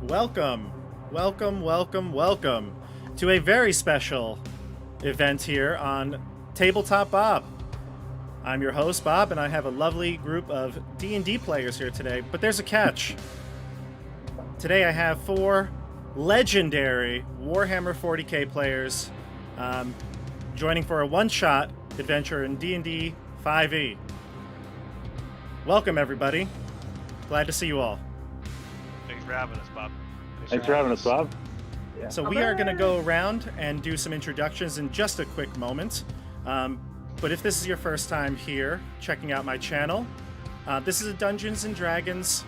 Welcome to a very special event here on Tabletop Bob. I'm your host, Bob, and I have a lovely group of D&D players here today, but there's a catch. Today I have 4 legendary Warhammer 40k players joining for a one-shot adventure in D&D 5e. Welcome, everybody. Glad to see you all. Thanks for having us, Bob. Thanks for having us, Bob. Yeah. So we are going to go around and do some introductions in just a quick moment. But if this is your first time here checking out my channel, this is a Dungeons & Dragons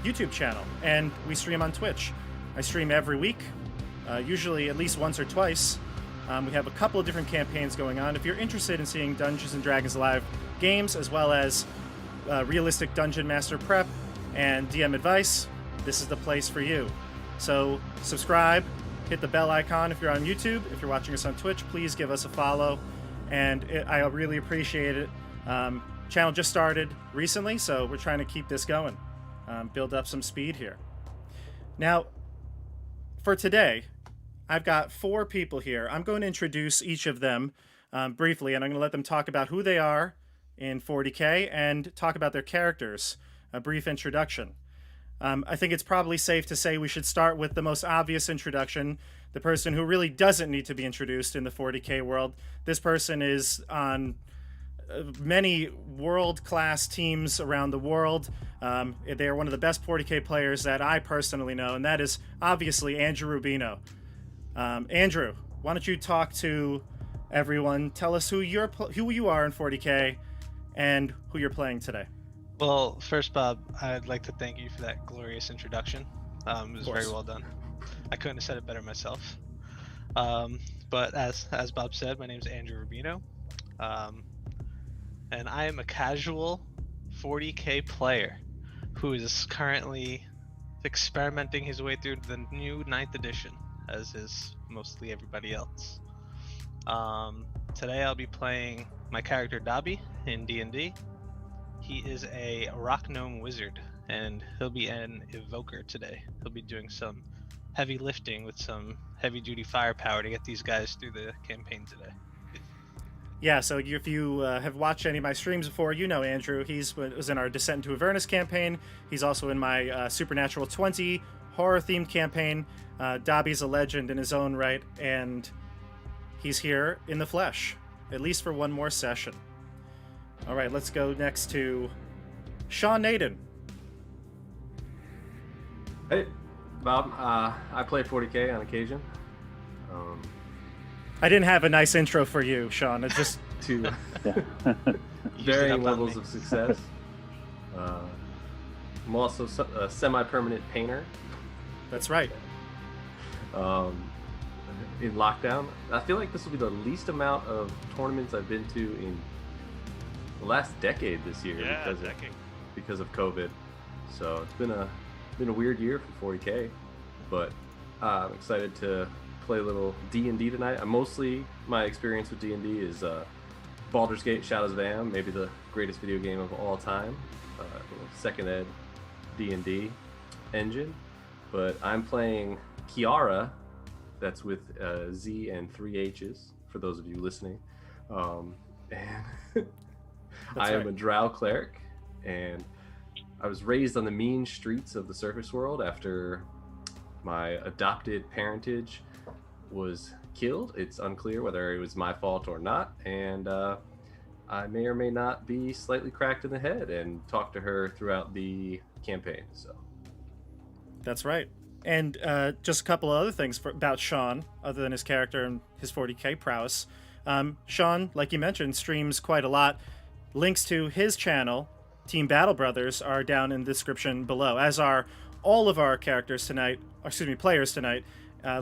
YouTube channel, and we stream on Twitch. I stream every week, usually at least once or twice. We have a couple of different campaigns going on. If you're interested in seeing Dungeons & Dragons live games, as well as realistic Dungeon Master prep and DM advice, this is the place for you. So subscribe, hit the bell icon if you're on YouTube. If you're watching us on Twitch, please give us a follow, and I really appreciate it. Channel just started recently, so we're trying to keep this going, build up some speed here. Now, for today, I've got 4 people here. I'm going to introduce each of them briefly, and I'm going to let them talk about who they are in 40k and talk about their characters. A brief introduction. I think it's probably safe to say we should start with the most obvious introduction, the person who really doesn't need to be introduced in the 40k world. This person is on many world-class teams around the world. They are one of the best 40k players that I personally know, and that is obviously Andrew Rubino. Andrew, why don't you talk to everyone? Tell us who you are in 40k and who you're playing today. Well, first, Bob, I'd like to thank you for that glorious introduction. It was very well done. I couldn't have said it better myself. But as Bob said, my name is Andrew Rubino, and I am a casual 40k player who is currently experimenting his way through the new 9th edition, as is mostly everybody else. Today I'll be playing my character Dobby in D&D. He is a rock gnome wizard, and he'll be an evoker today. He'll be doing some heavy lifting with some heavy-duty firepower to get these guys through the campaign today. Yeah, so if you have watched any of my streams before, you know Andrew. He was in our Descent into Avernus campaign. He's also in my Supernatural 20 horror-themed campaign. Dobby's a legend in his own right, and he's here in the flesh, at least for one more session. All right, let's go next to Sean Nayden. Hey, Bob. I play 40k on occasion. I didn't have a nice intro for you, Sean. It's just to varying levels of success. I'm also a semi-permanent painter. That's right. In lockdown, I feel like this will be the least amount of tournaments I've been to in the last decade this year because of COVID. So it's been a weird year for 40k, but I'm excited to play a little D&D tonight. My experience with D&D is Baldur's Gate: Shadows of Am, maybe the greatest video game of all time. Second ed D&D engine, but I'm playing Kiara. That's with Z and 3 H's for those of you listening. And I am a drow cleric, and I was raised on the mean streets of the surface world after my adopted parentage was killed. It's unclear whether it was my fault or not, and I may or may not be slightly cracked in the head and talk to her throughout the campaign. So that's right. And just a couple of other things about Sean, other than his character and his 40k prowess. Sean, like you mentioned, streams quite a lot. Links to his channel, Team Battle Brothers, are down in the description below, as are all of our players tonight.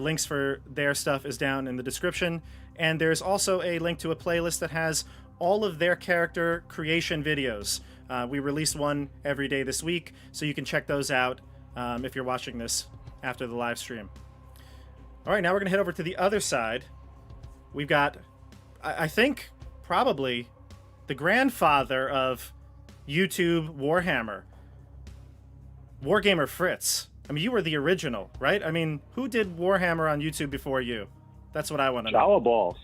Links for their stuff is down in the description. And there's also a link to a playlist that has all of their character creation videos. We released one every day this week, so you can check those out if you're watching this after the live stream. All right, now we're going to head over to the other side. We've got, I think, probably the grandfather of YouTube Warhammer. Wargamer Fritz. I mean, you were the original, right? I mean, who did Warhammer on YouTube before you? That's what I want to know. Jawa balls.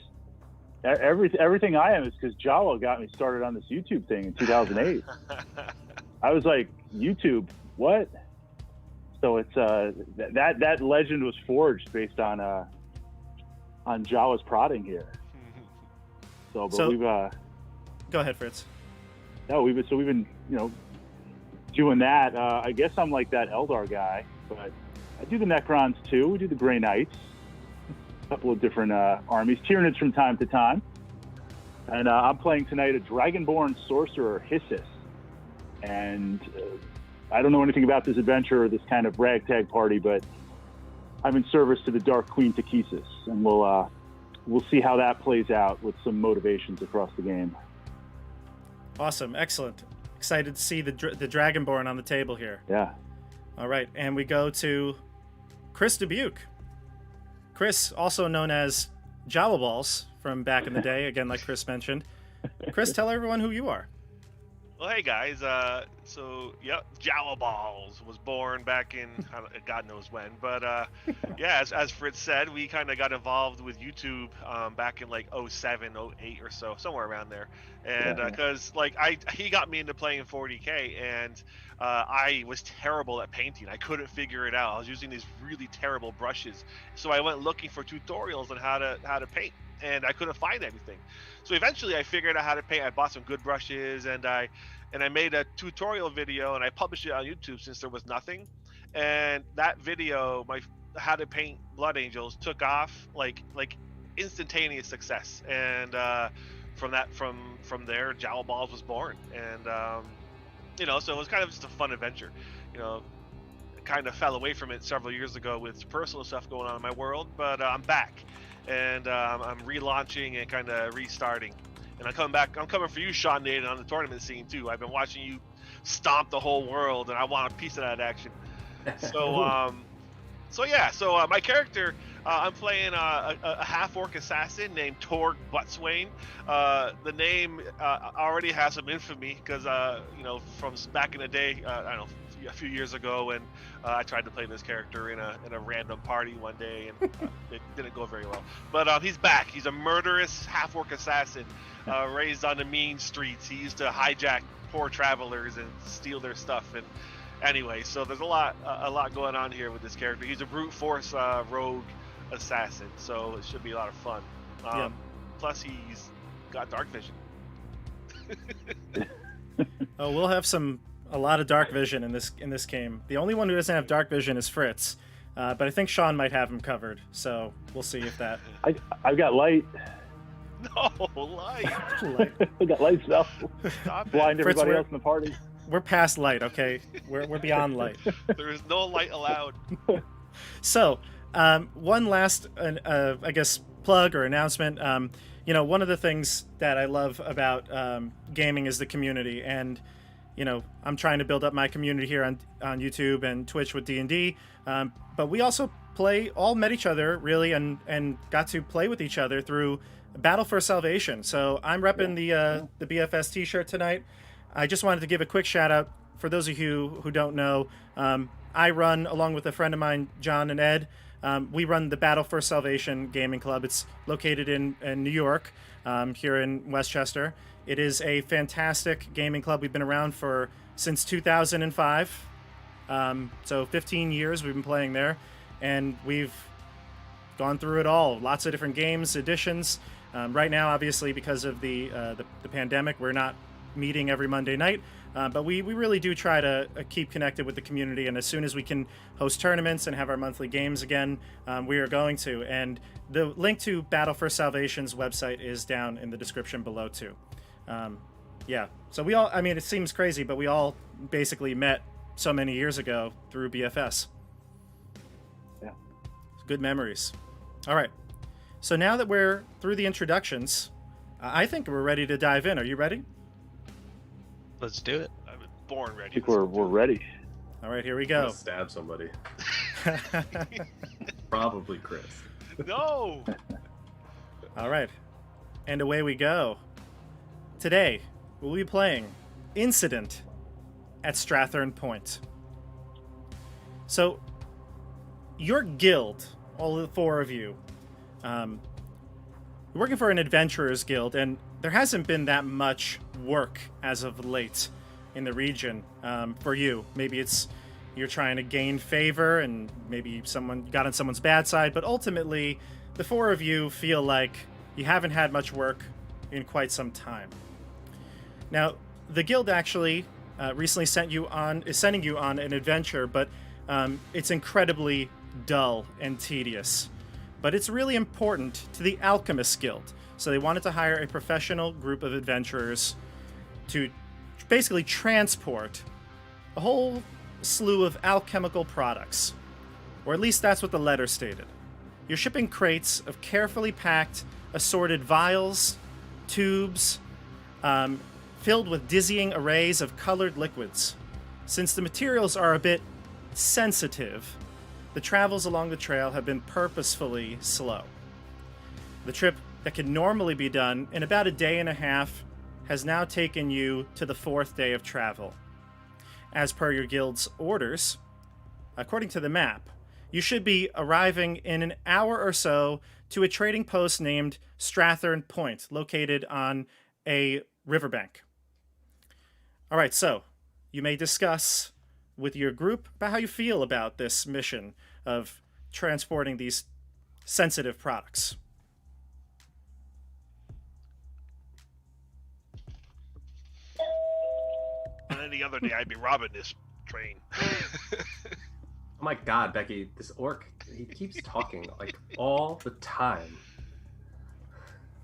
Everything I am is because Jawa got me started on this YouTube thing in 2008. I was like, YouTube, what? So it's that legend was forged based on Jawa's prodding here. So we've go ahead, Fritz. No, we've been doing that. I guess I'm like that Eldar guy, but I do the Necrons too. We do the Grey Knights, a couple of different armies, Tyranids from time to time. And I'm playing tonight a Dragonborn sorcerer, Hissus. And I don't know anything about this adventure or this kind of ragtag party, but I'm in service to the Dark Queen Takesis, and we'll see how that plays out with some motivations across the game. Awesome, excellent. Excited to see the Dragonborn on the table here. Yeah. All right, and we go to Chris Dubuque. Chris, also known as Jawa Balls from back in the day, again, like Chris mentioned. Chris, tell everyone who you are. Well, hey guys, Jawa Balls was born back in God knows when, but yeah, as Fritz said, we kind of got involved with YouTube back in like 07, 08 or so, somewhere around there, and because he got me into playing 40K, and I was terrible at painting. I couldn't figure it out. I was using these really terrible brushes, so I went looking for tutorials on how to paint, and I couldn't find anything. So eventually I figured out how to paint. I bought some good brushes, and I made a tutorial video, and I published it on YouTube since there was nothing. And that video, my how to paint Blood Angels, took off like instantaneous success. And from there, Jawa Balls was born. And so it was kind of just a fun adventure. Kind of fell away from it several years ago with personal stuff going on in my world, but I'm back. And I'm relaunching and kind of restarting, and I'm coming back. I'm coming for you, Sean Nayden, on the tournament scene too. I've been watching you stomp the whole world, and I want a piece of that action. So, my character, I'm playing a half-orc assassin named Torg Buttswain. The name already has some infamy because from back in the day, I don't know, a few years ago, when I tried to play this character in a random party one day, and it didn't go very well. But he's back. He's a murderous half-orc assassin, raised on the mean streets. He used to hijack poor travelers and steal their stuff. And anyway, so there's a lot going on here with this character. He's a brute force rogue assassin, so it should be a lot of fun. Plus, he's got dark vision. Oh, we'll have a lot of dark vision in this game. The only one who doesn't have dark vision is Fritz, but I think Sean might have him covered. So we'll see if that. I've got light. No light. I got light stuff. Blind Fritz, everybody else in the party. We're past light, okay? We're beyond light. There is no light allowed. So, one last, I guess, plug or announcement. One of the things that I love about gaming is the community, and I'm trying to build up my community here on YouTube and Twitch with D&D, but we also all met each other really, and got to play with each other through Battle for Salvation. So I'm repping the BFS t-shirt tonight. I just wanted to give a quick shout out for those of you who don't know. I run, along with a friend of mine, John and Ed, we run the Battle for Salvation Gaming Club. It's located in New York, here in Westchester. It is a fantastic gaming club. We've been around since 2005. So 15 years we've been playing there, and we've gone through it all. Lots of different games, editions. Right now, obviously, because of the pandemic, we're not meeting every Monday night, but we really do try to keep connected with the community, and as soon as we can host tournaments and have our monthly games again, we are going to. And the link to Battle for Salvation's website is down in the description below too. So we all, it seems crazy, but we all basically met so many years ago through BFS. Yeah. Good memories. All right. So now that we're through the introductions, I think we're ready to dive in. Are you ready? Let's do it. I'm born ready. I think we're ready. All right, here we I'm go. gonna stab somebody. Probably Chris. No! All right. And away we go. Today, we'll be playing incident at Strathern Point. So, your guild, all the four of you, you're working for an adventurers guild, and there hasn't been that much work as of late in the region for you. Maybe it's you're trying to gain favor, and maybe someone got on someone's bad side, but ultimately, the four of you feel like you haven't had much work in quite some time. Now, the guild actually recently is sending you on an adventure, but it's incredibly dull and tedious. But it's really important to the Alchemist Guild, so they wanted to hire a professional group of adventurers to basically transport a whole slew of alchemical products, or at least that's what the letter stated. You're shipping crates of carefully packed, assorted vials, tubes, filled with dizzying arrays of colored liquids. Since the materials are a bit sensitive, the travels along the trail have been purposefully slow. The trip that could normally be done in about a day and a half has now taken you to the 4th day of travel. As per your guild's orders, according to the map, you should be arriving in an hour or so to a trading post named Strathern Point, located on a riverbank. All right, so you may discuss with your group about how you feel about this mission of transporting these sensitive products. And any other day, I'd be robbing this train. Oh my god, Becky, this orc, he keeps talking like all the time.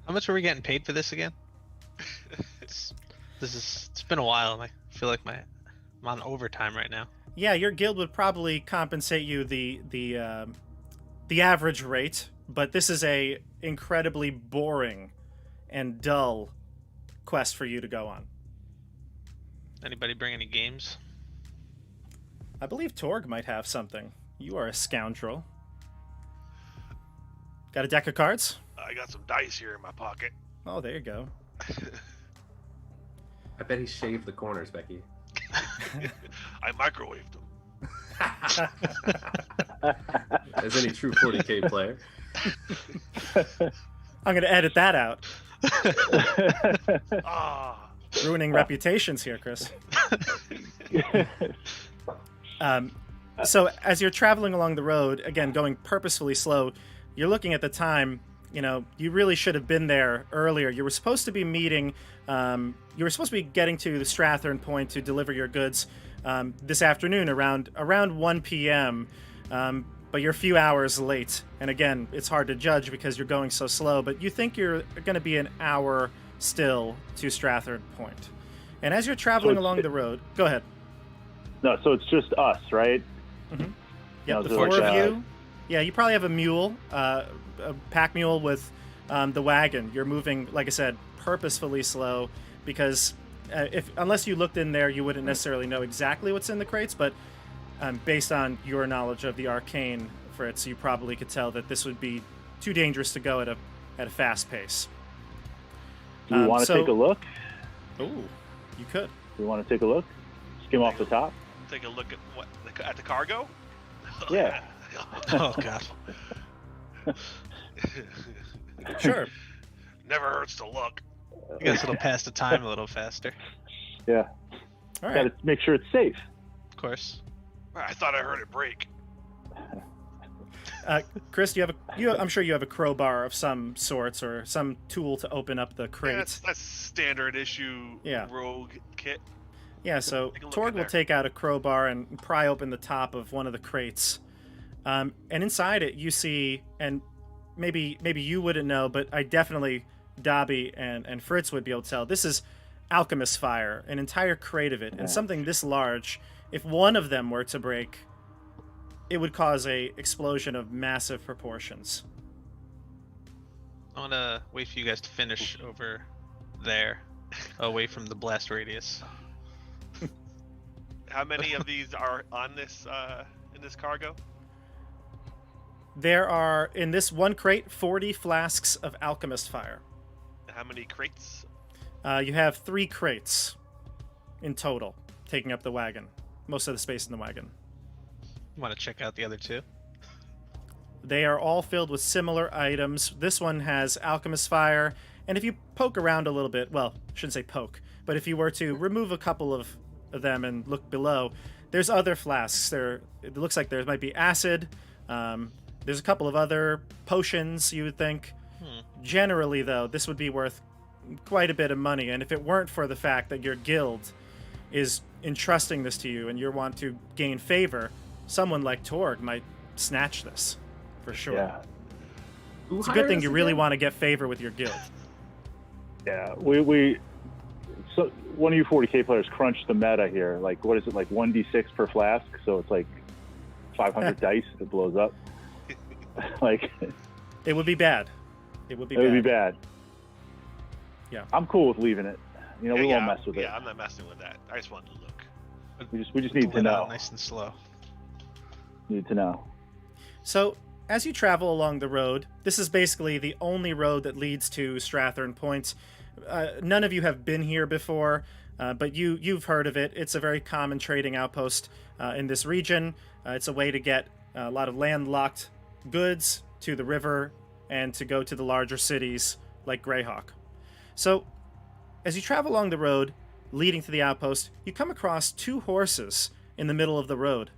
How much are we getting paid for this again? It's been a while, and I feel like I'm on overtime right now. Yeah, your guild would probably compensate you the average rate, but this is a incredibly boring and dull quest for you to go on. Anybody bring any games? I believe Torg might have something. You are a scoundrel. Got a deck of cards? I got some dice here in my pocket. Oh, there you go. I bet he shaved the corners, Becky. I microwaved them. As any true 40k player. I'm going to edit that out. Ah. Ruining reputations here, Chris. So as you're traveling along the road, again, going purposefully slow, you're looking at the time. You really should have been there earlier. You were supposed to be meeting, you were supposed to be getting to the Strathern Point to deliver your goods this afternoon around 1 p.m., but you're a few hours late. And again, it's hard to judge because you're going so slow, but you think you're going to be an hour still to Strathern Point. And as you're traveling along the road, go ahead. No, so it's just us, right? Mm-hmm. Yep, No, the so four like, of you. Yeah, you probably have a mule, a pack mule with the wagon. You're moving, like I said, purposefully slow because unless you looked in there, you wouldn't necessarily know exactly what's in the crates. But based on your knowledge of the arcane, Fritz, you probably could tell that this would be too dangerous to go at a fast pace. Do you want to take a look? Oh, you could. Do you want to take a look? Skim off the top? Take a look at what? At the cargo? Yeah. Oh god. Sure. Never hurts to look. I guess it'll pass the time a little faster. Yeah. All right. Got to make sure it's safe. Of course. I thought I heard it break. Chris, I'm sure you have a crowbar of some sorts or some tool to open up the crate. Yeah, that's standard issue rogue kit. Yeah, so Torg will take out a crowbar and pry open the top of one of the crates. And inside it, you see, and maybe you wouldn't know, but I definitely, Dobby and Fritz would be able to tell, this is alchemist fire, an entire crate of it. And something this large, if one of them were to break, it would cause a explosion of massive proportions. I want to wait for you guys to finish over there, away from the blast radius. How many of these are on this in this cargo? There are, in this one crate, 40 flasks of alchemist fire. How many crates? You have 3 crates. in total, taking up the wagon, most of the space in the wagon. Want to check out the other two? They are all filled with similar items. This one has alchemist fire, and if you poke around a little bit, well, I shouldn't say poke, but if you were to remove a couple of them and look below, there's other flasks. It looks like there might be acid. There's a couple of other potions, you would think. Generally, though, this would be worth quite a bit of money, and if it weren't for the fact that your guild is entrusting this to you and you want to gain favor, someone like Torg might snatch this, for sure. Yeah. It's a good thing you really want to get favor with your guild. Yeah, so one of you 40k players crunched the meta here. Like, what is it, like 1d6 per flask? So it's like 500 dice. It blows up. Like, it would be bad. It would be bad. Yeah, I'm cool with leaving it. We won't mess with it. Yeah, I'm not messing with that. I just wanted to look. We just need to know. Nice and slow. Need to know. So, as you travel along the road, this is basically the only road that leads to Strathern Point. None of you have been here before, but you've heard of it. It's a very common trading outpost in this region. It's a way to get a lot of landlocked goods to the river and to go to the larger cities like Greyhawk. So, as you travel along the road leading to the outpost, you come across two horses in the middle of the road.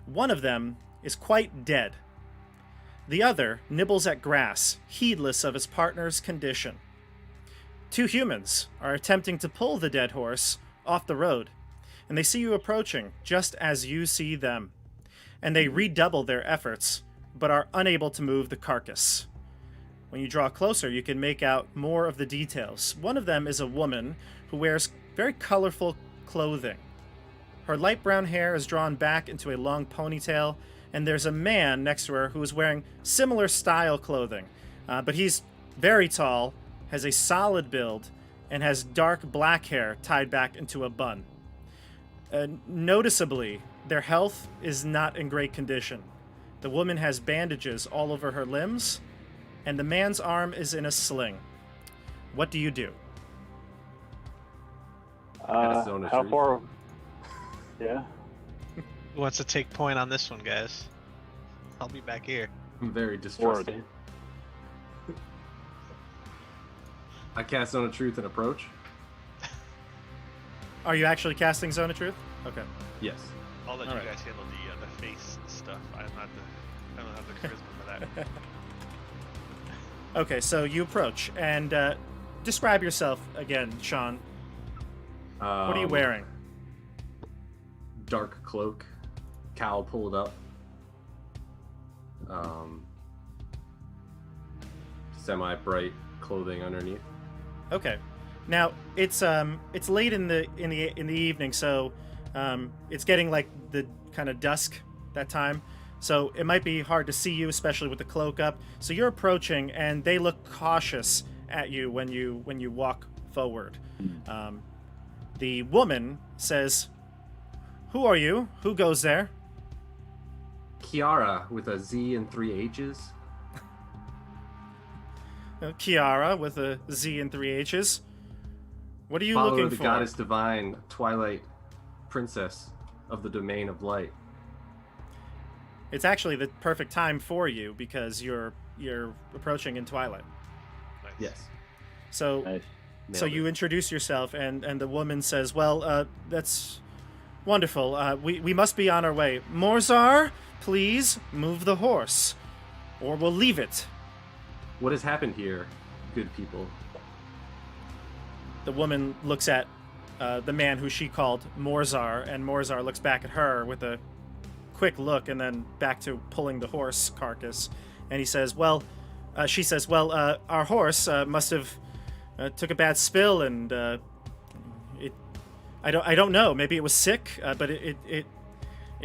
One of them is quite dead. The other nibbles at grass, heedless of his partner's condition. Two humans are attempting to pull the dead horse off the road, and they see you approaching just as you see them. And they redouble their efforts, but are unable to move the carcass. When you draw closer, you can make out more of the details. One of them is a woman who wears very colorful clothing. Her light brown hair is drawn back into a long ponytail, and there's a man next to her who is wearing similar style clothing. But he's very tall, has a solid build, and has dark black hair tied back into a bun. Noticeably, their health is not in great condition. The woman has bandages all over her limbs, and the man's arm is in a sling. What do you do? How far? Yeah. Who wants to take point on this one, guys? I'll be back here. I'm very distrustful. I cast Zone of Truth and approach. Are you actually casting Zone of Truth? Okay. Yes. I'll let All you right. guys handle the face stuff. I don't have the charisma for that. Okay, so you approach, and describe yourself again, Sean. What are you wearing? Dark cloak, cowl pulled up. Semi-bright clothing underneath. Okay. Now it's late in the evening, so it's getting like the kind of dusk that time. So it might be hard to see you, especially with the cloak up. So you're approaching, and they look cautious at you when you walk forward. The woman says, "Who are you? Who goes there?" Kiara with a Z and 3 H's. Kiara with a Z and 3 H's. What are you Follow looking the for? goddess divine, Twilight princess of the domain of light. It's actually the perfect time for you because you're approaching in twilight. Nice. Yes. So Nice. so you introduce yourself, and the woman says, "Well, that's wonderful. We must be on our way. Morzar, please move the horse, or we'll leave it." What has happened here, good people? The woman looks at the man who she called Morzar, and Morzar looks back at her with a quick look, and then back to pulling the horse carcass. And he says, she says, our horse must have took a bad spill, and I don't know. Maybe it was sick, but it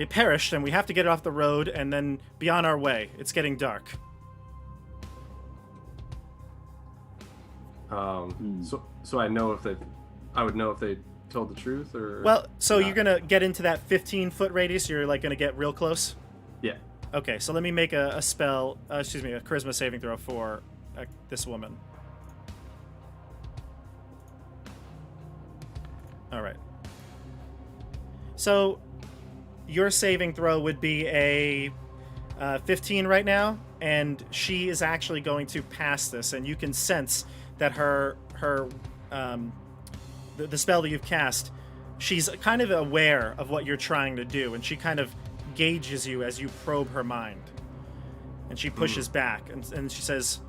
perished, and we have to get it off the road and then be on our way. It's getting dark. So I know I would know if they told the truth, or so not. you're gonna get into that 15-foot radius. You're like gonna get real close. Yeah. Okay, so let me make a charisma saving throw for this woman. All right. So your saving throw would be a 15 right now, and she is actually going to pass this, and you can sense that the spell that you've cast, she's kind of aware of what you're trying to do, and she kind of gauges you as you probe her mind. And she pushes back, and she says,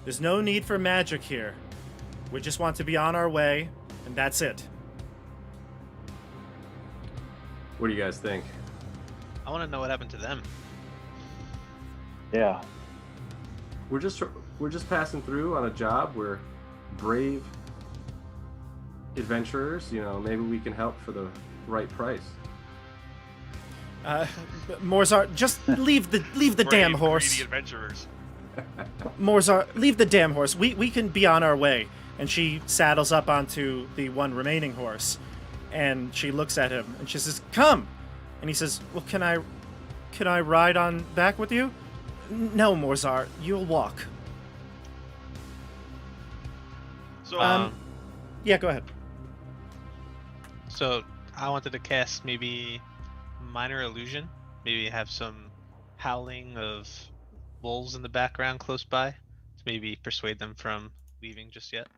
"There's no need for magic here. We just want to be on our way, and that's it." What do you guys think? I want to know what happened to them. Yeah. We're just passing through on a job. We're brave adventurers. You know, maybe we can help for the right price. Morzar, just leave the damn Brave, horse. greedy adventurers. Morzar, leave the damn horse. We can be on our way. And she saddles up onto the one remaining horse, and she looks at him, and she says, "Come!" And he says, "Well, can I ride on back with you?" "No, Morzar, you'll walk." So, Yeah, go ahead. So I wanted to cast maybe minor illusion, maybe have some howling of wolves in the background close by to maybe persuade them from leaving just yet.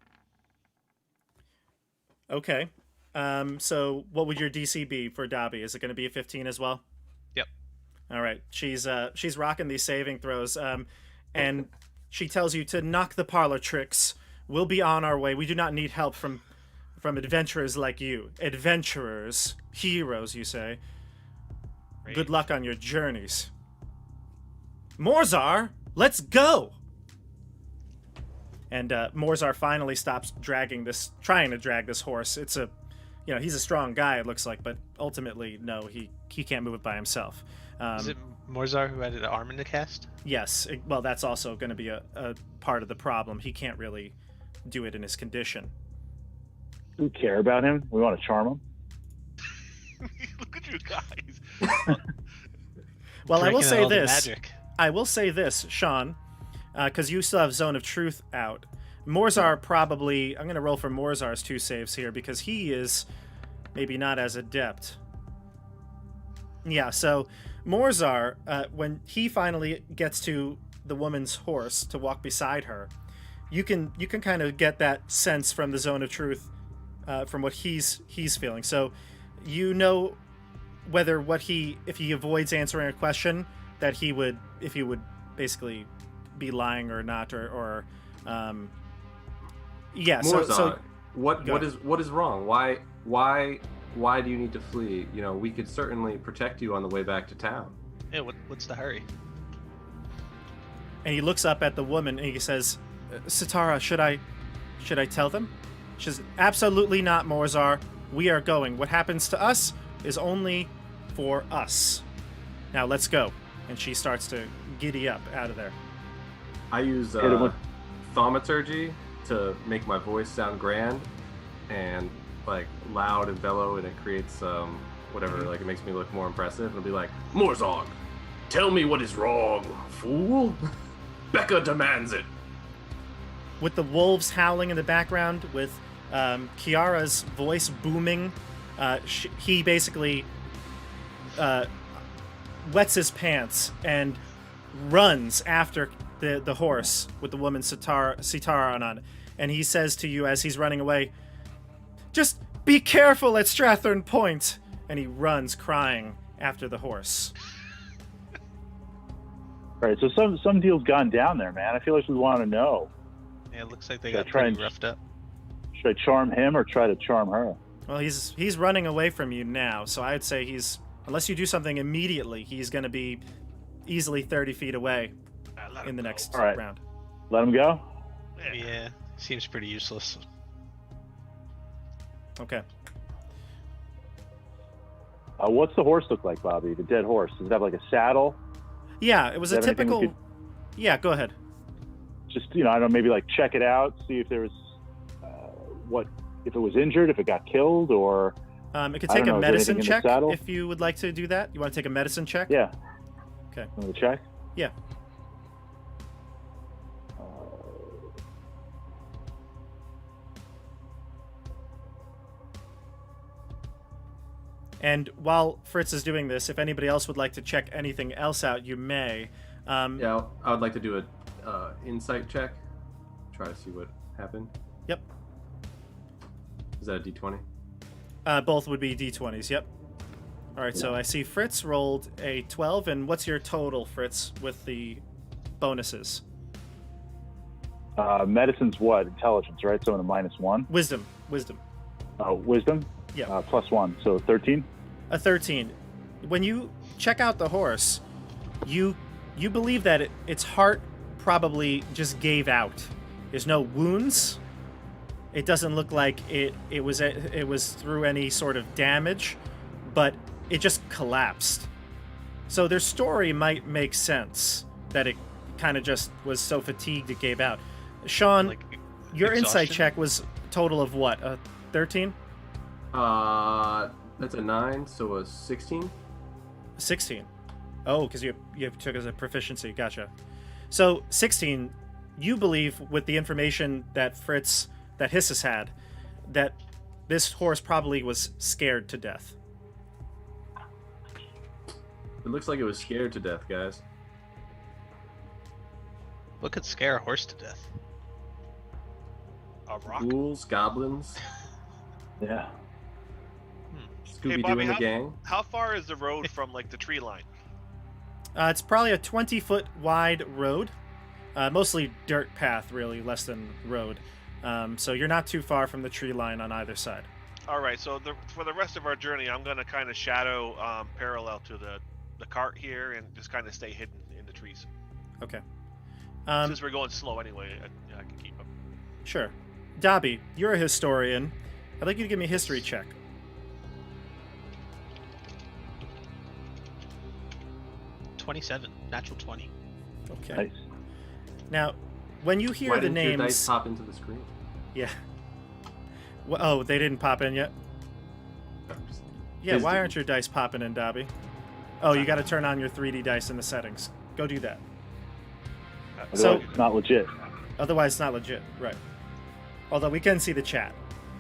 Okay. So what would your DC be for Dobby? Is it going to be a 15 as well? Yep. All right. She's rocking these saving throws, and she tells you to knock the parlor tricks. We'll be on our way. We do not need help from adventurers like you. Adventurers, heroes, you say. Great. Good luck on your journeys. Morzar, let's go. And Morzar finally stops trying to drag this horse. It's he's a strong guy, it looks like, but ultimately, no, he can't move it by himself. Is it Morzar who added an arm in the cast? Yes, well, that's also going to be a part of the problem. He can't really do it in his condition. Do we care about him? We want to charm him. look at you guys. Well, I will Drinking say all the this. magic. I will say this, Sean, because you still have Zone of Truth out. Morzar probably... I'm going to roll for Morzar's 2 saves here, because he is maybe not as adept. Yeah, so Morzar, when he finally gets to the woman's horse to walk beside her, you can kind of get that sense from the Zone of Truth, from what he's feeling. So you know whether if he avoids answering a question, that he would basically be lying or not, or yeah. Morzar, So what is wrong? Why do you need to flee? You know, we could certainly protect you on the way back to town. Yeah, what's the hurry? And he looks up at the woman and he says, "Sitara, should I tell them?" She says, "Absolutely not, Morzar. We are going. What happens to us is only for us. Now let's go." And she starts to giddy up out of there. I use thaumaturgy to make my voice sound grand and like loud and bellow, and it creates whatever, like it makes me look more impressive. It'll be like, "Morzar, tell me what is wrong, fool. Becca demands it." With the wolves howling in the background, with Kiara's voice booming, he basically wets his pants and runs after the horse with the woman Sitara on it. And he says to you as he's running away, "Just be careful at Strathern Point." And he runs crying after the horse. All right, so some deal's gone down there, man. I feel like we want to know. Yeah, it looks like they Should I got try pretty and- roughed up. Should I charm him or try to charm her? Well, he's running away from you now, so I'd say unless you do something immediately, he's going to be easily 30 feet away Let in him the go. next All right. round. Let him go? Yeah, seems pretty useless. Okay. What's the horse look like, Bobby? The dead horse. Does it have like a saddle? Yeah, it was a Is that anything we typical... Yeah, go ahead. Just, I don't know, maybe like check it out, see if there was, if it was injured, if it got killed, or... It could I take don't a know, is there medicine anything in the check saddle? if you would like to do that. You want to take a medicine check? Yeah. Okay. Want to check? Yeah. And while Fritz is doing this, if anybody else would like to check anything else out, you may. Yeah, I would like to do a insight check. Try to see what happened. Yep. Is that a D20? Both would be D20s, yep. All right, so I see Fritz rolled a 12, and what's your total, Fritz, with the bonuses? Medicine's what? Intelligence, right? So in a -1. Wisdom. Oh, wisdom? Yeah. +1, so 13. A 13. When you check out the horse, you believe that its heart probably just gave out. There's no wounds. It doesn't look like it was through any sort of damage, but it just collapsed. So their story might make sense that it kind of just was so fatigued it gave out. Sean, Like your insight exhaustion? check was total of what? A 13? That's a 9, so a 16. 16. Oh, because you took as a proficiency. Gotcha. So 16, you believe with the information that Hissus had, that this horse probably was scared to death. It looks like it was scared to death, guys. What could scare a horse to death? A rock. Ghouls, goblins, Yeah. Scooby-Doo Bobby, and the gang. How far is the road from like the tree line? It's probably a 20-foot wide road. Mostly dirt path, really, less than road. So you're not too far from the tree line on either side. All right, so for the rest of our journey, I'm gonna kind of shadow parallel to the cart here and just kind of stay hidden in the trees. Okay. Since we're going slow anyway, I can keep up. Sure. Dobby, you're a historian. I'd like you to give me a history check. Natural 20. Okay. Nice. Now, when you hear Why the didn't names... your dice pop into the screen? Yeah. Oh, they didn't pop in yet? Yeah, His why didn't. aren't your dice popping in, Dobby? Oh, you got to turn on your 3D dice in the settings. Go do that. So- Otherwise, it's not legit. Otherwise, it's not legit. Right. Although we can see the chat.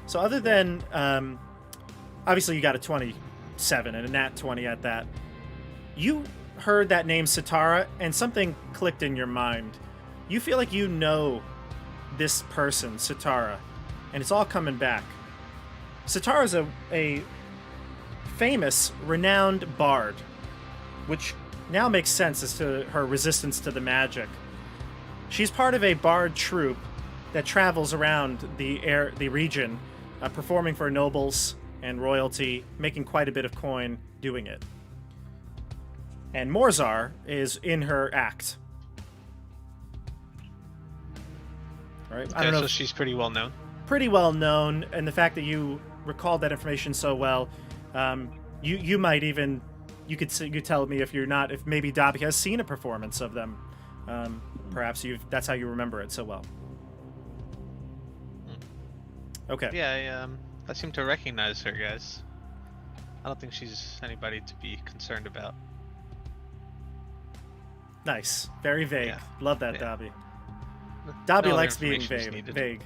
So other than... obviously, you got a 27 and a nat 20 at that. You heard that name Sitara, and something clicked in your mind. You feel like you know this person, Sitara, and it's all coming back. Sitara's a famous, renowned bard, which now makes sense as to her resistance to the magic. She's part of a bard troupe that travels around the region, performing for nobles and royalty, making quite a bit of coin doing it. And Morzar is in her act. All right, I don't know. So she's pretty well known. Pretty well known, and the fact that you recalled that information so well, you might even you could tell me if maybe Dobby has seen a performance of them. Perhaps that's how you remember it so well. Okay. Yeah, I seem to recognize her, guys. I don't think she's anybody to be concerned about. Nice. Very vague. Yeah. Love that, Yeah. Dobby. Dobby No other likes being information is needed. vague.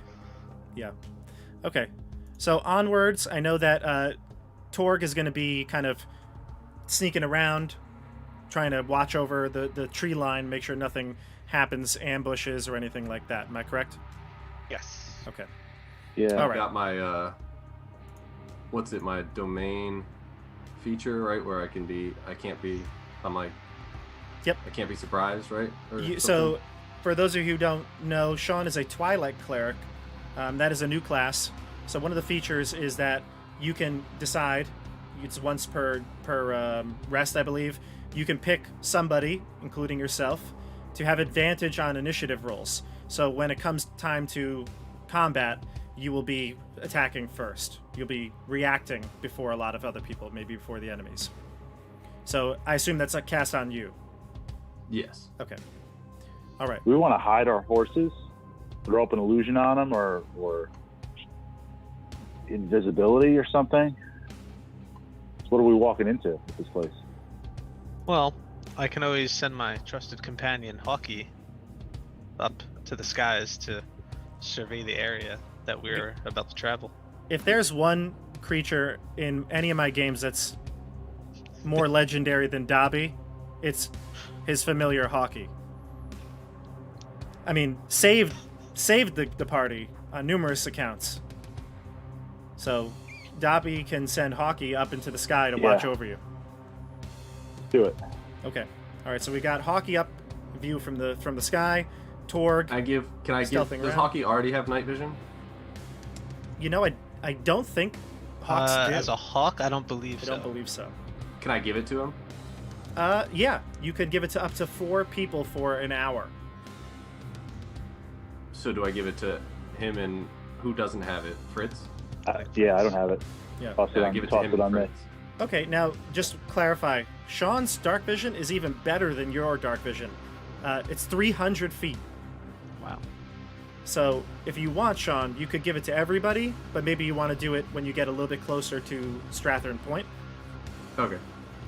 Yeah. Okay. So onwards, I know that Torg is going to be kind of sneaking around, trying to watch over the tree line, make sure nothing happens, ambushes or anything like that. Am I correct? Yes. Okay. Yeah. All I right. got my my domain feature, right, where I can't be Yep. I can't be surprised, right? Or So, something? for those of you who don't know, Sean is a Twilight Cleric. That is a new class. So one of the features is that you can decide, it's once per rest, I believe, you can pick somebody, including yourself, to have advantage on initiative rolls. So when it comes time to combat, you will be attacking first. You'll be reacting before a lot of other people, maybe before the enemies. So I assume that's a cast on you. Yes. Okay. All right. Do we want to hide our horses? Throw up an illusion on them, or invisibility or something? So what are we walking into at this place? Well, I can always send my trusted companion, Hawkeye, up to the skies to survey the area that we're about to travel. If there's one creature in any of my games that's more legendary than Dobby, it's his familiar Hockey. I mean, saved the party on numerous accounts. So Dobby can send Hockey up into the sky to watch over you. Do it. Okay. All right. So we got Hockey up view from the sky. Torg. Can I give? Does around. Hockey already have night vision? You know, I don't think Hawks do. As a hawk, I don't believe I so. don't believe so. Can I give it to him? Yeah. You could give it to up to 4 people for an hour. So do I give it to him and who doesn't have it? Fritz? Yeah, I don't have it. Yeah. Toss Yeah, it give it to toss him it and on me. Fritz. Okay, now just clarify. Sean's dark vision is even better than your dark vision. It's 300 feet. Wow. So if you want, Sean, you could give it to everybody, but maybe you want to do it when you get a little bit closer to Strathern Point. Okay.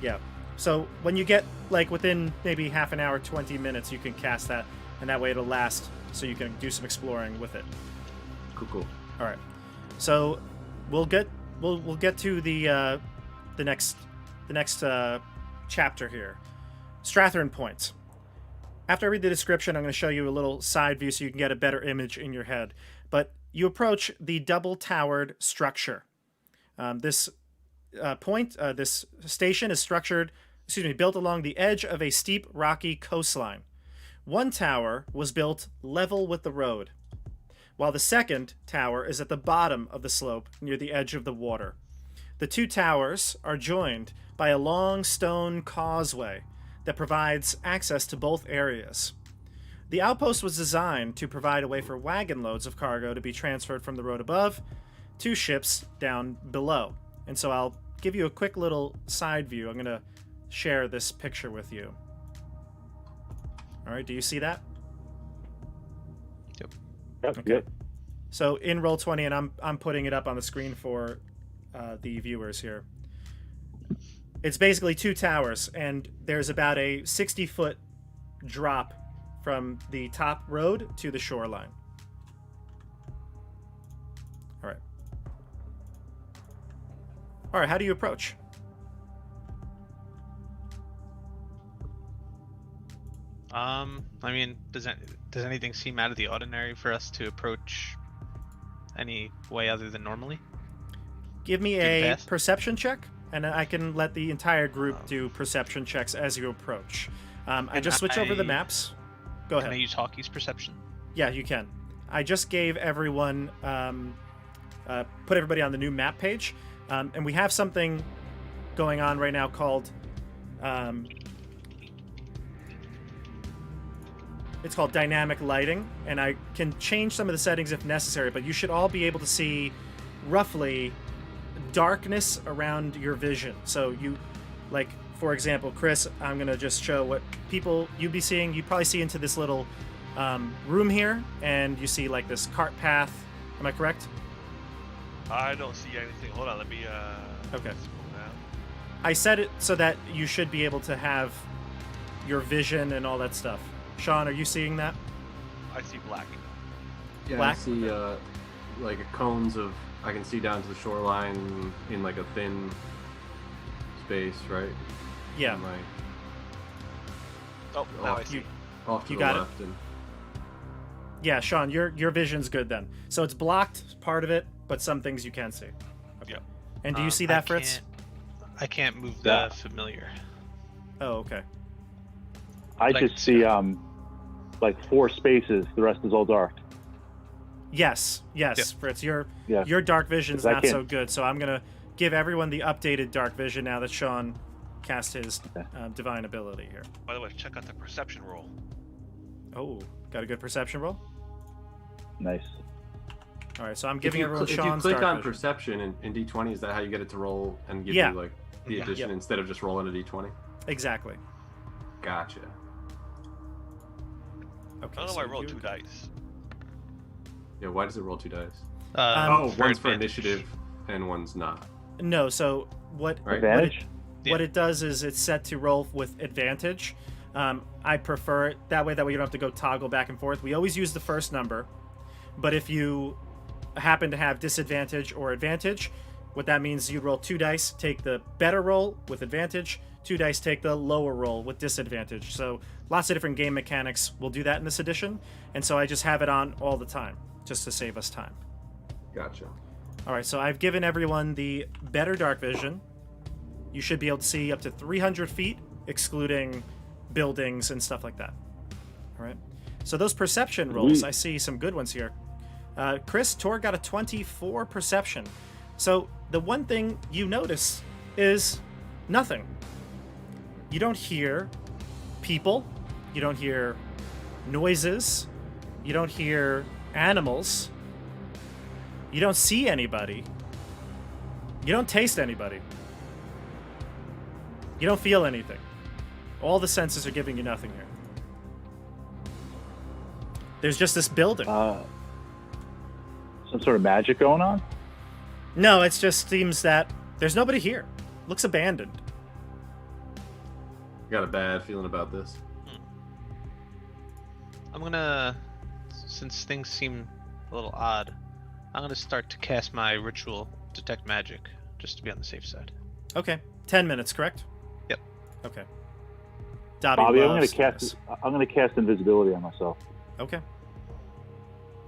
Yeah. So when you get like within maybe half an hour, 20 minutes, you can cast that, and that way it'll last, so you can do some exploring with it. Cool. All right. So we'll get to the next chapter here. Strathern Point. After I read the description, I'm going to show you a little side view so you can get a better image in your head. But you approach the double-towered structure. This station is built along the edge of a steep, rocky coastline. One tower was built level with the road, while the second tower is at the bottom of the slope near the edge of the water. The 2 towers are joined by a long stone causeway that provides access to both areas. The outpost was designed to provide a way for wagon loads of cargo to be transferred from the road above to ships down below. And so I'll give you a quick little side view. I'm going to share this picture with you. All right, do you see that? Yep. Yep, Okay. yep. So in Roll20, and I'm putting it up on the screen for the viewers here. It's basically 2 towers, and there's about a 60-foot drop from the top road to the shoreline. All right. All right, how do you approach? I mean, does anything seem out of the ordinary for us to approach any way other than normally? Give me Good a path. perception check, and I can let the entire group do perception checks as you approach. I just switch over the maps. Go Can I ahead. use Hockey's perception? Yeah, you can. I just gave everyone, put everybody on the new map page, and we have something going on right now called, it's called dynamic lighting, and I can change some of the settings if necessary, but you should all be able to see roughly darkness around your vision. So you, like, for example, Chris, I'm going to just show what people you'd be seeing. You probably see into this little room here, and you see like this cart path. Am I correct? I don't see anything. Hold on, let me Okay. scroll down. I set it so that you should be able to have your vision and all that stuff. Sean, are you seeing that? I see black. Yeah, Black? I see like cones of. I can see down to the shoreline in like a thin space, right? Yeah. And, like, Oh, now I off, see. off to You the got it. left, and Yeah, Sean, your vision's good then. So it's blocked, part of it, but some things you can see. Okay. Yep. And do you see that, Fritz? I can't move Yeah. the familiar. Oh, okay. I Like- just see like 4 spaces. The rest is all dark. Yes, Yep. Fritz, your Yeah. dark vision's 'Cause I not can't- so good, so I'm gonna give everyone the updated dark vision now that Sean cast his divine ability here. By the way, check out the perception roll. Oh, got a good perception roll. Nice. All right, so I'm if giving you, everyone if you Sean's click dark on vision. perception in D20, is that how you get it to roll and give Yeah. you like the Yeah. addition Yep. instead of just rolling a D20? Exactly. Gotcha. Okay. I don't know so why I rolled you- 2 dice. Yeah, why does it roll 2 dice? Um, One's for advantage. initiative and one's not. No, so what? Right. Advantage? What it does is it's set to roll with advantage. I prefer it that way. That way you don't have to go toggle back and forth. We always use the first number, but if you happen to have disadvantage or advantage, What that means, you roll 2 dice, take the better roll with advantage, 2 dice, take the lower roll with disadvantage. So lots of different game mechanics. We'll do that in this edition, and so I just have it on all the time, just to save us time. Gotcha. All right, so I've given everyone the better dark vision. You should be able to see up to 300 feet, excluding buildings and stuff like that. All right. So those perception rolls, I see some good ones here. Chris, Tor got a 24 perception. So the one thing you notice is nothing. You don't hear people. You don't hear noises. You don't hear animals. You don't see anybody. You don't taste anybody. You don't feel anything. All the senses are giving you nothing here. There's just this building. Some sort of magic going on? No, it just seems that there's nobody here. Looks abandoned. Got a bad feeling about this. I'm gonna, since things seem a little odd, I'm gonna start to cast my ritual detect magic, just to be on the safe side. Okay. 10 minutes, correct? Yep. Okay. Bobby, I'm loves gonna this. cast invisibility on myself. Okay.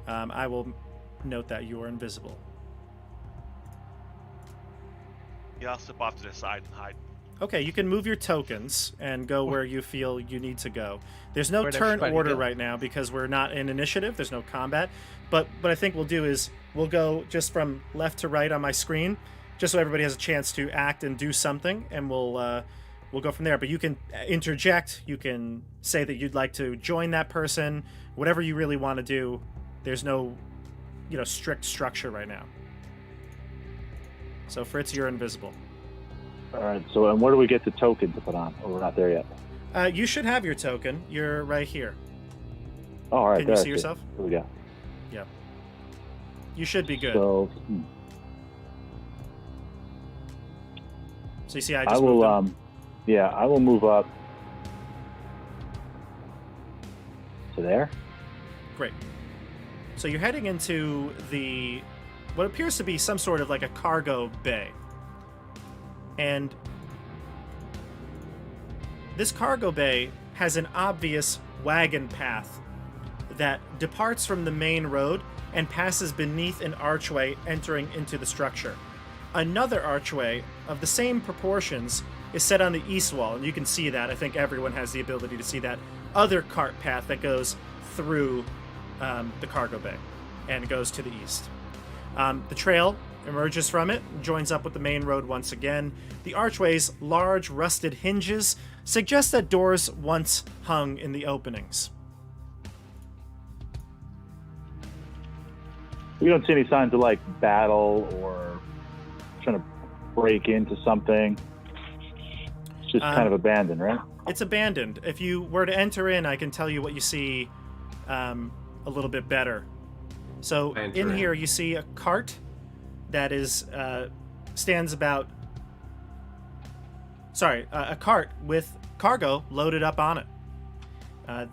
I will note that you are invisible. Yeah, I'll slip off to the side and hide. Okay, you can move your tokens and go where you feel you need to go. There's no Where'd turn everybody order go? right now because we're not in initiative. There's no combat. But what I think we'll do is we'll go just from left to right on my screen, just so everybody has a chance to act and do something, and we'll go from there. But you can interject. You can say that you'd like to join that person. Whatever you really want to do. There's no, strict structure right now. So Fritz, you're invisible. All right. So, and where do we get the token to put on? Or we're not there yet. You should have your token. You're right here. Oh, all right. Can you there, see I yourself? Here we go. Yeah. You should be good. So, So you see, I I just will. moved them. Yeah, I will move up to there. Great. So you're heading into what appears to be some sort of like a cargo bay. And this cargo bay has an obvious wagon path that departs from the main road and passes beneath an archway entering into the structure. Another archway of the same proportions is set on the east wall, and you can see that. I think everyone has the ability to see that other cart path that goes through the cargo bay and goes to the east. The trail emerges from it, joins up with the main road once again. The archway's large rusted hinges suggest that doors once hung in the openings. We don't see any signs of like battle or trying to break into something. It's just kind of abandoned, right? It's abandoned. If you were to enter in, I can tell you what you see a little bit better. So in here you see a cart that is stands about. A cart with cargo loaded up on it.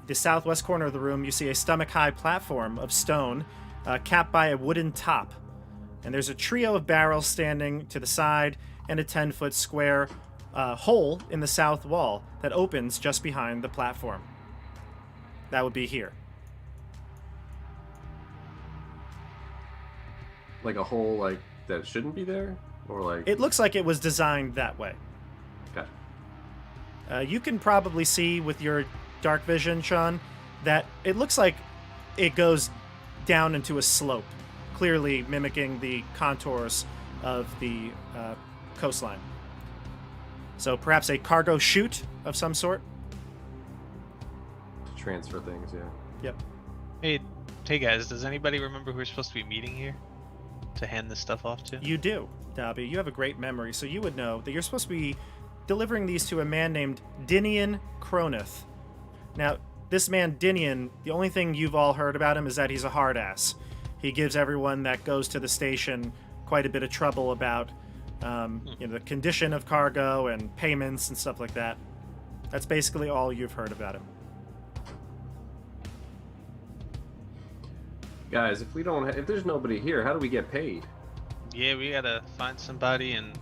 The southwest corner of the room, you see a stomach-high platform of stone capped by a wooden top. And there's a trio of barrels standing to the side and a 10-foot square hole in the south wall that opens just behind the platform. That would be here. Like a hole like that shouldn't be there? Or like... It looks like it was designed that way. Okay. You can probably see with your dark vision, Sean, that it looks like it goes down into a slope, clearly mimicking the contours of the coastline. So perhaps a cargo chute of some sort? To transfer things, yeah. Yep. Hey guys, does anybody remember who we're supposed to be meeting here? To hand this stuff off to? You do, Dobby. You have a great memory, so you would know that you're supposed to be delivering these to a man named Dinian Cronith. Now, this man, Dinian, the only thing you've all heard about him is that he's a hard ass. He gives everyone that goes to the station quite a bit of trouble about the condition of cargo and payments and stuff like that. That's basically all you've heard about him. Guys, if there's nobody here, how do we get paid? Yeah, we gotta find somebody and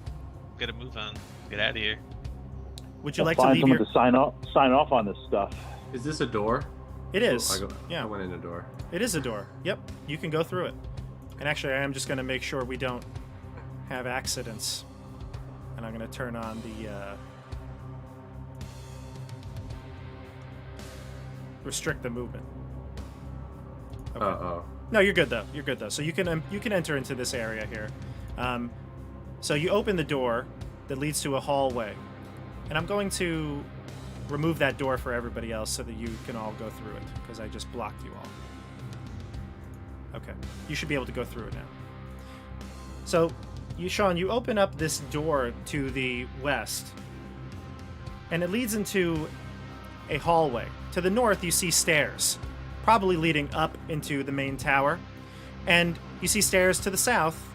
get a move on. Get out of here. Would you I'll like to find leave someone your... to sign off on this stuff. Is this a door? It is. Oh, I Yeah, went in a door. it is a door. Yep, you can go through it. And actually, I am just going to make sure we don't have accidents. And I'm going to turn on the... restrict the movement. Okay. Uh-oh. No, you're good though. You're good though. So you can enter into this area here. So you open the door that leads to a hallway, and I'm going to remove that door for everybody else so that you can all go through it because I just blocked you all. Okay, you should be able to go through it now. So, Sean, you open up this door to the west, and it leads into a hallway. To the north, you see stairs, probably leading up into the main tower, and you see stairs to the south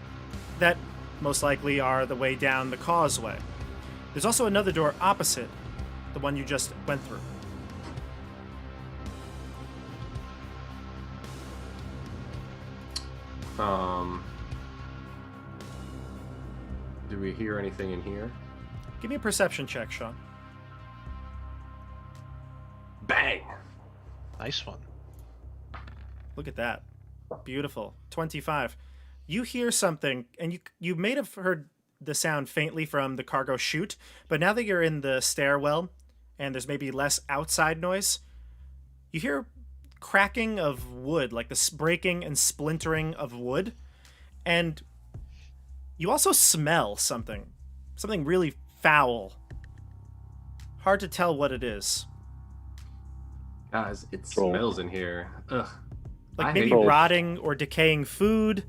that most likely are the way down the causeway. There's also another door opposite the one you just went through. Do we hear anything in here? Give me a perception check, Sean. Bang! Nice one. Look at that. Beautiful. 25. You hear something, and you may have heard the sound faintly from the cargo chute, but now that you're in the stairwell and there's maybe less outside noise, you hear cracking of wood, like the breaking and splintering of wood, and you also smell something really foul. Hard to tell what it is. Guys, it Roll. smells in here. Ugh. Like I maybe hate this. rotting or decaying food,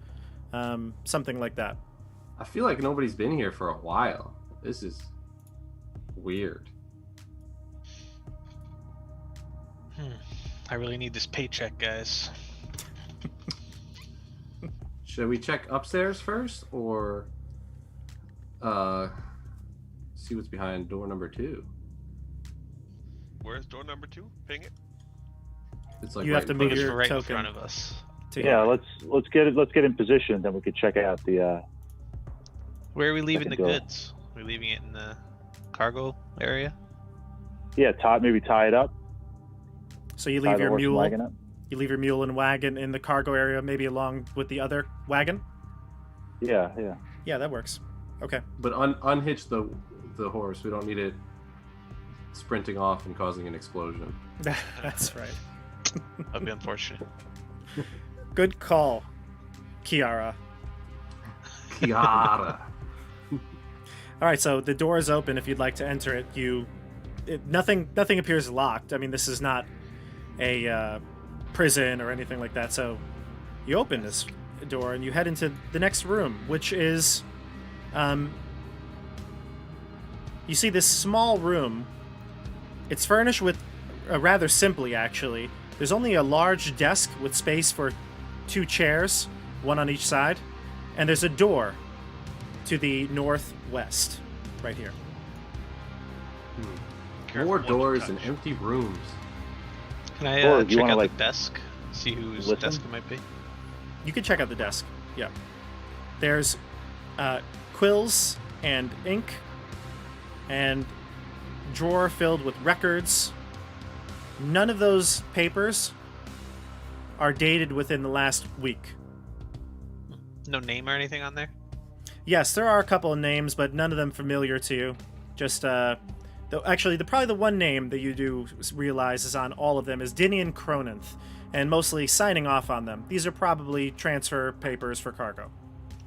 something like that. I feel like nobody's been here for a while. This is weird. I really need this paycheck, guys. Should we check upstairs first, or see what's behind door number 2? Where's door number 2? Ping it. It's like You have to in move front of your Right in token. front of us. To Yeah, let's get in position, then we could check out the. Where are we leaving the Second door. goods? Are we leaving it in the cargo area? Yeah, maybe tie it up. So you Tie leave the your horse and mule. wagon up. You leave your mule and wagon in the cargo area, maybe along with the other wagon. Yeah. Yeah, that works. Okay. But unhitch the horse. We don't need it sprinting off and causing an explosion. That's right. That'd be unfortunate. Good call, Kiara. Kiara. All right, so the door is open. If you'd like to enter it, nothing appears locked. I mean, this is not a prison or anything like that. So you open this door and you head into the next room, which is, you see this small room. It's furnished with rather simply, actually. There's only a large desk with space for 2 chairs, one on each side, and there's a door to the northwest, right here. Careful More what you doors touch. and empty rooms. Can I Or do you check wanna, out like, the desk? See whose listen? desk it might be? You can check out the desk. Yeah. There's quills and ink and drawer filled with records. None of those papers are dated within the last week. No name or anything on there? Yes, there are a couple of names, but none of them familiar to you. Just, probably the one name that you do realize is on all of them is Dinian Cronanth, and mostly signing off on them. These are probably transfer papers for cargo.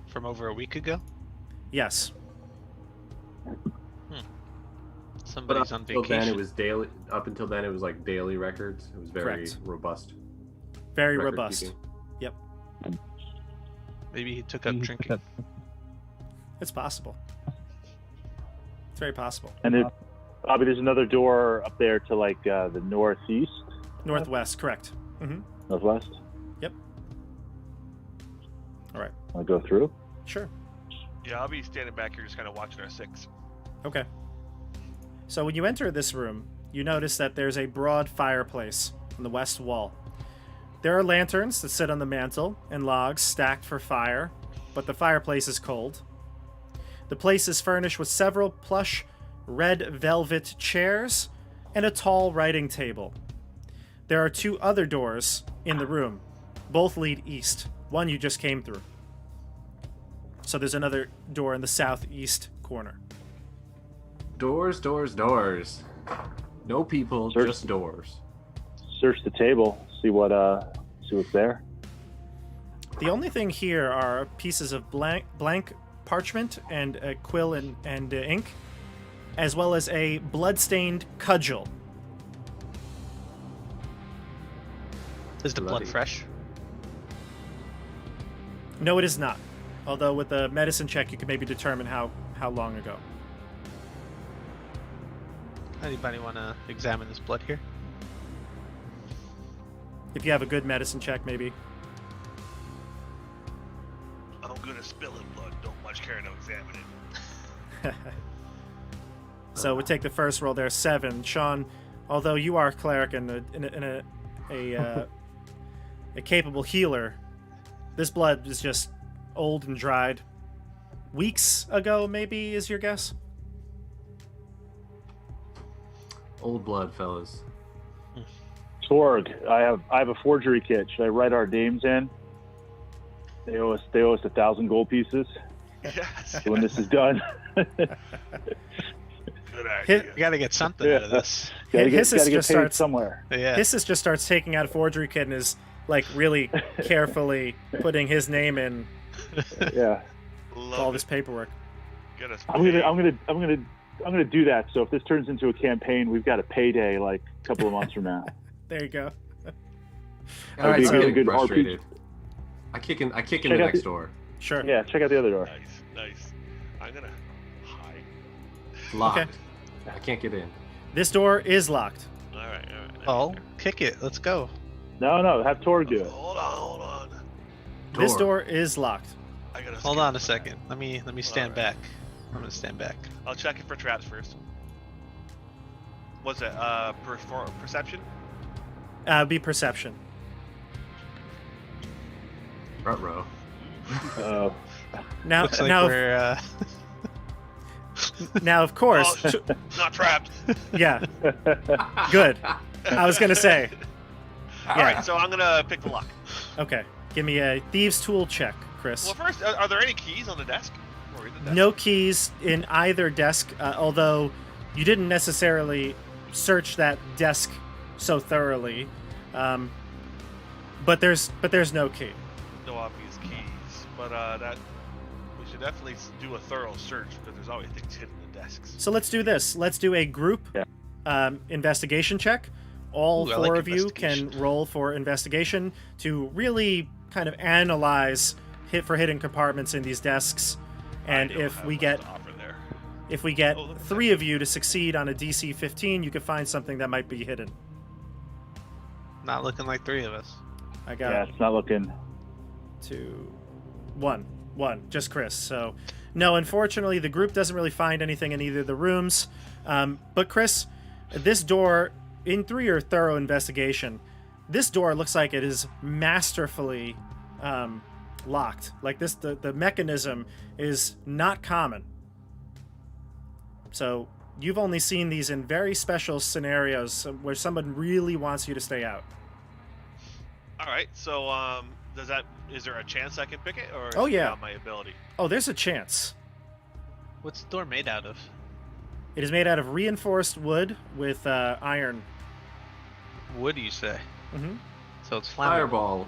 From over a week ago? Yes. But Somebody's on vacation. it was daily. Up until then, it was like daily records. It was very Correct. robust. Very record robust. keeping. Yep. Maybe he took up drinking. It's possible. It's very possible. And then, Bobby, there's another door up there to like the northeast, Northwest, correct. Mm-hmm. northwest. Yep. All right. I'll go through. Sure. Yeah, I'll be standing back here just kind of watching our 6. Okay. So when you enter this room, you notice that there's a broad fireplace on the west wall. There are lanterns that sit on the mantle and logs stacked for fire. but the fireplace is cold. The place is furnished with several plush red velvet chairs and a tall writing table. There are 2 other doors in the room. Both lead east. One you just came through. So there's another door in the southeast corner. Doors, doors, doors. No people, Search. just doors. Search the table, see what's there. The only thing here are pieces of blank parchment and a quill and ink, as well as a blood-stained cudgel. Is the blood Bloody. fresh? No, it is not. Although with a medicine check, you can maybe determine how long ago. Anybody want to examine this blood here? If you have a good medicine check, maybe. I'm good at spilling blood. Don't much care to examine it. So we take the first roll there, 7. Sean, although you are a cleric and a capable healer, this blood is just old and dried. Weeks ago, maybe, is your guess? Old blood, fellas. Torg, I have a forgery kit. Should I write our names in? They owe us 1,000 gold pieces Yes. when this is done. Good idea. We gotta get something out of this. Gotta get Hissus paid just starts somewhere. Yeah. Hissus just starts taking out a forgery kit and is like really carefully putting his name in Yeah, Love all it. this paperwork. Get us I'm paid. gonna do that. So if this turns into a campaign, we've got a payday like a couple of months from now. There you go. All right, be so a I'm good getting frustrated. I kick in Check the out next the- door. Sure. Yeah, check out the other door. Nice. I'm gonna hide. Locked. Okay. I can't get in. This door is locked. All right. Oh, kick it. Let's go. No, have Torg do it. Hold on. This door is locked. I gotta. Hold skip. on a second. Let me stand Alright. back. I'm gonna stand back. I'll check it for traps first. What's it? Perception. Be perception. Ruh-roh. Now, Looks like now, we're now, of course, Oh, not trapped. yeah, good. I was gonna say, All Yeah. right, so I'm gonna pick the lock. okay. Give me a thieves' tool check, Chris. Well, first, are there any keys on the desk? Or in the desk? No keys in either desk, although you didn't necessarily search that desk so thoroughly. But there's no key. No obvious keys, but that we should definitely do a thorough search because there's always things hidden in the desks. So let's do this. Let's do a group investigation check. All Ooh, I 4 like of you can investigation. roll for investigation to really kind of analyze hidden compartments in these desks. And I don't if have we much get to offer there. if we get Oh, look at 3 of you to succeed on a DC 15, you can find something that might be hidden. not looking like 3 of us. I got Yeah, it's not looking. 2, 1, just Chris. So, no, unfortunately, the group doesn't really find anything in either of the rooms. But Chris, this door, through your thorough investigation, this door looks like it is masterfully locked. Like the mechanism is not common. So you've only seen these in very special scenarios where someone really wants you to stay out. All right, so is there a chance I can pick it, or is Oh, it yeah. beyond my ability? Oh, there's a chance. What's the door made out of? It is made out of reinforced wood with iron. Wood, you say? Mm-hmm. So it's flammable. Fireball.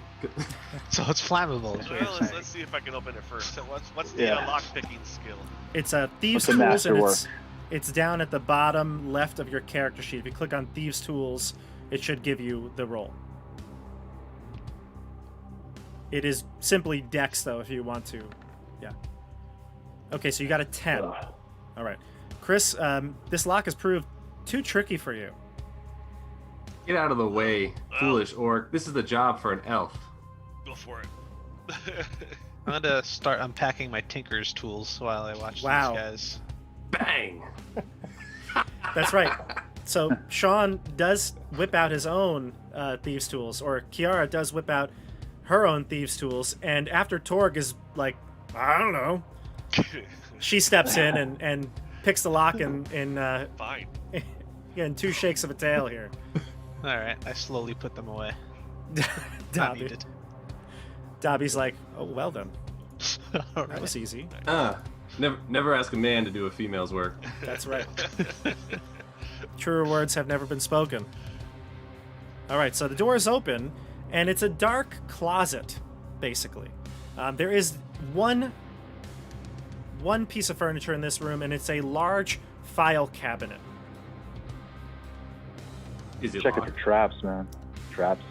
So it's flammable. Is what Well, you're let's saying. see if I can open it first. So what's the Yeah. lock picking skill? It's a Thieves' What's the Tools, and masterwork? it's down at the bottom left of your character sheet. If you click on Thieves' Tools, it should give you the roll. It is simply Dex, though, if you want to. Yeah. Okay, so you got a 10. Ugh. All right. Chris, this lock has proved too tricky for you. Get out of the way, foolish orc. This is the job for an elf. Go for it. I'm gonna start unpacking my tinker's tools while I watch Wow. these guys. Bang! That's right. So Sean does whip out his own Thieves' Tools, or Kiara does whip out her own Thieves' Tools, and after Torg is like I don't know. She steps in and picks the lock in Fine. in 2 shakes of a tail here. All right, I slowly put them away. Not Dobby. needed. Dobby's like, oh, well then. All That right. was easy. Never ask a man to do a female's work. That's right. Truer words have never been spoken. All right, so the door is open, and it's a dark closet, basically. There is one piece of furniture in this room, and it's a large file cabinet. Is it Check it locked? for traps, man. Traps.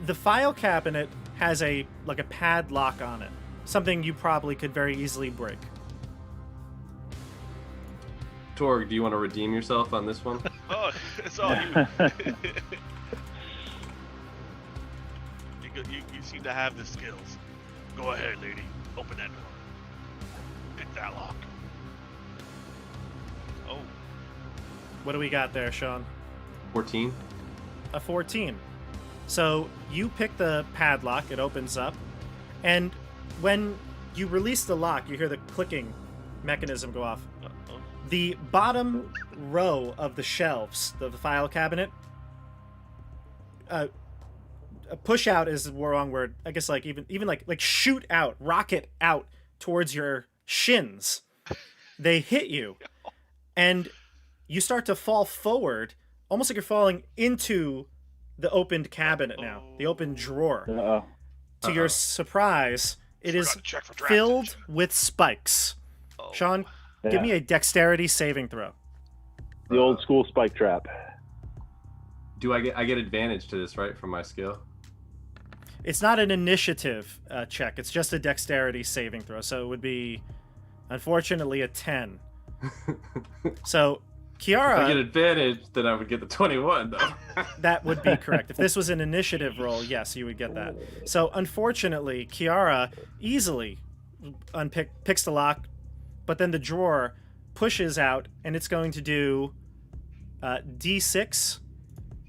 The file cabinet has a padlock on it, something you probably could very easily break. Torg, do you want to redeem yourself on this one? Oh, it's all you. You seem to have the skills. Go ahead, lady. Open that door. Pick that lock. Oh, What do we got there, Sean? 14. A 14. So you pick the padlock, it opens up, and when you release the lock, you hear the clicking mechanism go off. uh-oh. The bottom row of the shelves of the file cabinet, push out is the wrong word. I guess like even like shoot out, rocket out towards your shins. They hit you, and you start to fall forward, almost like you're falling into the opened cabinet now, the open drawer. Uh-oh. To your surprise, it is Forgot to check for traps, filled didn't with spikes. Oh. Sean, Yeah. give me a dexterity saving throw. The old school spike trap. Do I get advantage to this, right, from my skill? It's not an initiative check. It's just a dexterity saving throw. So it would be, unfortunately, a 10. So, If I get Kiara, advantage, then I would get the 21, though. that would be correct. If this was an initiative roll, yes, you would get that. So, unfortunately, Kiara easily picks the lock, but then the drawer pushes out, and it's going to do D6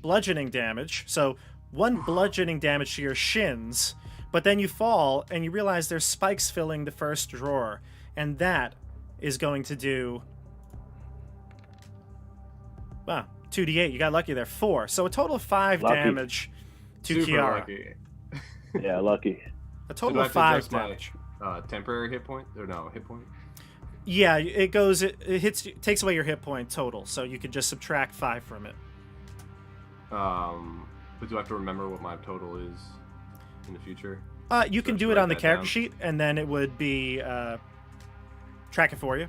bludgeoning damage. So, 1 bludgeoning damage to your shins, but then you fall, and you realize there's spikes filling the first drawer, and that is going to do... Wow, 2d8. You got lucky there. 4. So a total of 5 Lucky. damage to Super Kiara. lucky. Yeah, lucky. A So do total I of have to 5 adjust my, damage. temporary hit point? Or no, hit point? Yeah, it goes. It hits. Takes away your hit point total, so you could just subtract 5 from it. But do I have to remember what my total is in the future? You can Just do it write on the that character down. sheet, and then it would be track it for you.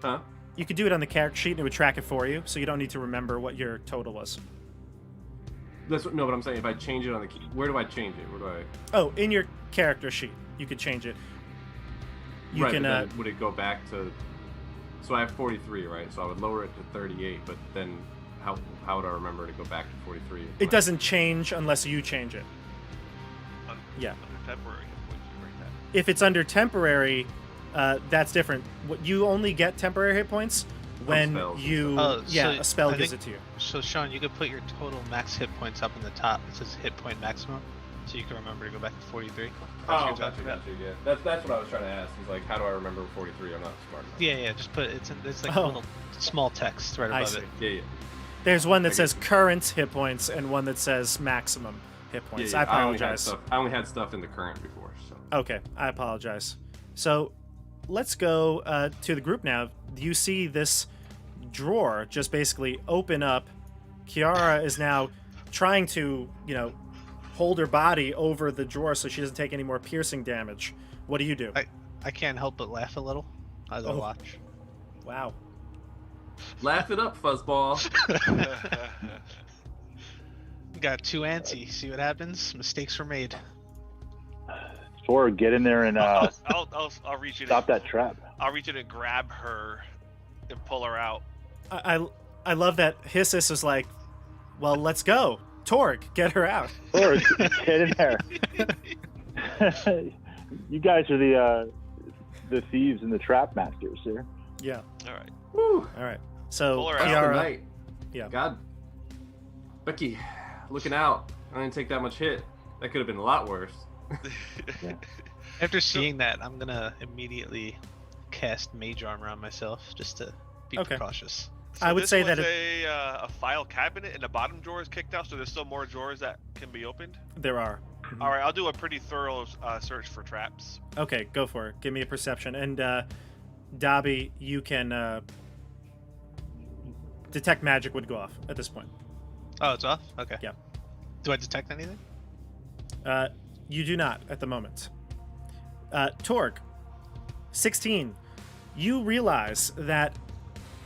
Huh? You could do it on the character sheet, and it would track it for you, so you don't need to remember what your total was. No, but I'm saying if I change it on the key, where do I change it? Where do I? Oh, in your character sheet, you could change it. You right, can. but then would it go back to? So I have 43, right? So I would lower it to 38, but then how would I remember to go back to 43? It doesn't change unless you change it. Yeah. Under temporary hit points, you break that. If it's under temporary, that's different. You only get temporary hit points when spells and you stuff. Oh, so a spell I gives think- it to you. So Sean, you could put your total max hit points up in the top. It says hit point maximum, so you can remember to go back to 43. Oh, That's gotcha, exactly gotcha, yeah. That's what I was trying to ask. Is like, how do I remember 43? I'm not smart enough. Yeah, just put it's like Oh. a little small text right I above see. it. Yeah. There's one that I says get current hit points and one that says maximum hit points. I apologize. I only had stuff in the current before, so. Okay, I apologize. So let's go to the group now. You see this drawer just basically open up. Kiara is now trying to, hold her body over the drawer so she doesn't take any more piercing damage. What do you do? I can't help but laugh a little as I Oh. watch. Wow. Laugh it up, fuzzball. Got too antsy. See what happens? Mistakes were made. Or get in there and I'll reach in. stop that trap. I'll reach in and grab her and pull her out. I love that Hissis was like, well, let's go. Torg, get her out. Or get in there. You guys are the thieves and the trap masters here. Yeah. All right. Woo. All right. So Pull her out. That's the Kiara, night. Yeah. God. Becky, looking out. I didn't take that much hit. That could have been a lot worse. Yeah. After seeing that, I'm gonna immediately cast Mage Armor on myself just to be Okay. precautious. So I would say this that was a file cabinet, and the bottom drawer is kicked out, so there's still more drawers that can be opened. there are. All right, I'll do a pretty thorough search for traps. Okay, go for it. Give me a perception. And Dobby, you can detect magic would go off at this point. Oh, it's off? Okay. Yeah. Do I detect anything? You do not at the moment. Torg, 16. You realize that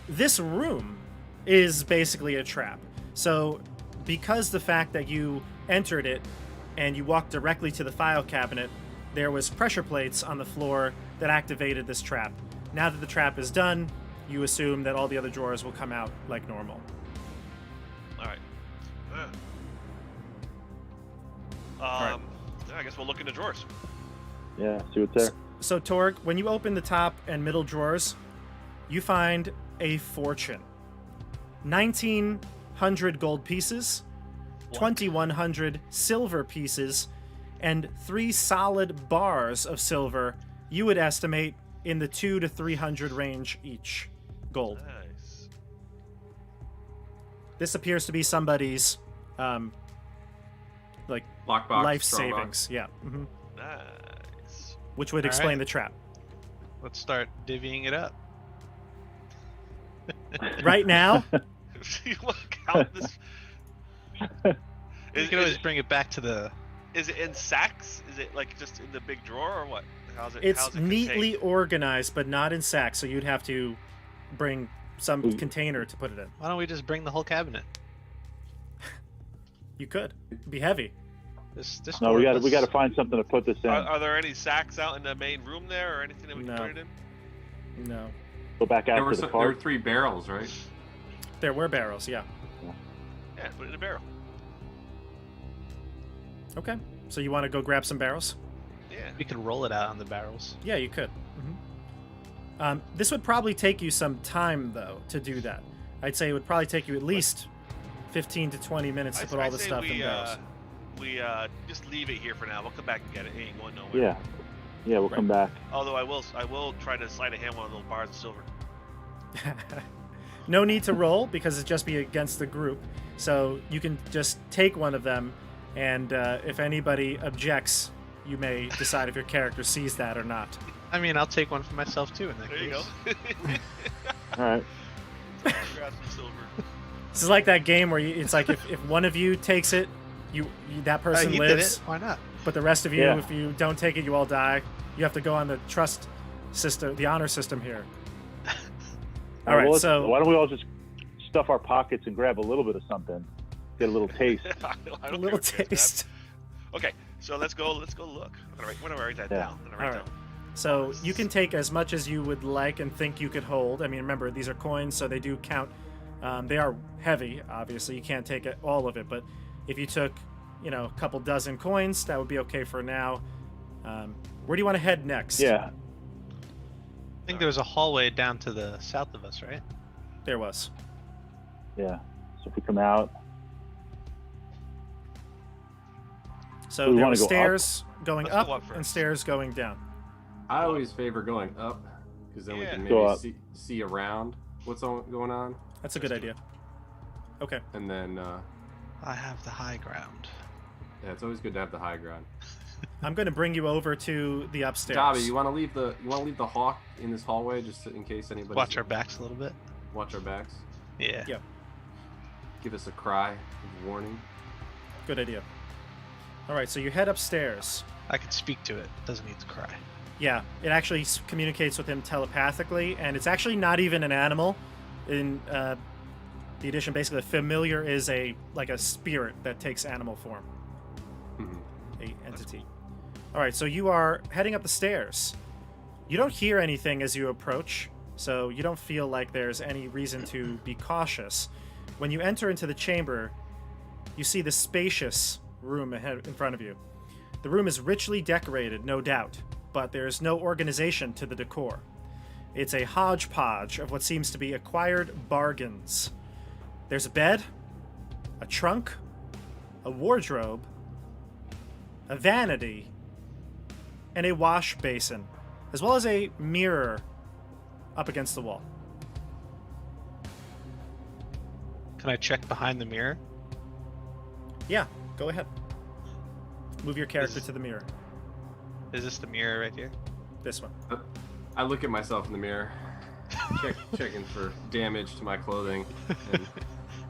this room is basically a trap. So, because the fact that you entered it and you walked directly to the file cabinet, there was pressure plates on the floor that activated this trap. Now that the trap is done, you assume that all the other drawers will come out like normal. All right. right. Yeah, I guess we'll look in the drawers. Yeah, see what's there. So, Torg, when you open the top and middle drawers, you find a fortune. 1,900 gold pieces, 2,100 silver pieces, and 3 solid bars of silver. You would estimate in the 200 to 300 range each gold. Nice. This appears to be somebody's like Lockbox, life strongbox. savings. Yeah. Nice. Which would All explain right. the trap. Let's start divvying it up. Right now, You want to count this? You Is, can always bring it back to the... is it in sacks? Is it like just in the big drawer or what? How's it? it's how's it neatly contained? organized, but not in sacks, so you'd have to bring some Ooh. container to put it in. Why don't we just bring the whole cabinet? You could. It'd be heavy. This No, we door got was- to find something to put this in. Are there any sacks out in the main room there, or anything that we can No. put it in? No. Go back out There were, to the there were cart. 3 barrels, right? There were barrels, yeah. Yeah, put it in a barrel. Okay. So you want to go grab some barrels? Yeah. We could roll it out on the barrels. Yeah, you could. This would probably take you some time, though, to do that. I'd say it would probably take you at least 15 to 20 minutes to put all the say stuff we, in barrels. We just leave it here for now. We'll come back and get it. It ain't going nowhere. Yeah, we'll come back. Although I will try to slide a hand one of those bars of silver. No need to roll because it'd just be against the group. So you can just take one of them, and if anybody objects, you may decide if your character sees that or not. I mean, I'll take one for myself too in that There case. you go. All right. Grab some silver. This is like that game where it's like if one of you takes it, you that person He lives. did it. Why not? But the rest of you, Yeah. if you don't take it, you all die. You have to go on the trust system, the honor system here. All right, well, so why don't we all just stuff our pockets and grab a little bit of something, get a little taste. I a don't little care what taste. Okay, so let's go look. I'm gonna write that Yeah. down. I'm gonna write All right. down. So you can take as much as you would like and think you could hold. I mean, remember, these are coins, so they do count. They are heavy, obviously. You can't take all of it, but if you took, a couple dozen coins, that would be okay for now. Where do you want to head next? Yeah. I think there was a hallway down to the south of us, right? There was. Yeah. So if we come out, So Do we there wanna were go up? stairs going Let's up go up and first. stairs going down. I always favor going up, because then we Yeah. can Go maybe up. see around what's going on. That's a good idea. Okay. And then, I have the high ground. yeah, it's always good to have the high ground. I'm going to bring you over to the upstairs. Dobby, you want to leave the hawk in this hallway just in case anybody Watch our backs a little bit. watch our backs. Yeah. Yep. Give us a cry of warning. Good idea. All right, so you head upstairs. I can speak to it. Doesn't need to cry. Yeah, it actually communicates with him telepathically, and it's actually not even an animal. In the edition, basically, a familiar is a spirit that takes animal form, Mhm. a entity. All right, so you are heading up the stairs. You don't hear anything as you approach, so you don't feel like there's any reason to be cautious. When you enter into the chamber, you see the spacious room ahead in front of you. The room is richly decorated, no doubt, but there is no organization to the decor. It's a hodgepodge of what seems to be acquired bargains. There's a bed, a trunk, a wardrobe, a vanity, and a wash basin, as well as a mirror up against the wall. Can I check behind the mirror? Yeah, go ahead. Move your character This- to the mirror. Is this the mirror right here? This one. I look at myself in the mirror, checking for damage to my clothing. And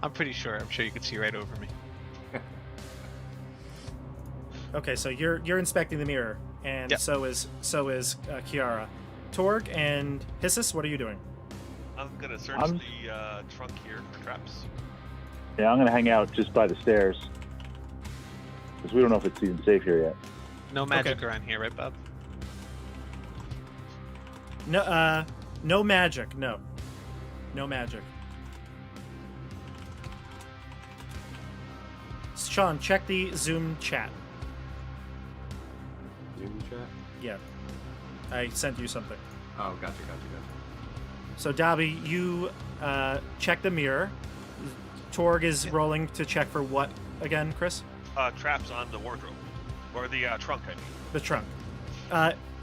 I'm pretty sure. I'm sure you can see right over me. Okay, so you're inspecting the mirror, and Yep. so is Kiara. Torg and Hissus, what are you doing? I'm gonna search I'm- the trunk here for traps. Yeah, I'm gonna hang out just by the stairs because we don't know if it's even safe here yet. No magic around here, right, Bob? No magic. No magic. Sean, check the Zoom chat. Zoom chat. Yeah, I sent you something. Oh, gotcha. So Dobby, you check the mirror. Torg is rolling to check for what again, Chris? Traps on the wardrobe, or the trunk. I mean. The trunk.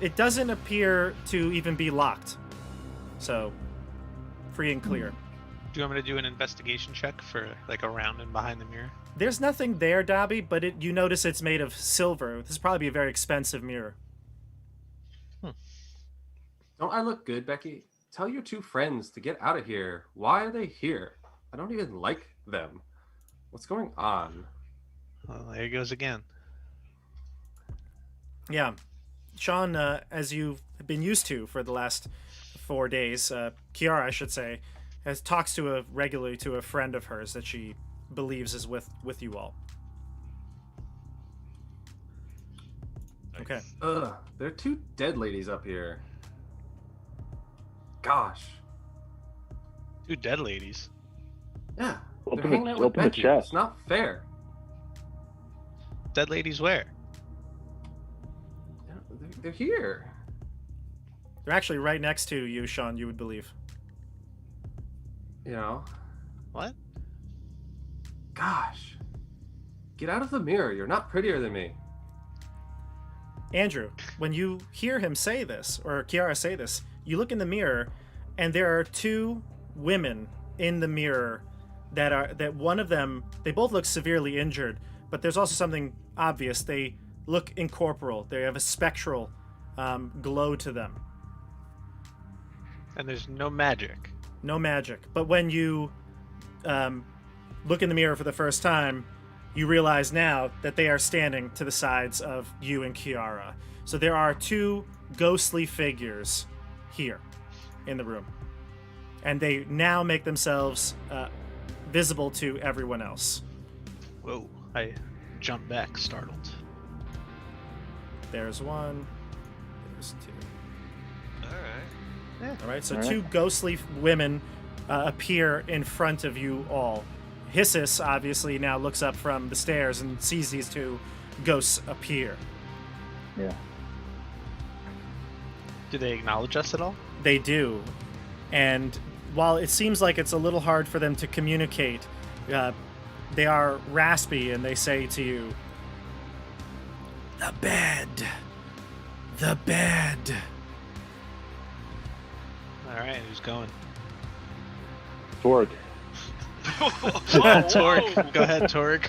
It doesn't appear to even be locked. So, free and clear. Do you want me to do an investigation check for like around and behind the mirror? There's nothing there, Dobby, but you notice it's made of silver. This is probably a very expensive mirror. Don't I look good, Becky? Tell your two friends to get out of here. Why are they here? I don't even like them. What's going on? Well, there he goes again. Yeah. Sean, as you've been used to for the last 4 days, Kiara, I should say, talks regularly to a friend of hers that she believes is with you all. Okay. Ugh, there are two dead ladies up here. Gosh. Two dead ladies. Yeah. Open they're hanging out with open the Becky. chest. It's not fair. Dead ladies where? Yeah, they're here. They're actually right next to you, Sean, you would believe. You know. What? Gosh. Get out of the mirror. You're not prettier than me. Andrew, when you hear him say this, or Kiara say this, you look in the mirror, and there are two women in the mirror that one of them, they both look severely injured, but there's also something obvious. They look incorporeal. They have a spectral glow to them. And there's no magic. No magic. But when you look in the mirror for the first time, you realize now that they are standing to the sides of you and Kiara. So there are two ghostly figures here in the room. And they now make themselves visible to everyone else. Whoa. I jump back, startled. There's one. There's two. All right. All right, so All right. two ghostly women appear in front of you all. Hissus obviously now looks up from the stairs and sees these two ghosts appear. Yeah. Do they acknowledge us at all? They do. And while it seems like it's a little hard for them to communicate, they are raspy and they say to you, "The bed. The bed." All right, who's going? Torg. Torg. Go ahead, Torg.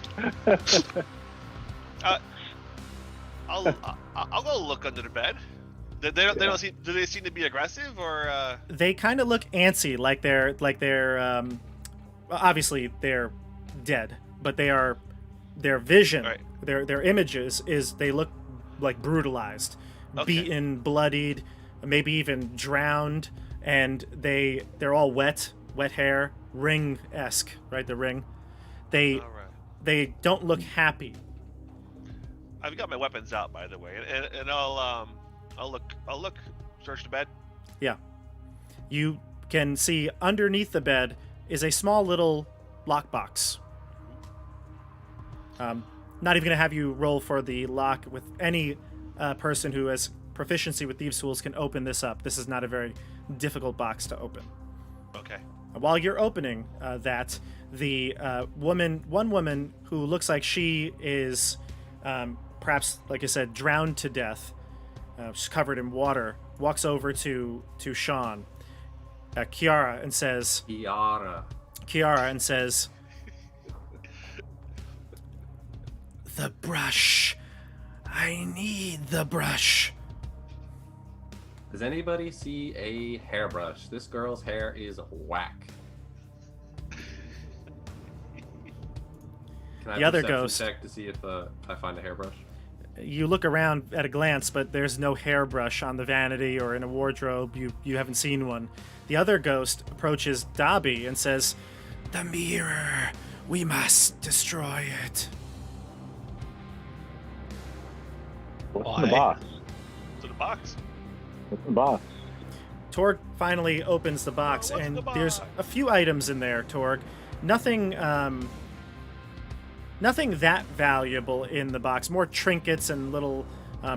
I'll go look under the bed. They don't seem. Do they seem to be aggressive or? They kind of look antsy, like they're obviously they're dead, but their vision, Right. their images is they look like brutalized, Okay. beaten, bloodied, maybe even drowned, and they're all wet hair, ring-esque, right? The ring. They All right. they don't look happy. I've got my weapons out, by the way, and I'll look, search the bed. Yeah. You can see underneath the bed is a small little lockbox. Not even going to have you roll for the lock. With any person who has proficiency with thieves' tools can open this up. This is not a very difficult box to open. Okay. While you're opening that, the one woman who looks like she is perhaps, like I said, drowned to death, she's covered in water, walks over to Sean, Kiara, and says, "The brush. I need the brush." Does anybody see a hairbrush? This girl's hair is whack. Can I The other perception ghost check to see if I find a hairbrush? You look around at a glance, but there's no hairbrush on the vanity or in a wardrobe. You haven't seen one. The other ghost approaches Dobby and says, "The mirror. We must destroy it." What's in the box? To the box. What's in the box? Torg finally opens the box, What's in and the box? there's a few items in there, Torg. Nothing that valuable in the box. More trinkets and little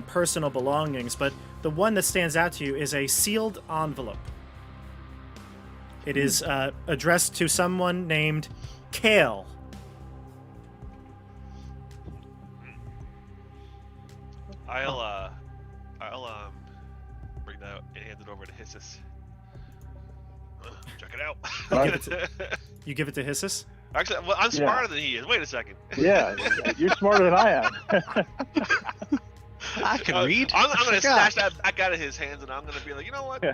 personal belongings, but the one that stands out to you is a sealed envelope. It is addressed to someone named Kale. I'll bring that out and hand it over to Hissus. Check it out. You give it to Hissus? Actually, well, I'm smarter than he is. Wait a second. Yeah, you're smarter than I am. I can read. I'm gonna snatch that back out of his hands, and I'm gonna be like, you know what? Yeah.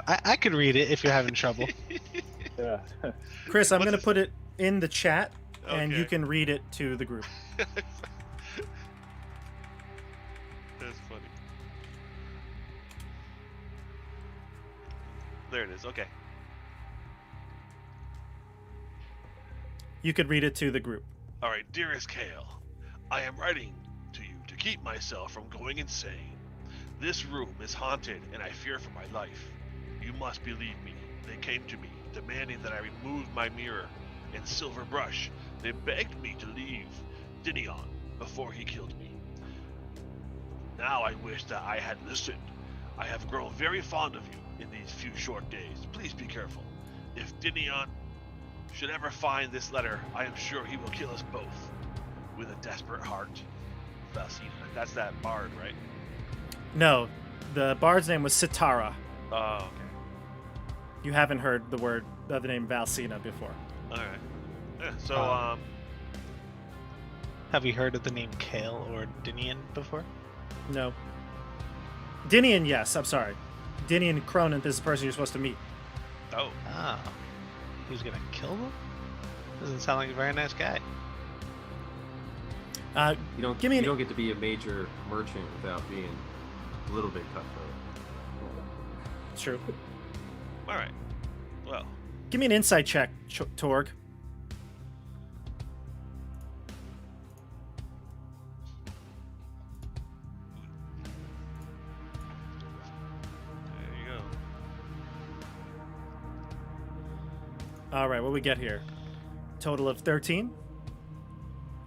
I can read it if you're having trouble. Yeah. Chris, I'm What's going to this? put it in the chat, and you Okay. can read it to the group. That's funny. There it is. Okay. You could read it to the group. All right, dearest Kale, I am writing to you to keep myself from going insane. This room is haunted, and I fear for my life. You must believe me. They came to me, demanding that I remove my mirror and silver brush. They begged me to leave Dinion before he killed me. Now I wish that I had listened. I have grown very fond of you in these few short days. Please be careful. If Dinion should ever find this letter, I am sure he will kill us both. With a desperate heart. Valsina. That's that bard, right? No, the bard's name was Sitara. Oh, okay. You haven't heard the name Valsina before. All right. Yeah, so, Have you heard of the name Kale or Dinian before? No. Dinian, yes, I'm sorry. Dinian Cronin is the person you're supposed to meet. oh. Ah. He's gonna kill them? Doesn't sound like a very nice guy. You don't get to be a major merchant without being a little bit cutthroat. True. All right. Well, Give me an insight check, Torg. there you go. All right, what we get here? Total of 13?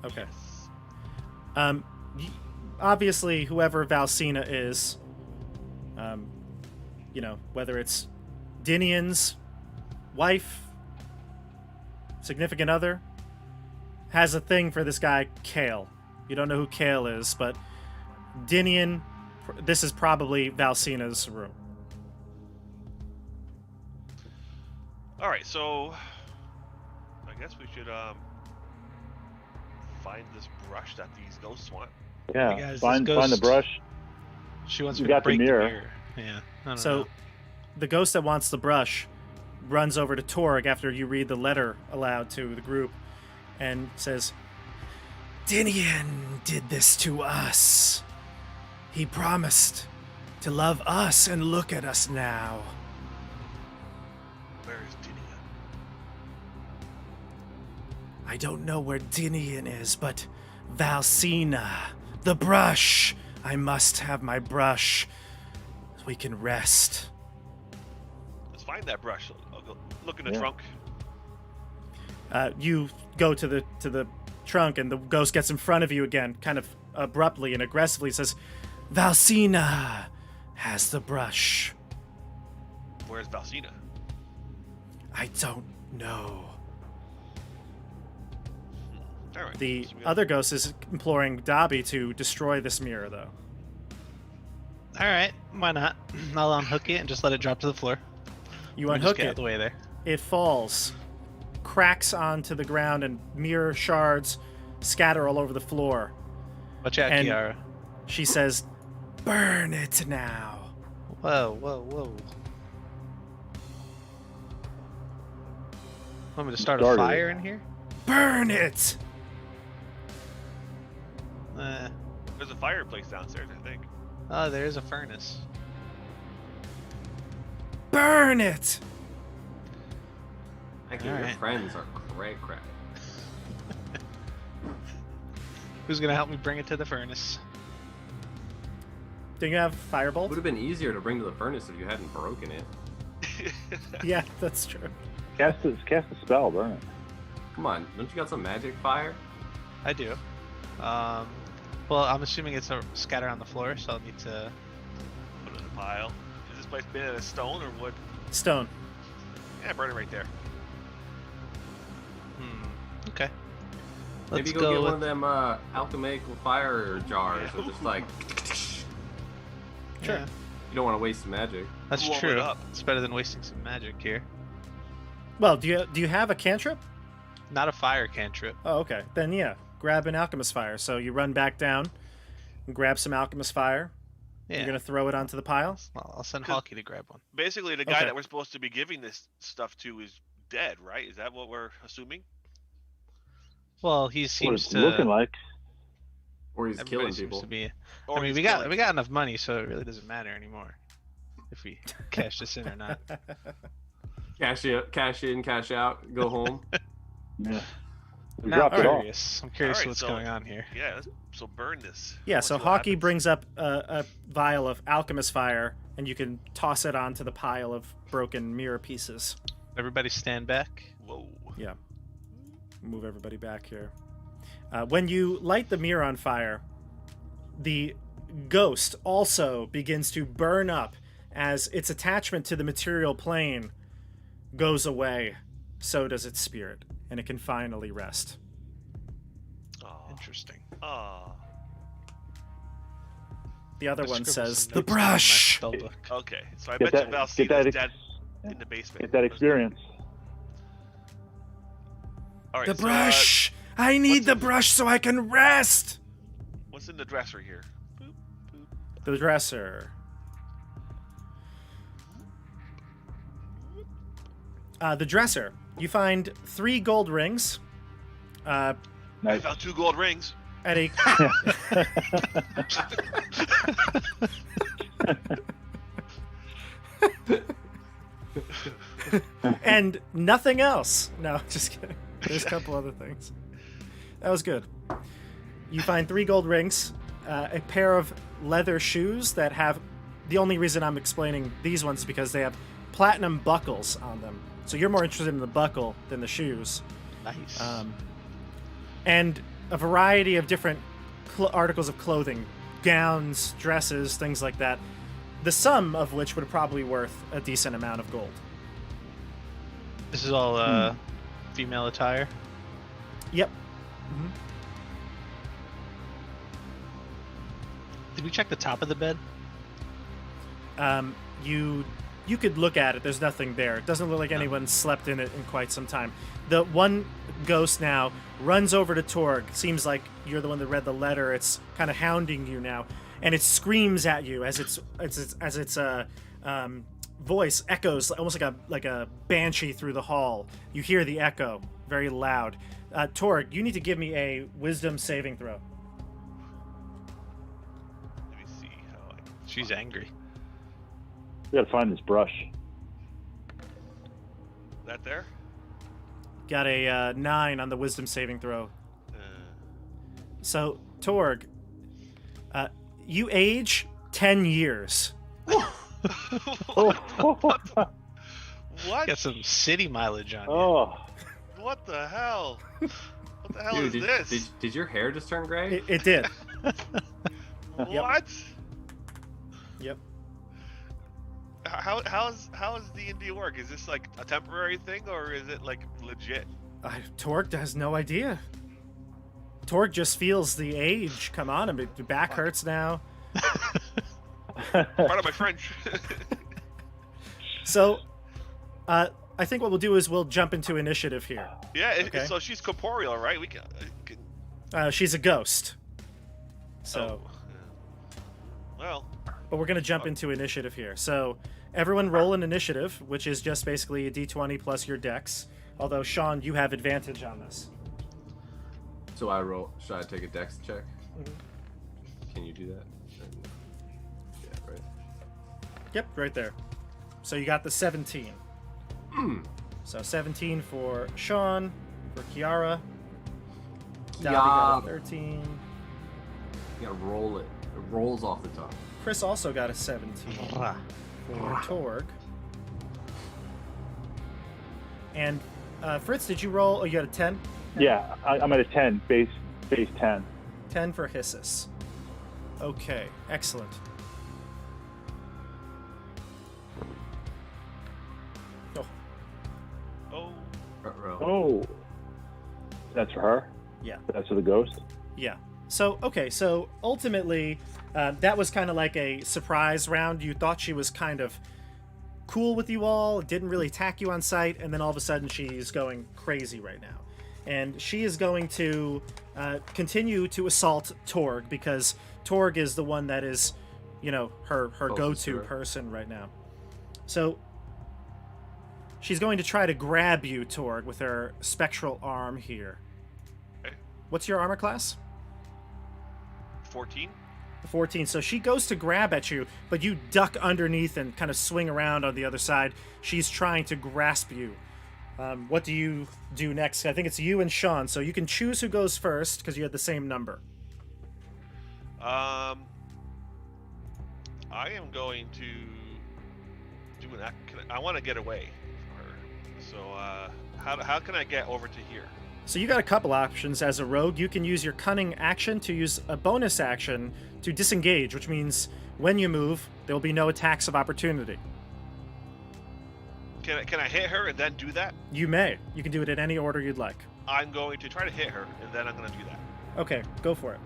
Okay. Yes. Obviously, whoever Valsina is, whether it's Dinian's wife, significant other, has a thing for this guy, Kale. You don't know who Kale is, but Dinian, this is probably Valsina's room. All right, so I guess we should find this brush that these ghosts want. Yeah. Hey guys, Find this the ghost- brush. She wants You me to got the break mirror. Yeah. I don't So, know. the ghost that wants the brush runs over to Torg after you read the letter aloud to the group and says, "Dinian did this to us. He promised to love us, and look at us now." Where is Dinion? I don't know where Dinian is, but Valsina, the brush. I must have my brush so we can rest. Let's find that brush. I'll go look in the Yeah. trunk. You go to the trunk, and the ghost gets in front of you again, kind of abruptly and aggressively says, "Valsina has the brush." Where's Valsina? I don't know. All right. The so we got- other ghost is imploring Dobby to destroy this mirror, though. All right, why not? I'll unhook it and just let it drop to the floor. You Let me just unhook get out it. of the way there. It falls, cracks onto the ground, and mirror shards scatter all over the floor. Watch out, And- Kiara. She says, "Burn it now." Whoa, whoa, whoa. Want me to start a Started fire in here? Burn it! There's a fireplace downstairs, I think. Oh, there's a furnace. Burn it! Thank you. Your Alright. friends are cray cray. Who's gonna help me bring it to the furnace? Do you have It firebolt? would have been easier to bring to the furnace if you hadn't broken it. Yeah, that's true. Cast a spell, burn it. Come on, don't you got some magic fire? I do. Well, I'm assuming it's a scatter on the floor, so I'll need to. Put it in a pile. Is this place made out of stone or wood? Stone. Yeah, burn it right there. Okay. Maybe Let's go go get with... one of them alchemical fire jars Yeah. and just like. Sure. Yeah, You don't want to waste magic. that's Warm it true. up. It's better than wasting some magic here. Well, do you have a cantrip? Not a fire cantrip. Oh, okay. Then yeah, grab an alchemist fire. So you run back down and grab some alchemist fire. Yeah. You're gonna throw it onto the pile. I'll send Cause- Hawkey to grab one. Basically, the guy Okay. that we're supposed to be giving this stuff to is dead, right? Is that what we're assuming? Well, he What seems it's to. looking like. Or he's Everybody killing seems people. to be. Or I mean, he's we got killing- we got enough money, so it really doesn't matter anymore if we cash this in or not. Cash in, cash out, go home. Yeah. We Now dropped I'm it off. curious. I'm curious Alright, what's so- going on here. Yeah, so burn this. Yeah. Let's So see what Hockey happens. brings up a vial of alchemist fire, and you can toss it onto the pile of broken mirror pieces. Everybody stand back. Whoa. Yeah. Move everybody back here. When you light the mirror on fire, the ghost also begins to burn up as its attachment to the material plane goes away. So does its spirit, and it can finally rest. Oh. Interesting. Oh. The other I one scribbled says, some "The notes down in my brush." spell book. Okay, so I Get bet you that- Valsina's get that dead yeah. in the basement. Get that experience. All right, The so, brush! I need what's the in- brush so I can rest! what's in the dresser here? Boop, boop. The dresser. The dresser. You find 3 gold rings. I Nice. found 2 gold rings. At a and nothing else. No, just kidding. There's a couple other things. That was good. You find 3 gold rings, a pair of leather shoes that have. The only reason I'm explaining these ones is because they have platinum buckles on them. So you're more interested in the buckle than the shoes. Nice. And a variety of different articles of clothing, gowns, dresses, things like that. The sum of which would probably worth a decent amount of gold. This is all female attire. Yep. Did we check the top of the bed? You could look at it. There's nothing there. It doesn't look like anyone slept in it in quite some time. The one ghost now runs over to Torg. Seems like you're the one that read the letter. It's kind of hounding you now, and it screams at you as its voice echoes almost like a banshee through the hall. You hear the echo very loud. Torg, you need to give me a wisdom saving throw. Let me see how I. She's angry. We gotta find this brush. That there? Got a 9 on the wisdom saving throw. So, Torg, you age 10 years. What? Got some city mileage on you. Oh, What the hell? What the hell Dude, is this? did your hair just turn gray? It did. What? Yep. How's D&D work? Is this like a temporary thing or is it like legit? Torg has no idea. Torg just feels the age come on him. The back hurts now. Part of my French. So, I think what we'll do is we'll jump into initiative here. Yeah, Okay. so she's corporeal, right? We can. She's a ghost. So, Oh, yeah. Well, but we're gonna jump into initiative here. So, everyone roll an initiative, which is just basically a d20 plus your dex. Although Sean, you have advantage on this. So I roll. Should I take a dex check? Mhm. Can you do that? Yeah, right. Yep, right there. So you got the 17. So 17 for Sean, for Kiara. Dobby got a 13. You gotta roll it. It rolls off the top. Chris also got a 17 for Torg. And Fritz, did you roll? Oh, you got a 10? Yeah, I'm at a 10, base 10. 10 for Hissus. Okay, excellent. Oh, oh, Oh, that's for her? yeah. That's for the ghost? Yeah. So, okay, so ultimately, that was kind of like a surprise round. You thought she was kind of cool with you all, didn't really attack you on sight, and then all of a sudden she's going crazy right now. And she is going to continue to assault Torg, because Torg is the one that is, you know, her go-to person right now. So she's going to try to grab you, Torg, with her spectral arm here. Okay. What's your armor class? 14. 14. So she goes to grab at you, but you duck underneath and kind of swing around on the other side. She's trying to grasp you. What do you do next? I think it's you and Sean, so you can choose who goes first because you had the same number. I am going to do an act. I want to get away from her. So how can I get over to here? So you got a couple options. As a rogue, you can use your cunning action to use a bonus action to disengage, which means when you move, there will be no attacks of opportunity. Can I hit her and then do that? You may. You can do it in any order you'd like. I'm going to try to hit her and then I'm going to do that. Okay, go for it.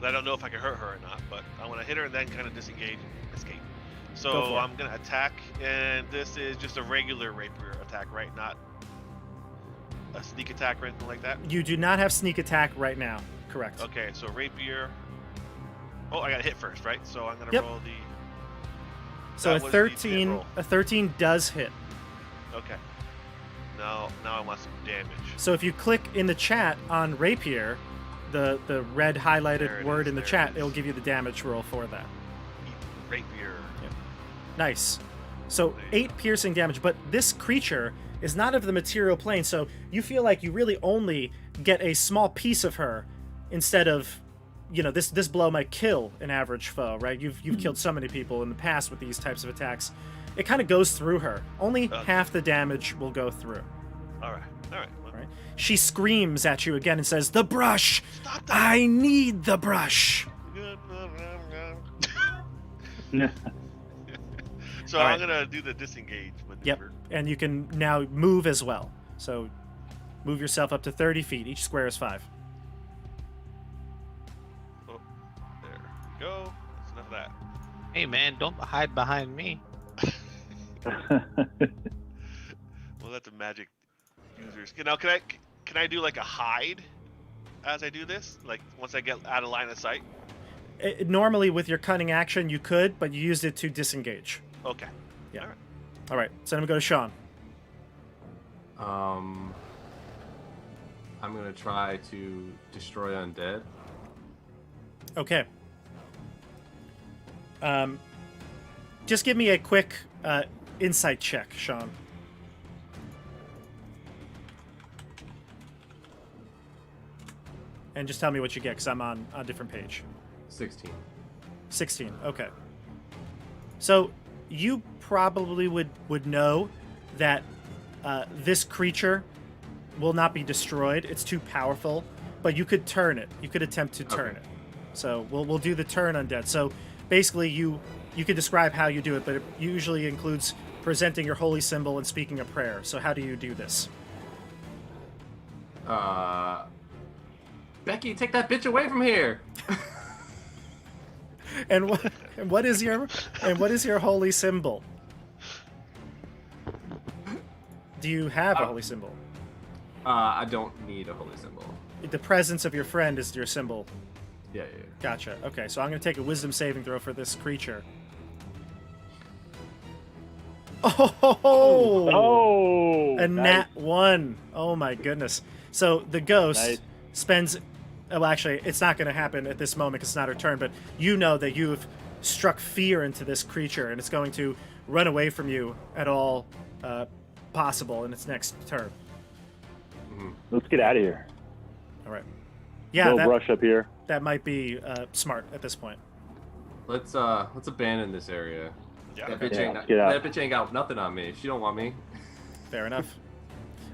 I don't know if I can hurt her or not, but I want to hit her and then kind of disengage and escape. Go So for it. I'm going to attack, and this is just a regular rapier attack, right? Not a sneak attack or anything like that? You do not have sneak attack right now. Correct. Okay, so rapier. Oh, I got to hit first, right? So I'm going to Yep. roll the... So a that was the hit 13, roll. a 13 does hit. Okay. Now I want some damage. So if you click in the chat on rapier, the red There highlighted it word is, in the there chat, it is. it'll give you the damage roll for that. Rapier. Nice. So There you 8 piercing damage, but this creature is not of the material plane, so you feel like you really only get a small piece of her instead of, you know, this blow might kill an average foe, right? You've killed so many people in the past with these types of attacks. It kind of goes through her. Only Okay. half the damage will go through. All right. Well, Right? She screams at you again and says, "The brush! Stop that! I need the brush!" So All right. I'm gonna do the disengage Yep. maneuver. And you can now move as well. So move yourself up to 30 feet. Each square is 5. Oh, there we go. That's enough of that. Hey man, don't hide behind me. Well, that's a magic users. You know, can I do like a hide as I do this? Like once I get out of line of sight? Normally with your cunning action you could, but you used it to disengage. Okay. Yeah. All right. All right. So I'm going to go to Sean. I'm gonna try to destroy undead. Okay. Just give me a quick insight check, Sean. And just tell me what you get, because I'm on a different page. 16. 16. Okay. So you probably would know that this creature will not be destroyed. It's too powerful, but you could turn it. You could attempt to turn Okay. it. So we'll do the turn undead. So basically, you could describe how you do it, but it usually includes presenting your holy symbol and speaking a prayer. So how do you do this? Becky, take that bitch away from here. And what is your holy symbol? Do you have a holy symbol? I don't need a holy symbol. The presence of your friend is your symbol. Yeah. Gotcha. Okay, so I'm going to take a wisdom saving throw for this creature. Oh! A Nice. nat 1. Oh my goodness. So the ghost Nice. spends... Well, actually, it's not going to happen at this moment because it's not her turn, but you know that you've struck fear into this creature, and it's going to run away from you at all possible in its next turn. Let's get out of here. All right. Yeah, No brush up here. that might be smart at this point. Let's abandon this area. Yeah. That bitch, Yeah, ain't, let's get out. that bitch ain't got nothing on me. She don't want me. Fair enough.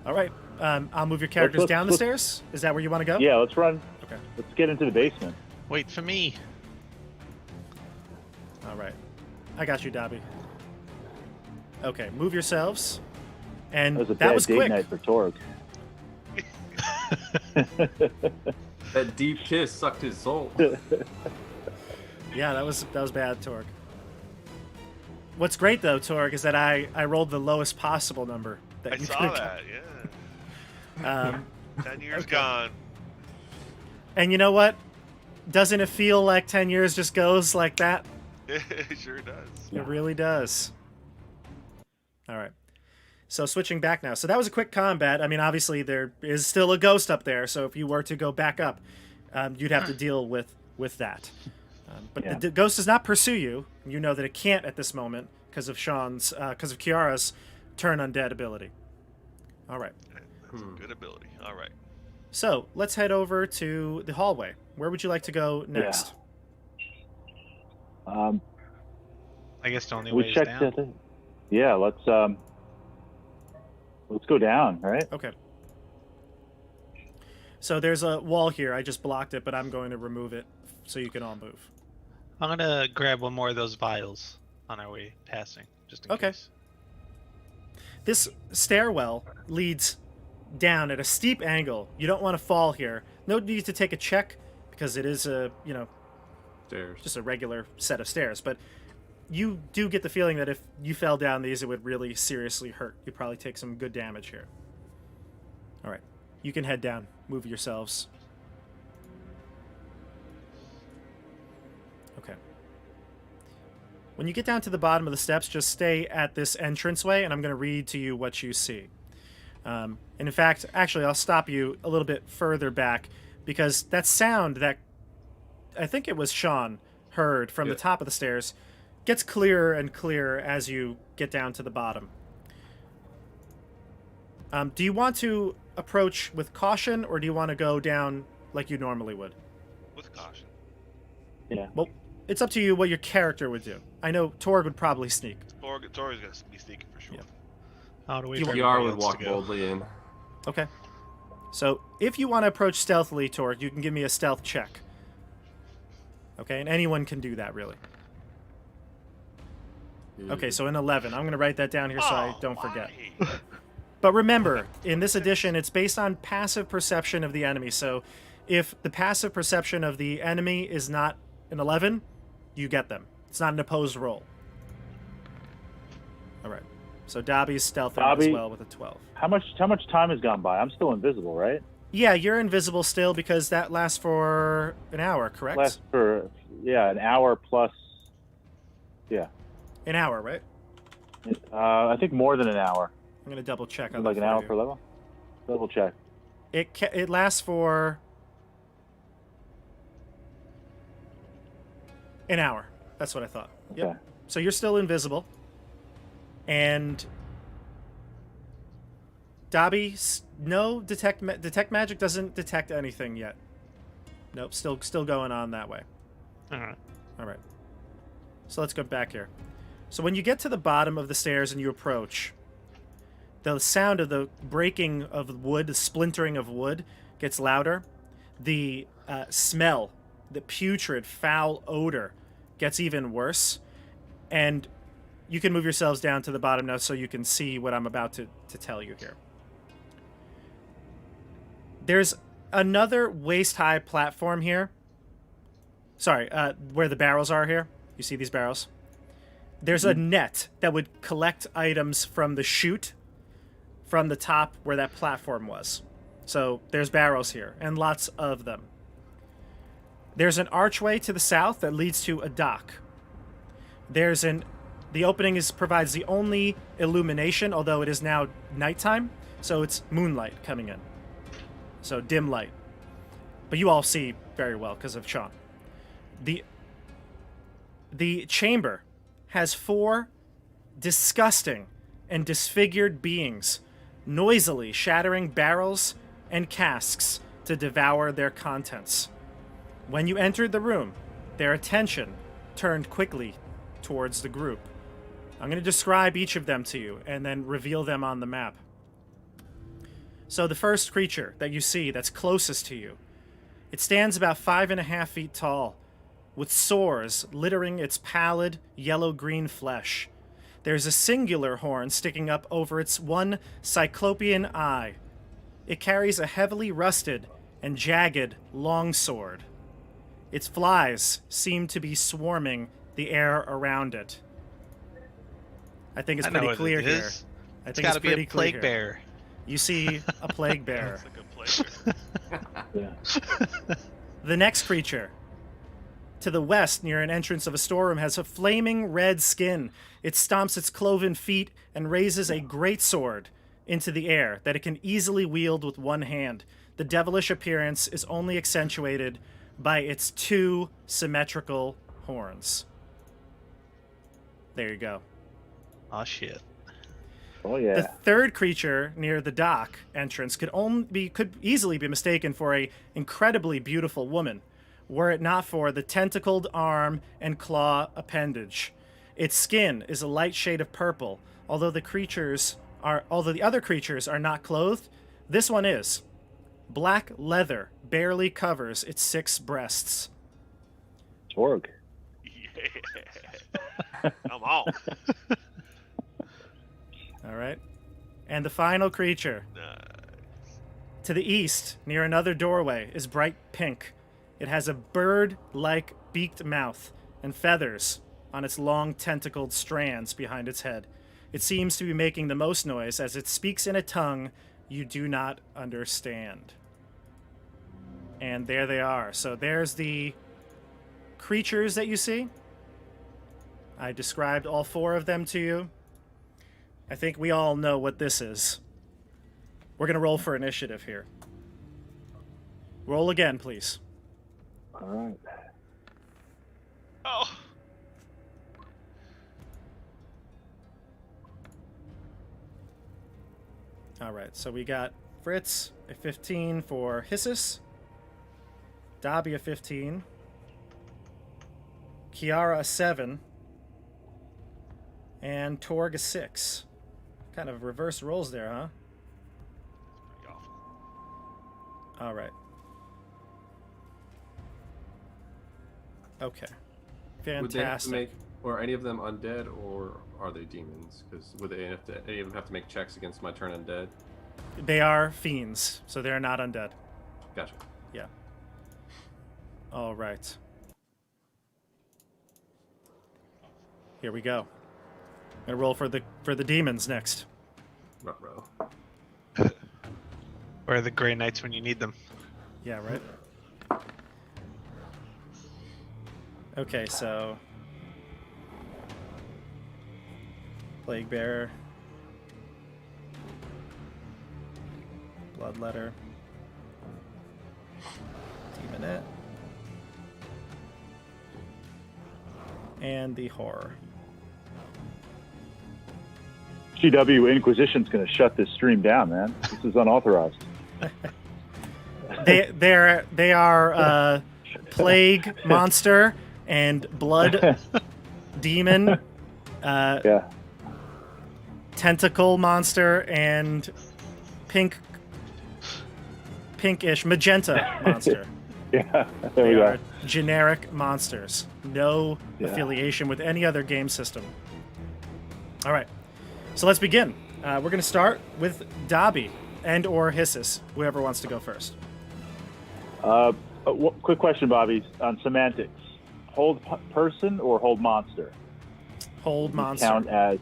All right. I'll move your characters let's- down the let's- stairs. Is that where you want to go? Yeah, let's run. Okay. Let's get into the basement. Wait for me. All right. I got you, Dobby. Okay, move yourselves. And That was a that bad was date quick. night for Torg. That deep kiss sucked his soul. Yeah, that was bad, Torg. What's great though, Torg, is that I rolled the lowest possible number that I you saw could that. Yeah. 10 years gone. And you know what? Doesn't it feel like 10 years just goes like that? It sure does. It really does. All right. So switching back now. So that was a quick combat. I mean, obviously there is still a ghost up there. So if you were to go back up, you'd have to deal with that. But Yeah. the ghost does not pursue you. You know that it can't at this moment because of Kiara's turn undead ability. All right. That's a good ability. All right. So let's head over to the hallway. Where would you like to go next? Um, I guess the only we way is checked down. that thing. Yeah, let's go down, right? Okay. So there's a wall here. I just blocked it, but I'm going to remove it so you can all move. I'm gonna grab one more of those vials on our way passing, just in Okay. case. This stairwell leads down at a steep angle. You don't want to fall here. No need to take a check because it is Stairs. just a regular set of stairs. But you do get the feeling that if you fell down these, it would really seriously hurt. You'd probably take some good damage here. All right. You can head down. Move yourselves. Okay. When you get down to the bottom of the steps, just stay at this entranceway, and I'm going to read to you what you see. And in fact, actually, I'll stop you a little bit further back because that sound that I think it was Sean heard from the top of the stairs gets clearer and clearer as you get down to the bottom. Do you want to approach with caution, or do you want to go down like you normally would? With caution. Yeah. Well, it's up to you what your character would do. I know Torg would probably sneak. Tori's going to be sneaking for sure. Yeah. I'll wait You for want- PR everybody would else walk to go. boldly in. Okay. So if you want to approach stealthily, Torg, you can give me a stealth check. Okay, and anyone can do that, really. Okay, so an 11. I'm going to write that down here so I don't forget. why? But remember, in this edition, it's based on passive perception of the enemy. So if the passive perception of the enemy is not an 11, you get them. It's not an opposed roll. All right. So Dobby's stealth as Dobby- well with a 12. How much time has gone by? I'm still invisible, right? Yeah, you're invisible still because that lasts for an hour, correct? Last for an hour plus. Yeah. An hour, right? I think more than an hour. I'm going to double check on Like that an for hour you. per level. Double check. It lasts for an hour. That's what I thought. Yep. Okay. So you're still invisible. And Dobby, no detect magic doesn't detect anything yet. Nope, still going on that way. All right. All right. So let's go back here. So when you get to the bottom of the stairs and you approach, the sound of the breaking of wood, the splintering of wood, gets louder. The smell, the putrid, foul odor, gets even worse. And you can move yourselves down to the bottom now so you can see what I'm about to tell you here. There's another waist-high platform here. sorry, where the barrels are here. You see these barrels? There's a net that would collect items from the chute from the top where that platform was. So there's barrels here, and lots of them. There's an archway to the south that leads to a dock. The opening provides the only illumination, although it is now nighttime, so it's moonlight coming in. So dim light. But you all see very well because of Sean. The chamber has 4 disgusting and disfigured beings noisily shattering barrels and casks to devour their contents. When you entered the room, their attention turned quickly towards the group. I'm going to describe each of them to you and then reveal them on the map. So the first creature that you see that's closest to you, it stands about 5.5 feet tall, with sores littering its pallid yellow-green flesh. There's a singular horn sticking up over its one cyclopean eye. It carries a heavily rusted and jagged longsword. Its flies seem to be swarming the air around it. I think it's pretty clear here. I think it's pretty clear. It's got to be a plague bear. You see a plague bear. It's like a plague bear. The next creature, to the west near an entrance of a storeroom, has a flaming red skin. It stomps its cloven feet and raises a great sword into the air that it can easily wield with one hand. The devilish appearance is only accentuated by its 2 symmetrical horns. There you go. Oh shit. Oh yeah. The third creature near the dock entrance could easily be mistaken for a incredibly beautiful woman, were it not for the tentacled arm and claw appendage. Its skin is a light shade of purple, although the other creatures are not clothed. This one is. Black leather barely covers its 6 breasts. Torg. Yeah. Come on. All right. And the final creature, to the east, near another doorway, is bright pink. It has a bird-like beaked mouth and feathers on its long tentacled strands behind its head. It seems to be making the most noise as it speaks in a tongue you do not understand. And there they are. So there's the creatures that you see. I described all 4 of them to you. I think we all know what this is. We're going to roll for initiative here. Roll again, please. All right. Oh. All right, so we got Fritz, a 15 for Hissus. Dobby, a 15. Kiara, a 7. And Torg, a 6. Kind of reverse rolls there, huh? Pretty awful. All right. Okay. Fantastic. Would they have to make, or any of them undead, or are they demons? Because would any of them have to make checks against my turn undead? They are fiends, so they're not undead. Gotcha. Yeah. All right. Here we go. I'm gonna roll for the demons next. Ruh-roh. Where are the Grey Knights when you need them? Yeah, right. Okay, so Plague Bearer, Bloodletter, Demonette, and the Horror. GW Inquisition's going to shut this stream down, man. This is unauthorized. They are Plague Monster and Blood Demon, Yeah. Tentacle Monster, and pinkish Magenta Monster. Yeah. There They we are go. generic monsters. No Yeah. affiliation with any other game system. All right. So let's begin. We're going to start with Dobby and or Hissus, whoever wants to go first. Quick question, Bobby, on semantics. hold person or hold monster? Hold monster. Count as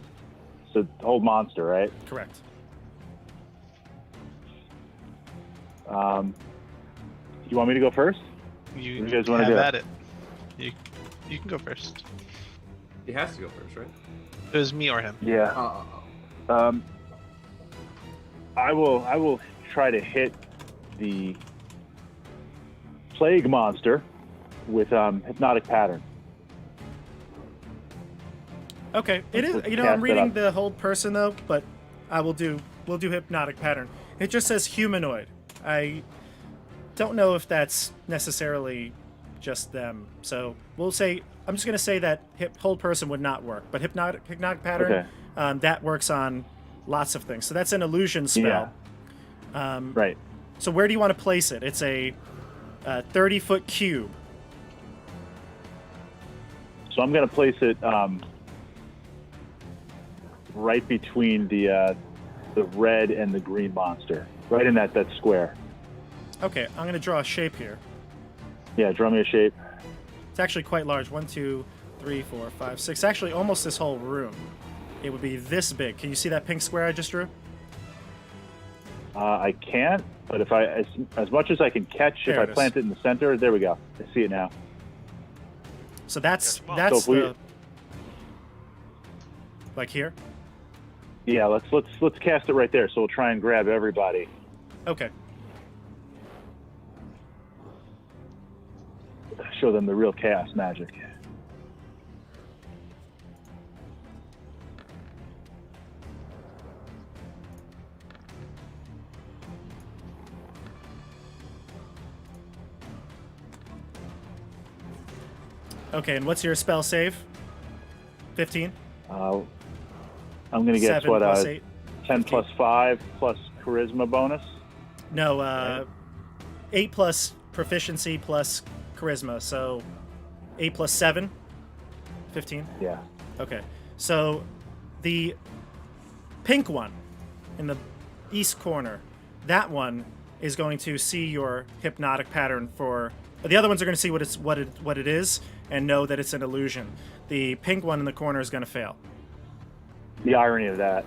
hold monster, right? Correct. You want me to go first? You guys wanna have do? at it. You can go first. He has to go first, right? It was me or him. Yeah. I will try to hit the plague monster with hypnotic pattern. Okay, it is. Let's You know, cast I'm it reading up. the hold person though, but we'll do hypnotic pattern. It just says humanoid. I don't know if that's necessarily just them. So we'll say I'm just gonna say that hold person would not work, but hypnotic pattern that works on lots of things. So that's an illusion spell. Right. So where do you want to place it? It's a 30-foot cube. So I'm going to place it right between the red and the green monster, right in that square. Okay, I'm gonna draw a shape here. Yeah, draw me a shape. It's actually quite large. 1, 2, 3, 4, 5, 6. Actually, almost this whole room. It would be this big. Can you see that pink square I just drew? I can't, but if as much as I can catch, There if I it is. plant it in the center, there we go. I see it now. So that's Yeah, come on. that's So if we- the like here. Yeah, let's cast it right there. So we'll try and grab everybody. Okay. Show them the real chaos magic. Okay, and what's your spell save? 15. I'm gonna guess 7 what plus 8. 10 plus 5 plus charisma bonus. No, 8 plus proficiency plus charisma. So 8 plus 7. 15. Yeah. Okay. So the pink one in the east corner, that one is going to see your hypnotic pattern for. The other ones are going to see what it is and know that it's an illusion. The pink one in the corner is going to fail. The irony of that.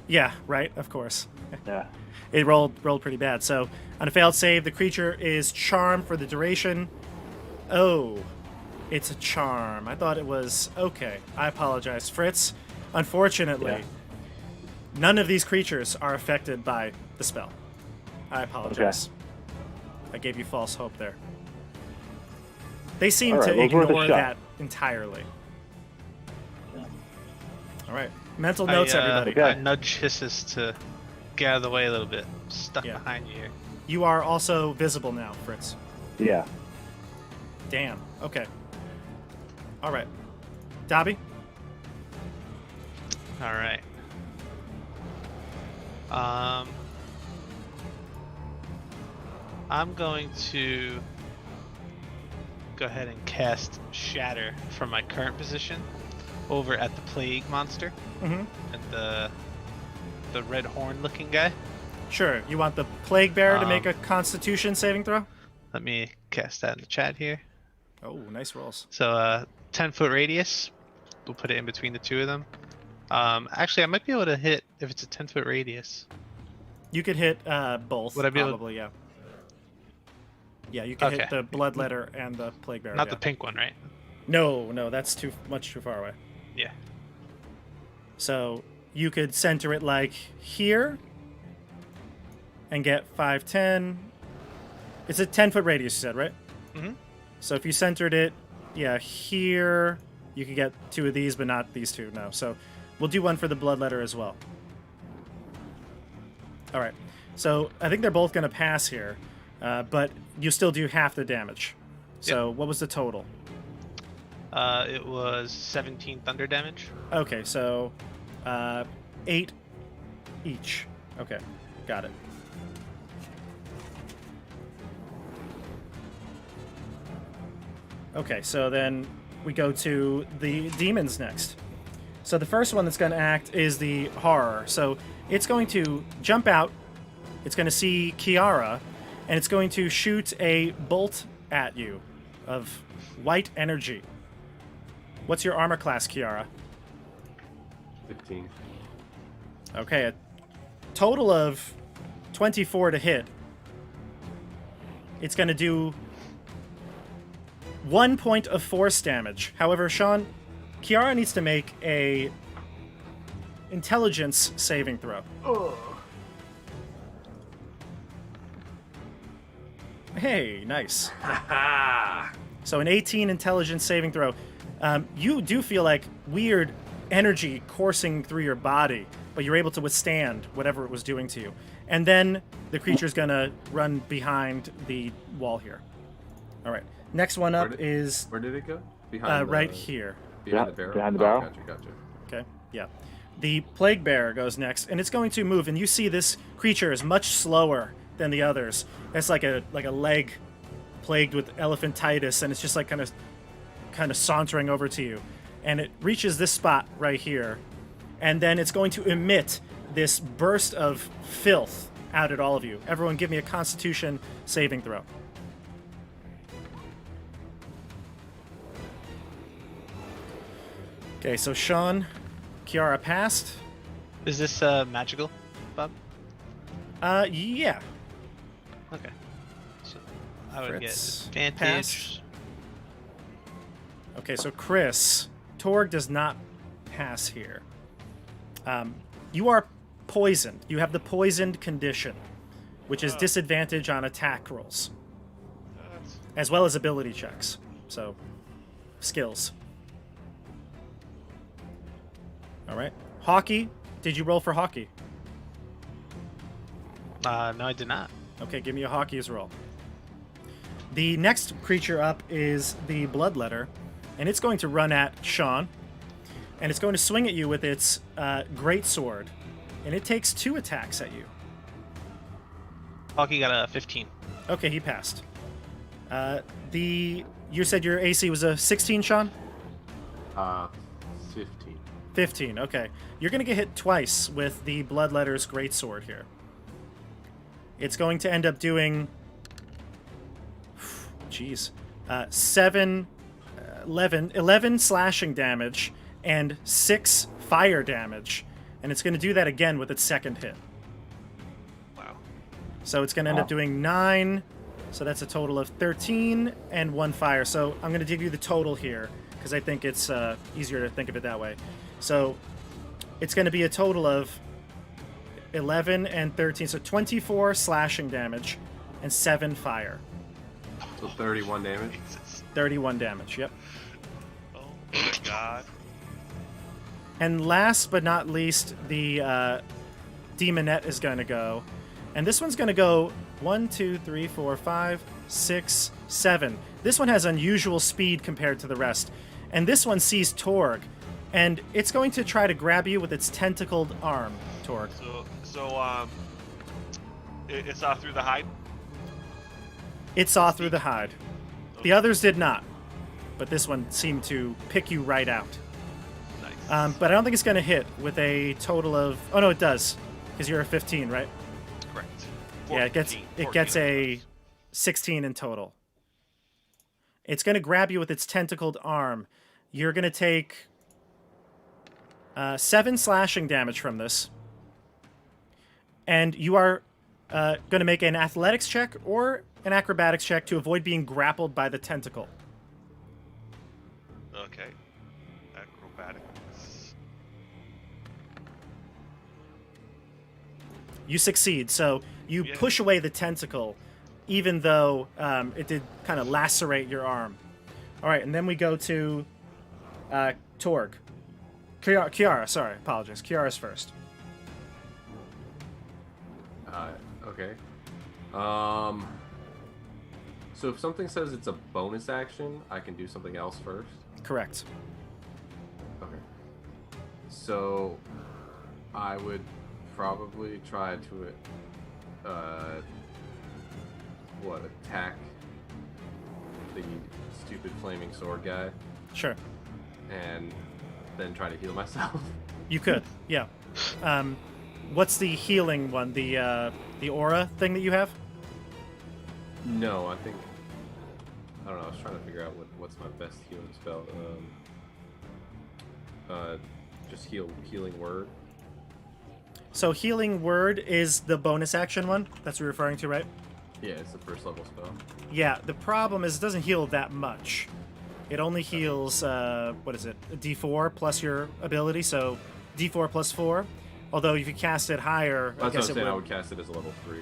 Yeah, right. Of course. Yeah. It rolled pretty bad. So on a failed save, the creature is charmed for the duration. Oh, it's a charm. I thought it was okay. I apologize, Fritz. Unfortunately, none of these creatures are affected by the spell. I apologize. I gave you false hope there. They seem All right, to well, it's worth a ignore shot. that entirely. Yeah. All right. Mental notes, everybody. Okay. I nudge Hisses to get out of the way a little bit. Stuck Yeah. behind you here. You are also visible now, Fritz. Yeah. Damn. Okay. All right. Dobby? All right. I'm going to go ahead and cast Shatter from my current position over at the Plague monster Mm-hmm. and the red horn looking guy. Sure. You want the Plague Bearer to make Um, a Constitution saving throw? Let me cast that in the chat here. Oh, nice rolls. So 10-foot radius. We'll put it in between the two of them. Actually, I might be able to hit if it's a 10-foot radius. You could hit both. Would I be able to- probably, yeah. Yeah, you can hit Okay. the Bloodletter and the Plague Bearer. Not yeah. the pink one, right? No, that's too far away. Yeah. So you could center it like here and get 5, 10. It's a 10-foot radius, you said, right? Mm-hmm. So if you centered it, yeah, here, you could get 2 of these, but not these 2, no. So we'll do one for the Bloodletter as well. All right. So I think they're both going to pass here, but you still do half the damage. So what was the total? It was 17 thunder damage. Okay, so 8 each. Okay, got it. Okay, so then we go to the demons next. So the first one that's going to act is the horror. So it's going to jump out, it's going to see Kiara, and it's going to shoot a bolt at you. of white energy. What's your armor class, Kiara? 15. Okay, a total of 24 to hit. It's going to do 1 point of force damage. However, Sean, Kiara needs to make a intelligence saving throw. Hey, nice. So an 18 intelligence saving throw. You do feel like weird energy coursing through your body, but you're able to withstand whatever it was doing to you. And then the creature's gonna run behind the wall here. All right. Next one up is... Where did it go? Behind right here. Behind the barrel? Behind the barrel. Gotcha. Okay, yeah. The Plague Bear goes next, and it's going to move, and you see this creature is much slower than the others. It's like a leg plagued with elephantitis, and it's just like kind of sauntering over to you. And it reaches this spot right here, and then it's going to emit this burst of filth out at all of you. Everyone give me a Constitution saving throw. Okay, so Sean, Kiara passed. Is this magical, Bob? Yeah. Okay. So I would Fritz get advantage. Okay, so Chris, Torg does not pass here. You are poisoned. You have the poisoned condition, which is disadvantage on attack rolls, as well as ability checks. So, skills. All right. Hockey. Did you roll for hockey? No, I did not. Okay, give me a hockey's roll. The next creature up is the Bloodletter, and it's going to run at Sean, and it's going to swing at you with its great sword, and it takes 2 attacks at you. Hockey got a 15. Okay, he passed. You said your AC was a 16, Sean? 15. 15, okay. You're going to get hit twice with the Bloodletter's greatsword here. It's going to end up doing... Jeez. 11 slashing damage and 6 fire damage. And it's going to do that again with its second hit. Wow. So it's going to end up doing 9. So that's a total of 13 and 1 fire. So I'm going to give you the total here because I think it's easier to think of it that way. So it's going to be a total of 11 and 13. So 24 slashing damage and 7 fire. So 31 damage? Jesus. 31 damage, yep. Oh my god. And last but not least, the Demonette is going to go. And this one's going to go 1, 2, 3, 4, 5, 6, 7. This one has unusual speed compared to the rest. And this one sees Torg. And it's going to try to grab you with its tentacled arm, Torg. So it saw through the hide? It saw through the hide. The others did not. But this one seemed to pick you right out. Nice. But I don't think it's going to hit with a total of... Oh, no, it does. Because you're a 15, right? Correct. Yeah, it gets a 16 in total. It's going to grab you with its tentacled arm. You're going to take 7 slashing damage from this. And you are going to make an athletics check or an acrobatics check to avoid being grappled by the tentacle. Okay. Acrobatics. You succeed, so you push away the tentacle, even though it did kind of lacerate your arm. All right, and then we go to Torg. Kiara, sorry, apologize. Kiara's first. Okay. So if something says it's a bonus action, I can do something else first? Correct. Okay. So I would probably try to attack the stupid flaming sword guy Sure. and then try to heal myself. You could, yeah. What's the healing one? The aura thing that you have? No, I think I don't know. I was trying to figure out what's my best healing spell. Just healing word. So healing word is the bonus action one. That's what you're referring to, right? Yeah, it's the first level spell. Yeah. The problem is it doesn't heal that much. It only heals what is it? A D4 plus your ability. So D4 plus 4. Although if you cast it higher, That's what I'm saying. I would cast it as a level 3.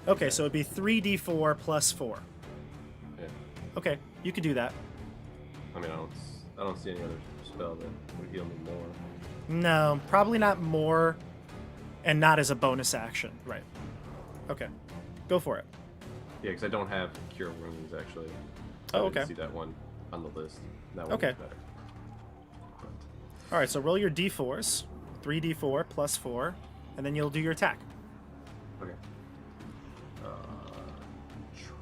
Okay, so it'd be 3d4 plus 4. Yeah. Okay, you could do that. I mean, I don't see any other spell that would heal me more. No, probably not more, and not as a bonus action. Right. Okay, go for it. Yeah, because I don't have Cure Wounds, actually. Oh, I didn't okay. see that one on the list. That one Okay. was better. All right, so roll your d4s. 3d4 plus 4, and then you'll do your attack. Okay.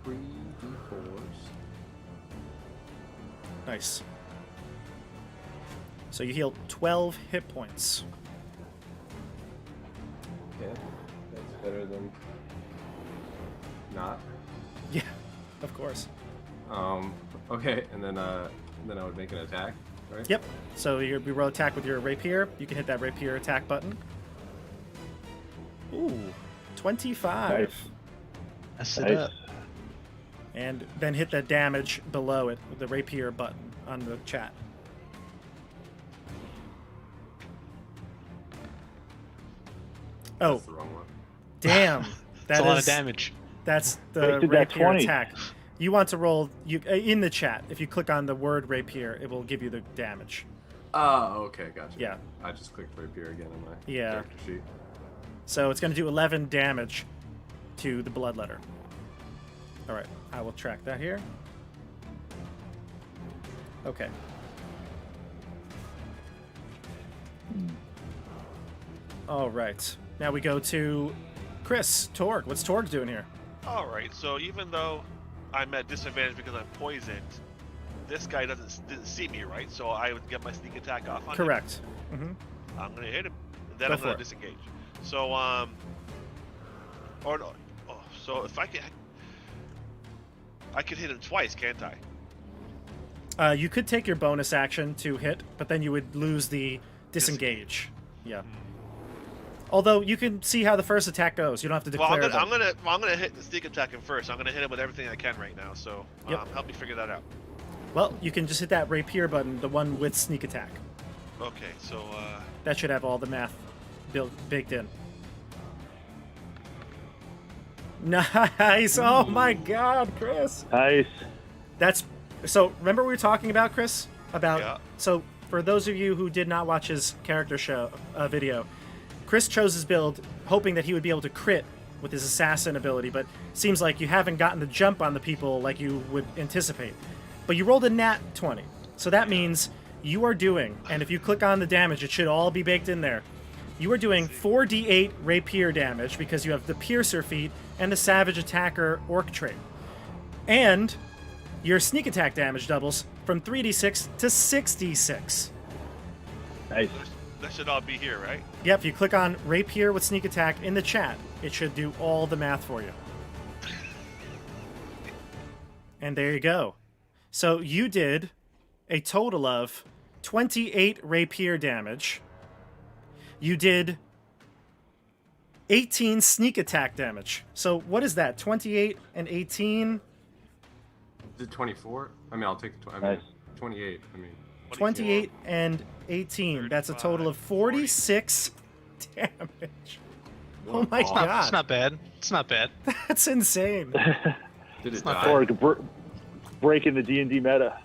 3 d4s. Nice. So you heal 12 hit points. Okay, that's better than not. Yeah, of course. Okay, and then I would make an attack, right? Yep. So you roll attack with your rapier. You can hit that rapier attack button. Ooh, 25. Nice. Mess it Nice. up. And then hit the damage below it with the rapier button on the chat. Oh, That's the wrong one. damn. That's a lot of damage. That's the Wasted that rapier 20. attack. You want to roll in the chat. If you click on the word rapier, it will give you the damage. Oh, okay, gotcha. Yeah. I just clicked rapier again on my Yeah. character sheet. So it's going to do 11 damage to the bloodletter. All right, I will track that here. Okay. All right. Now we go to Chris, Torg. What's Torg doing here? All right. So even though I'm at disadvantage because I'm poisoned, this guy didn't see me, right? So I would get my sneak attack off on him. Correct. Mm-hmm. I'm gonna hit him, and then Go I'm for gonna it. disengage. So or no, so if I could hit him twice, can't I? You could take your bonus action to hit, but then you would lose the disengage. Yeah. Although you can see how the first attack goes. You don't have to Well, declare them. I'm gonna hit the sneak attack him first. I'm gonna hit him with everything I can right now. So Yep. help me figure that out. Well, you can just hit that rapier button, the one with sneak attack. Okay, so That should have all the math baked in. Nice! Oh my God, Chris! Nice. That's so. Remember we were talking about Chris about. Yeah. So for those of you who did not watch his character show video, Chris chose his build hoping that he would be able to crit with his assassin ability, but seems like you haven't gotten the jump on the people like you would anticipate. But you rolled a nat 20, so that means you are doing, and if you click on the damage, it should all be baked in there. You are doing 4d8 rapier damage because you have the piercer feat and the savage attacker orc trait. And your sneak attack damage doubles from 3d6 to 6d6. Nice. that should all be here, right? Yep, if you click on rapier with sneak attack in the chat, it should do all the math for you. And there you go. So you did a total of 28 rapier damage. You did 18 sneak attack damage. So what is that? 28 and 18? Is it 24? I mean, I'll take the Nice. 28. I mean, 28 and 18. That's a total of 46 damage. Oh my Whoa. God. It's not bad. It's not bad. That's insane. Did it not die? Or breaking the D&D meta.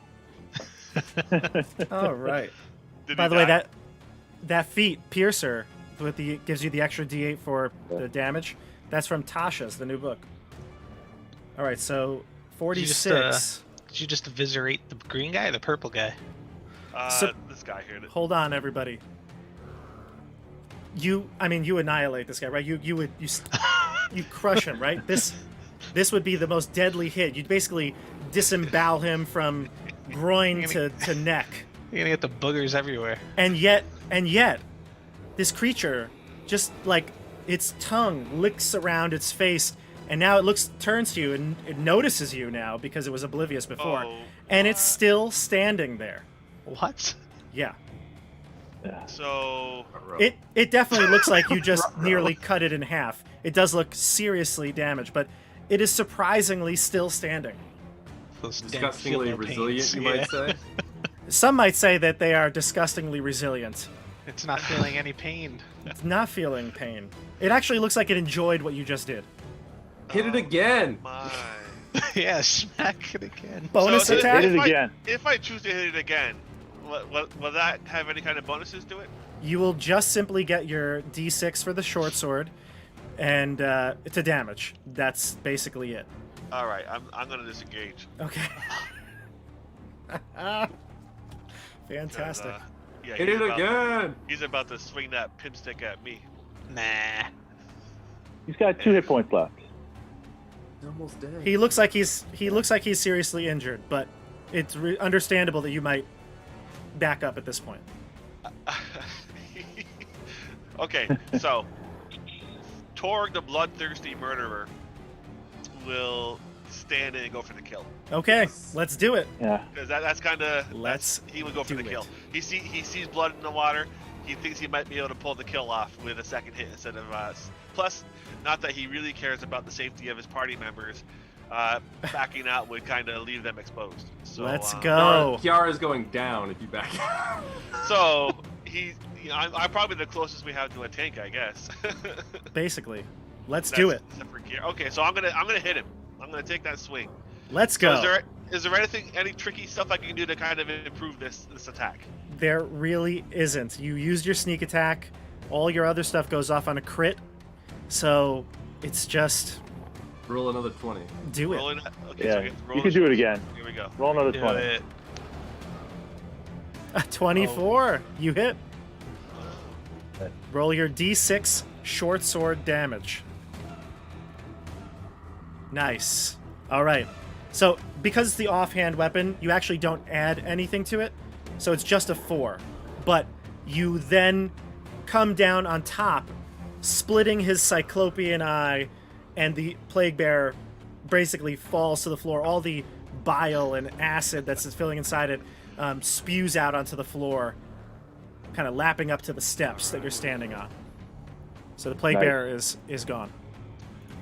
All right. Did By he the way, die? that feat, Piercer, with the gives you the extra D8 for the damage. That's from Tasha's, the new book. All right, so 46. Did you just eviscerate the green guy or the purple guy? So- This guy here. Hold on, everybody. You annihilate this guy, right? You crush him, right? This would be the most deadly hit. You'd basically disembowel him from groin to neck. You're gonna get the boogers everywhere. And yet, this creature, just like its tongue licks around its face, and now it turns to you and it notices you now because it was oblivious before, and it's still standing there. What? Yeah. So It definitely looks like you just nearly cut it in half. It does look seriously damaged, but it is surprisingly still standing. Those damn Disgustingly feel no resilient, pains. you Yeah. might say. Some might say that they are disgustingly resilient. It's not feeling any pain. It's not feeling pain. It actually looks like it enjoyed what you just did. Hit it again. my. Yeah, smack it again. Bonus So attack? Hit it again. If I choose to hit it again, will that have any kind of bonuses to it? You will just simply get your d6 for the short sword, and to damage. That's basically it. All right, I'm gonna disengage. Okay. Fantastic. Yeah, Hit it again. He's about to swing that pimp stick at me. Nah. He's got 2 hit points left. He's almost dead. He looks like he's seriously injured, but it's understandable that you might back up at this point. Okay, so Torg, the bloodthirsty murderer, will stand in and go for the kill. Okay, let's do it. Yeah. Because that's kind of he would go for do the kill. it. He sees blood in the water. He thinks he might be able to pull the kill off with a second hit instead of us. Plus, not that he really cares about the safety of his party members. Backing out would kind of leave them exposed. So, Let's go. Kiara's going down if you back out. So I'm probably the closest we have to a tank, I guess. Basically, let's do it. Except for Kiara. Okay, so I'm gonna hit him. I'm gonna take that swing. Let's So go. is there any tricky stuff I can do to kind of improve this attack? There really isn't. You used your sneak attack. All your other stuff goes off on a crit. So it's just Roll another 20. do it. Rolling. Okay, Yeah. so I get to roll You can do it again. Here we go. Roll another Do 20. it. 24. You hit. Okay. Roll your d6 short sword damage. Nice. All right. So because it's the offhand weapon, you actually don't add anything to it. So it's just a 4. But you then come down on top, splitting his cyclopean eye, and the plague bearer basically falls to the floor. All the bile and acid that's filling inside it spews out onto the floor, kind of lapping up to the steps that you're standing on. So the plague Nice. bearer is gone.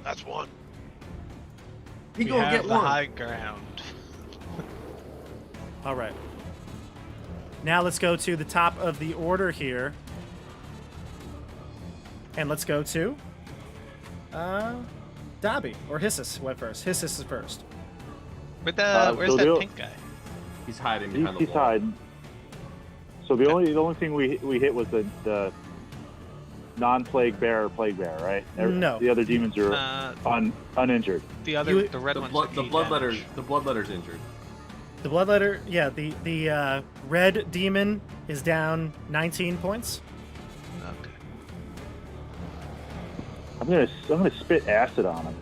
That's one. He We gonna have get the one. high ground. All right. Now let's go to the top of the order here. And let's go to Dobby, or Hissus went first. Hissus is first. Where's so that the- pink guy? He's hiding behind He's the wall. hiding. So the only thing we hit was the non-plague bearer, plague bearer, right? No. The other demons are uninjured. The other, You- the red The one's blood, the eight bloodletter's, damage. the bloodletter's injured. The bloodletter, yeah, the red demon is down 19 points. Okay. I'm gonna spit acid on him.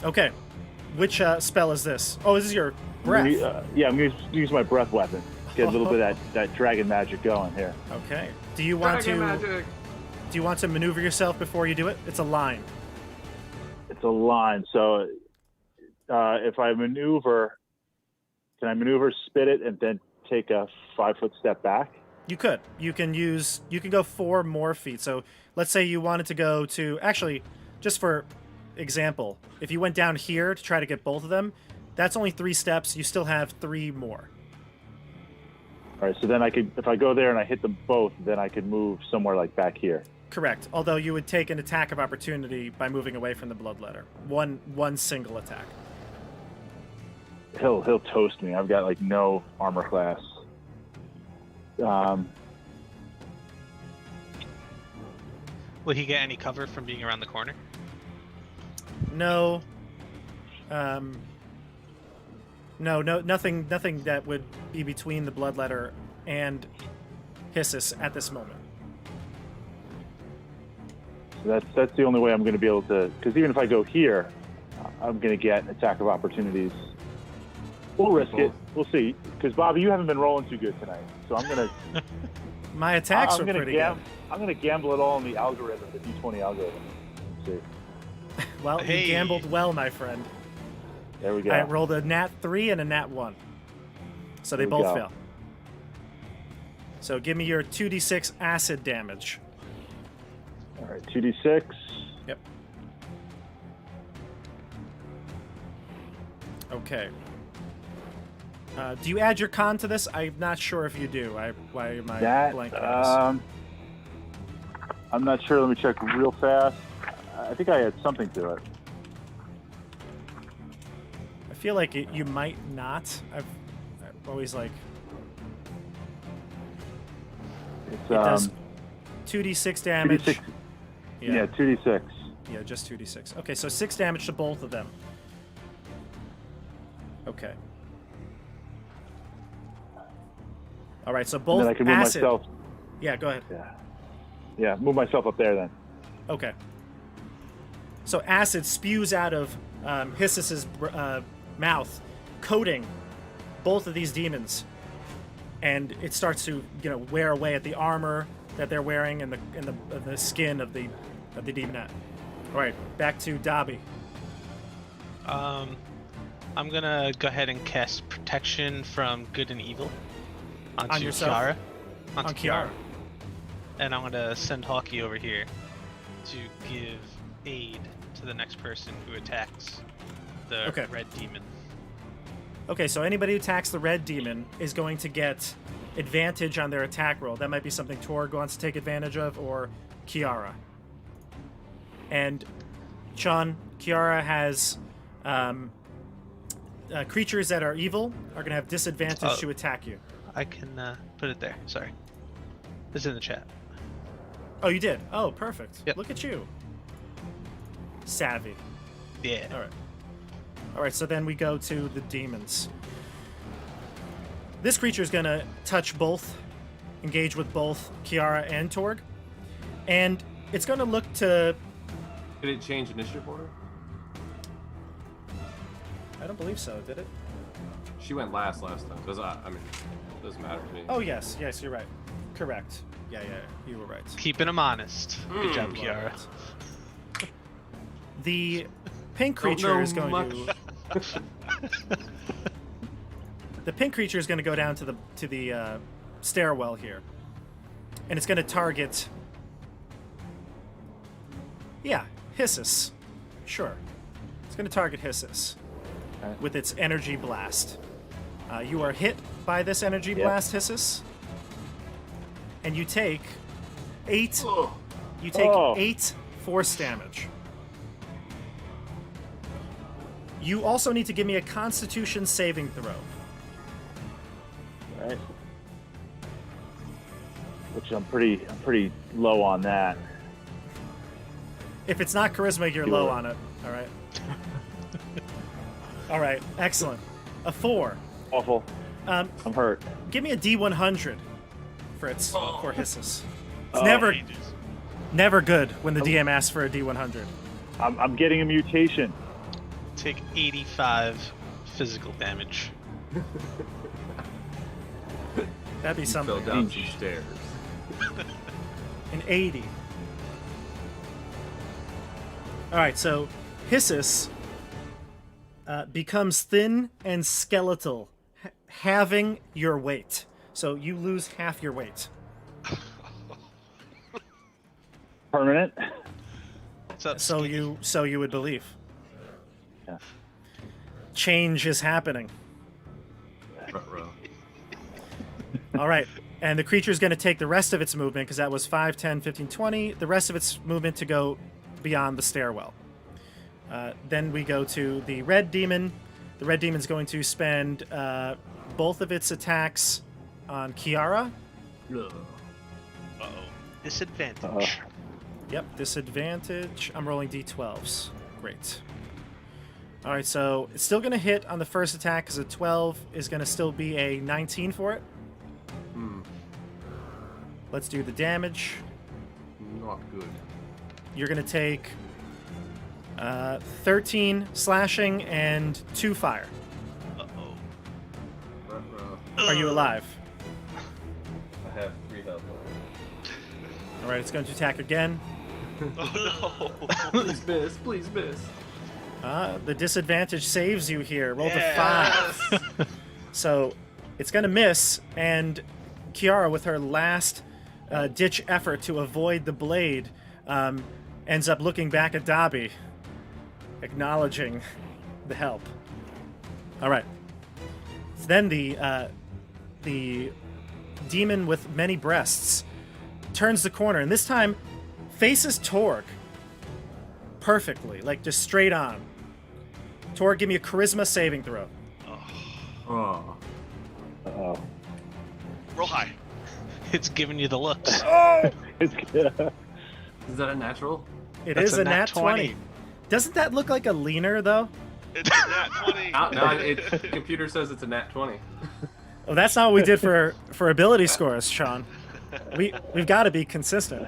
Okay. Which spell is this? Oh, this is your I'm gonna breath. I'm gonna use my breath weapon. Get a little bit of that dragon magic going here. Okay. Do you want Dragon to magic. do you want to maneuver yourself before you do it? It's a line. It's a line. So if I maneuver, can I maneuver, spit it, and then take a 5-foot step back? You could. You can go 4 more feet. So let's say you wanted to go to, actually, just for example, if you went down here to try to get both of them, that's only 3 steps. You still have 3 more. All right. So then if I go there and I hit them both, then I could move somewhere like back here. Correct. Although you would take an attack of opportunity by moving away from the bloodletter. One single attack. He'll toast me. I've got like no armor class. Will he get any cover from being around the corner? No. No, nothing that would be between the bloodletter and Hissus at this moment. So that's the only way I'm going to be able to. Because even if I go here, I'm going to get attack of opportunities. We'll risk it. We'll see. Because Bobby, you haven't been rolling too good tonight, so I'm going to. My attacks I'm were gonna pretty good. I'm going to gamble it all on the algorithm, the D20 algorithm. see. Well, Hey. you gambled well, my friend. There we go. I rolled a nat 3 and a nat 1. So they There we both go. fail. So give me your 2d6 acid damage. All right, 2d6. Yep. Okay. Do you add your con to this? I'm not sure if you do. Why am I That, blanking on this? I'm not sure. Let me check real fast. I think I had something to it. I feel like you might not. I've always like It's it does 2d6 damage. 2d6. Yeah, 2d6. Yeah, just 2d6. Okay, so 6 damage to both of them. Okay. All right, so And both then I can move acid. myself. Yeah, go ahead. Yeah, move myself up there then. Okay. So acid spews out of Hissis's mouth, coating both of these demons, and it starts to wear away at the armor that they're wearing and the skin of the demonette. All right, back to Dobby. I'm gonna go ahead and cast protection from good and evil onto On yourself? Kiara. On Kiara. And I'm gonna send Hawkeye over here to give aid to the next person who attacks the Okay. red demon. Okay, so anybody who attacks the red demon is going to get advantage on their attack roll. That might be something Torg wants to take advantage of, or Kiara. And Sean, Kiara has creatures that are evil are going to have disadvantage to attack you. I can put it there. Sorry. It's in the chat. Oh, you did? Oh, perfect. Yep. Look at you. Savvy. Yeah. All right. All right, so then we go to the demons. This creature is going to touch both, engage with both Kiara and Torg, and it's going to look to... Did it change initiative order? I don't believe so, did it? She went last time. It doesn't matter to me. Oh, yes, you're right. Correct. Yeah, you were right. Keeping him honest. Good job, Kiara. The pink creature is going to... The pink creature is going to go down to the stairwell here, and it's going to target. Yeah, Hissus. Sure, it's going to target Hissus with its energy blast. You are hit by this energy blast, Hissus, and you take 8. Oh. You take Oh. 8 force damage. You also need to give me a Constitution saving throw. Right. Which I'm pretty low on that. If it's not charisma, you're low on it. All right. All right. Excellent. A 4. Awful. I'm hurt. Give me a D100, Fritz, for Hissus. It's Oh. never good when the DM asks for a D100. I'm getting a mutation. Take 85 physical damage. That'd be Fell something. down some stairs. An 80. All right. So Hissus becomes thin and skeletal, halving your weight. So you lose half your weight. Permanent. What's up, So Skinny? you would believe. Yeah. Change is happening. Front row. All right. And the creature is going to take the rest of its movement, because that was 5, 10, 15, 20, the rest of its movement to go beyond the stairwell. Then we go to the red demon. The red demon's going to spend both of its attacks on Kiara. Uh-oh. Disadvantage. Uh-oh. Yep, disadvantage. I'm rolling d12s. Great. All right, so it's still going to hit on the first attack, because a 12 is going to still be a 19 for it. Let's do the damage. Not good. You're going to take 13 slashing and 2 fire. Uh-oh. Front row. Are you alive? I have 3 health. All right, it's going to attack again. Oh no! Please miss, please miss. The disadvantage saves you here. Roll the 5. So it's going to miss, and Kiara, with her last ditch effort to avoid the blade, ends up looking back at Dobby, acknowledging the help. All right. So then the demon with many breasts turns the corner, and this time faces Torg perfectly, like just straight on. Torg, give me a charisma saving throw. Oh. Uh-oh. Roll high. It's giving you the looks. Oh! Is that a natural? It That's is a nat 20. Doesn't that look like a leaner, though? It's a nat 20. No, computer says it's a nat 20. Oh, that's not what we did for ability scores, Sean. We've got to be consistent.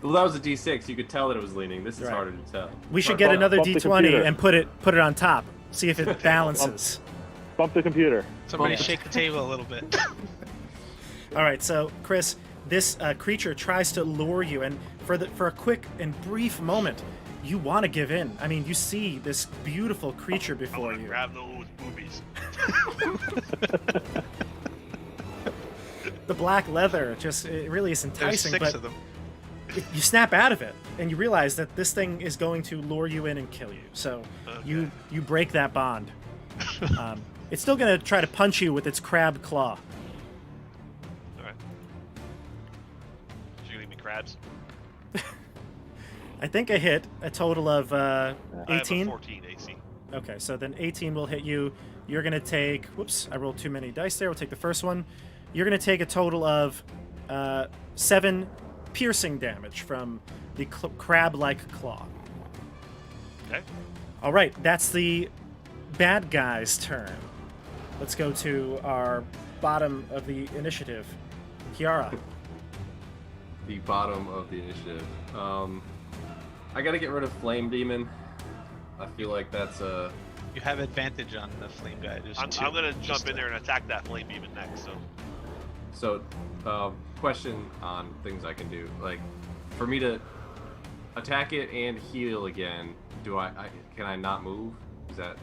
Well, that was a D6. You could tell that it was leaning. This is Right. harder to tell. We should Right, get bump- another bump the D20 computer. and put it on top. See if it balances. Bump the computer. Somebody shake the table a little bit. All right, so Chris, this creature tries to lure you, and for a quick and brief moment, you want to give in. I mean, you see this beautiful creature I before want to you. grab those boobies. The black leather, it really is There's enticing. 6 But of them. you snap out of it, and you realize that this thing is going to lure you in and kill you. So you break that bond. It's still going to try to punch you with its crab claw. Alright. So you leave me crabs? I think I hit a total of I have a 18. 14 AC. Okay, so then 18 will hit you. You're going to take... Whoops, I rolled too many dice there. We'll take the first one. You're going to take a total of 7 piercing damage from the crab-like claw. Okay. All right, that's the bad guy's turn. Let's go to our bottom of the initiative. Kiara. The bottom of the initiative. I gotta get rid of Flame Demon. I feel like that's a... You have advantage on the flame guy. There's I'm 2. gonna jump Just in there and attack that flame demon next. So So, question on things I can do. Like, for me to attack it and heal again, can I not move? Is that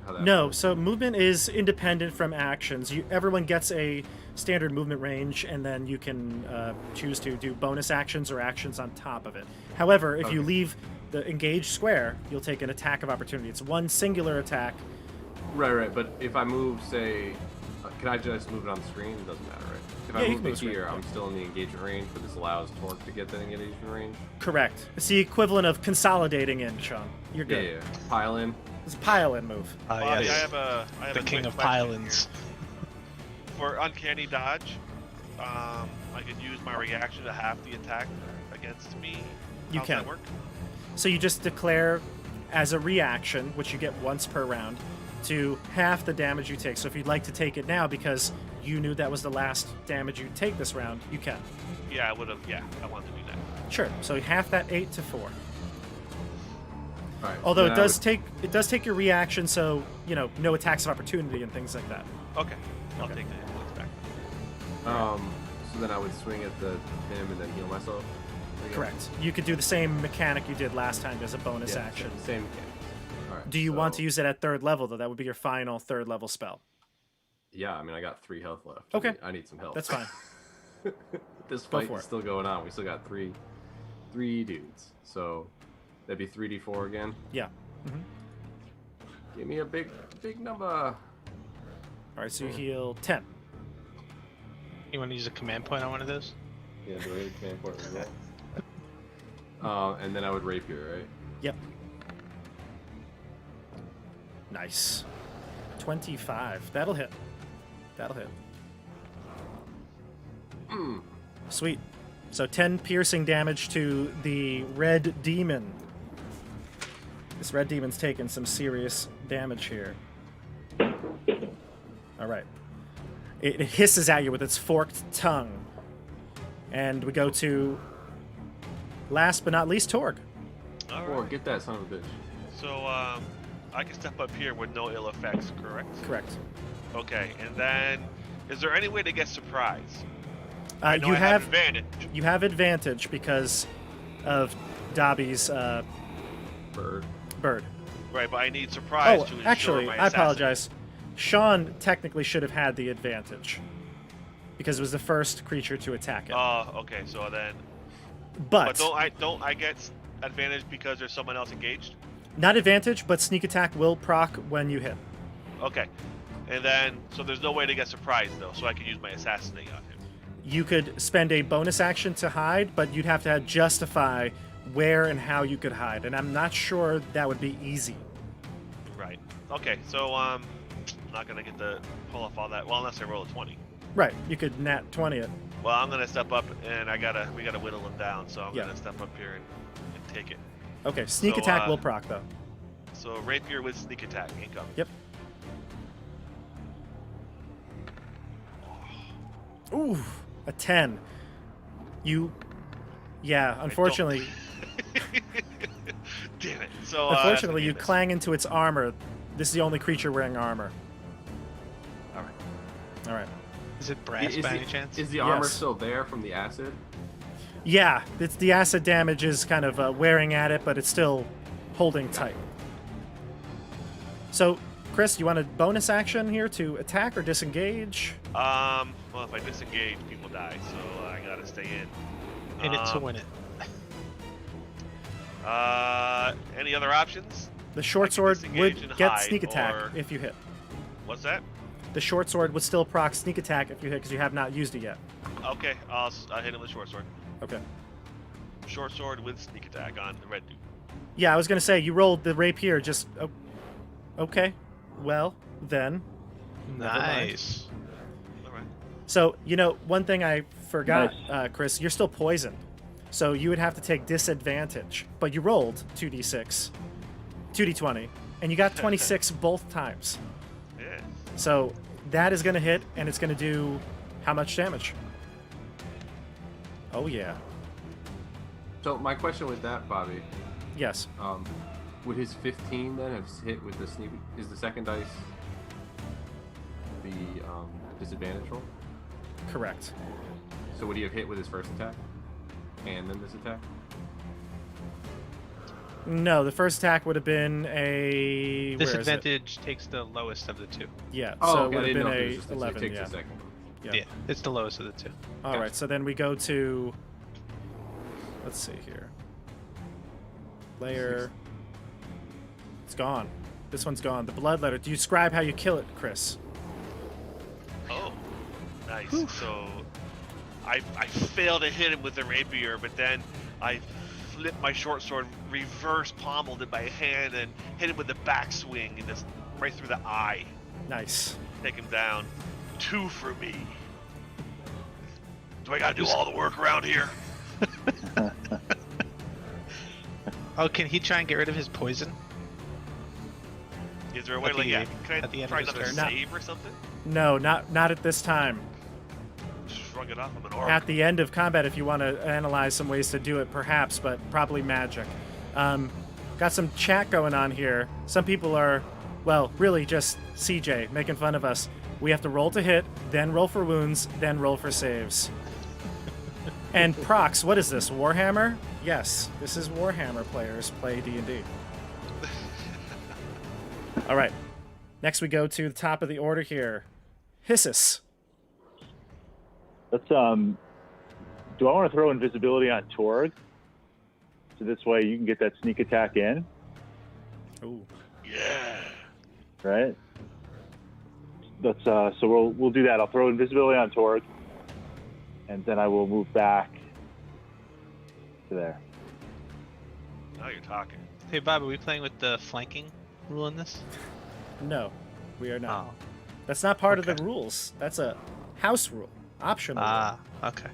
how that No, works? so movement is independent from actions. Everyone gets a standard movement range, and then you can choose to do bonus actions or actions on top of it. However, if you Okay. leave the engaged square, you'll take an attack of opportunity. It's one singular attack. Right, but if I move, say... can I just move it on the screen? It doesn't matter, right? If Yeah, I you move can it move screen, here, yeah. I'm still in the engagement range, but this allows Torque to get that engagement range? Correct. It's the equivalent of consolidating in, Sean. You're good. Yeah. Pile in. It's a pile-in move. Bobby, yes. I have The a king quick of question pylons. here. For uncanny dodge, I could use my reaction to half the attack against me. You How's can. that work? So you just declare as a reaction, which you get once per round, to half the damage you take. So if you'd like to take it now because you knew that was the last damage you'd take this round, you can. Yeah, I would have. Yeah, I wanted to do that. Sure. So half that 8 to 4. All right, Although then it I does take your reaction, so no attacks of opportunity and things like that. Okay, I'll Okay. take the influence back. So then I would swing at him and then heal myself? I guess? Correct. You could do the same mechanic you did last time as a bonus Yeah, action. Same mechanics. All right, Do you want so- to use it at 3rd level, though? That would be your final 3rd level spell. Yeah, I mean, I got 3 health left. Okay. I need some help. That's fine. This Go fight for is it. still going on. We still got three dudes. So that'd be 3d4 again. Yeah. Give me a big number. All right, so you heal 10. You want to use a command point on one of those? Yeah, do I command point as well? And then I would rapier, right? Yep. Nice. 25. That'll hit. Sweet. So 10 piercing damage to the red demon. This red demon's taking some serious damage here. All right. It hisses at you with its forked tongue. And we go to, last but not least, Torg. All Or right. get that son of a bitch. So I can step up here with no ill effects, correct? Correct. Okay, and then is there any way to get surprise? I know You I have have advantage. You have advantage because of Dobby's Bird. bird. Right, but I need surprise Oh, to ensure actually, my I assassin. apologize. Sean technically should have had the advantage because it was the first creature to attack it. Oh, okay. So then, but don't I get advantage because there's someone else engaged? not advantage, but sneak attack will proc when you hit. Okay, and then so there's no way to get surprised though, so I can use my assassinate on him. You could spend a bonus action to hide, but you'd have to justify where and how you could hide, and I'm not sure that would be easy. Right. Okay. So I'm not gonna get to pull off all that. Well, unless I roll a 20. Right, you could nat 20 it. Well, I'm gonna step up, and we gotta whittle him down. So I'm Yeah. gonna step up here and take it. Okay, sneak So, attack will proc though. So rapier with sneak attack, income. Yep. Ooh, a 10. Yeah, unfortunately, Damn it. So unfortunately, you that's clang into its armor. This is the only creature wearing armor. all right. All right. Is it brass by any chance? Is the armor Yes. still there from the acid? Yeah, it's the acid damage is kind of wearing at it, but it's still holding tight. So, Chris, you want a bonus action here to attack or disengage? Well, if I disengage, people die, so I gotta stay in. In it to win it. Any other options? The short I can sword disengage would and get hide, sneak attack or- if you hit. What's that? The short sword would still proc sneak attack if you hit because you have not used it yet. Okay, I'll hit him with short sword. Okay. Short sword with sneak attack on the red dude. Yeah, I was gonna say you rolled the rapier. Just okay. Well, then. Never mind. Nice. All right. So one thing I forgot, Nice. Chris, you're still poisoned, so you would have to take disadvantage. But you rolled 2d6, 2d20, and you got 26 both times. Yeah. So that is gonna hit, and it's gonna do how much damage? Oh yeah. So my question with that, Bobby, Yes. would his 15 then have hit with the sneak? Is the second dice the disadvantage roll? Correct. So would he have hit with his first attack and then this attack? No, the first attack would have been a where is it? Disadvantage takes the lowest of the two. Yeah, Oh, so okay. it I would have didn't been know if it was just a it 11. takes Yeah. a second. Yeah. It's the lowest of the two. All right, so then we go to. Let's see here. Layer. It's gone. This one's gone. The blood letter. Do you describe how you kill it, Chris? Oh, nice. So I failed to hit him with the rapier, but then I flipped my short sword, reverse pommeled it by hand, and hit him with the backswing and just right through the eye. Nice. Take him down. 2 for me. Do I gotta do all the work around here? Oh, can he try and get rid of his poison? Is there a way At like the- can at the I end try of his another turn? No. save or something? No, not at this time. Shrug it off. I'm an orc. At the end of combat, if you want to analyze some ways to do it, perhaps, but probably magic. Got some chat going on here. Some people are, well, really just CJ making fun of us. We have to roll to hit, then roll for wounds, then roll for saves. And procs, what is this, Warhammer? Yes, this is Warhammer players play D&D. All right, next we go to the top of the order here. Hissus. Let's do I want to throw invisibility on Torg? So this way you can get that sneak attack in, Ooh. Yeah. right? Let's so we'll do that. I'll throw invisibility on Torg, and then I will move back to there. Now you're talking. Hey, Bob, are we playing with the flanking rule in this? No, we are not. Oh. That's not part of Okay. the rules. That's a house rule, optional. rule. Ah, okay.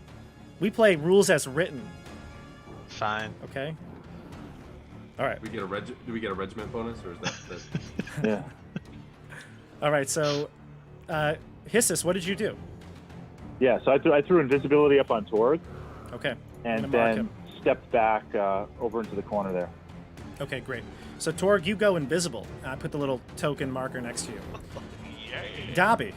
We play rules as written. Fine. Okay. All right. Do we get a regiment bonus, or is that? Yeah. All right. So, Hissus, what did you do? Yeah. So I threw invisibility up on Torg, Okay. and I'm gonna mark then him. stepped back over into the corner there. Okay, great. So Torg, you go invisible. I put the little token marker next to you. Yeah. Dobby.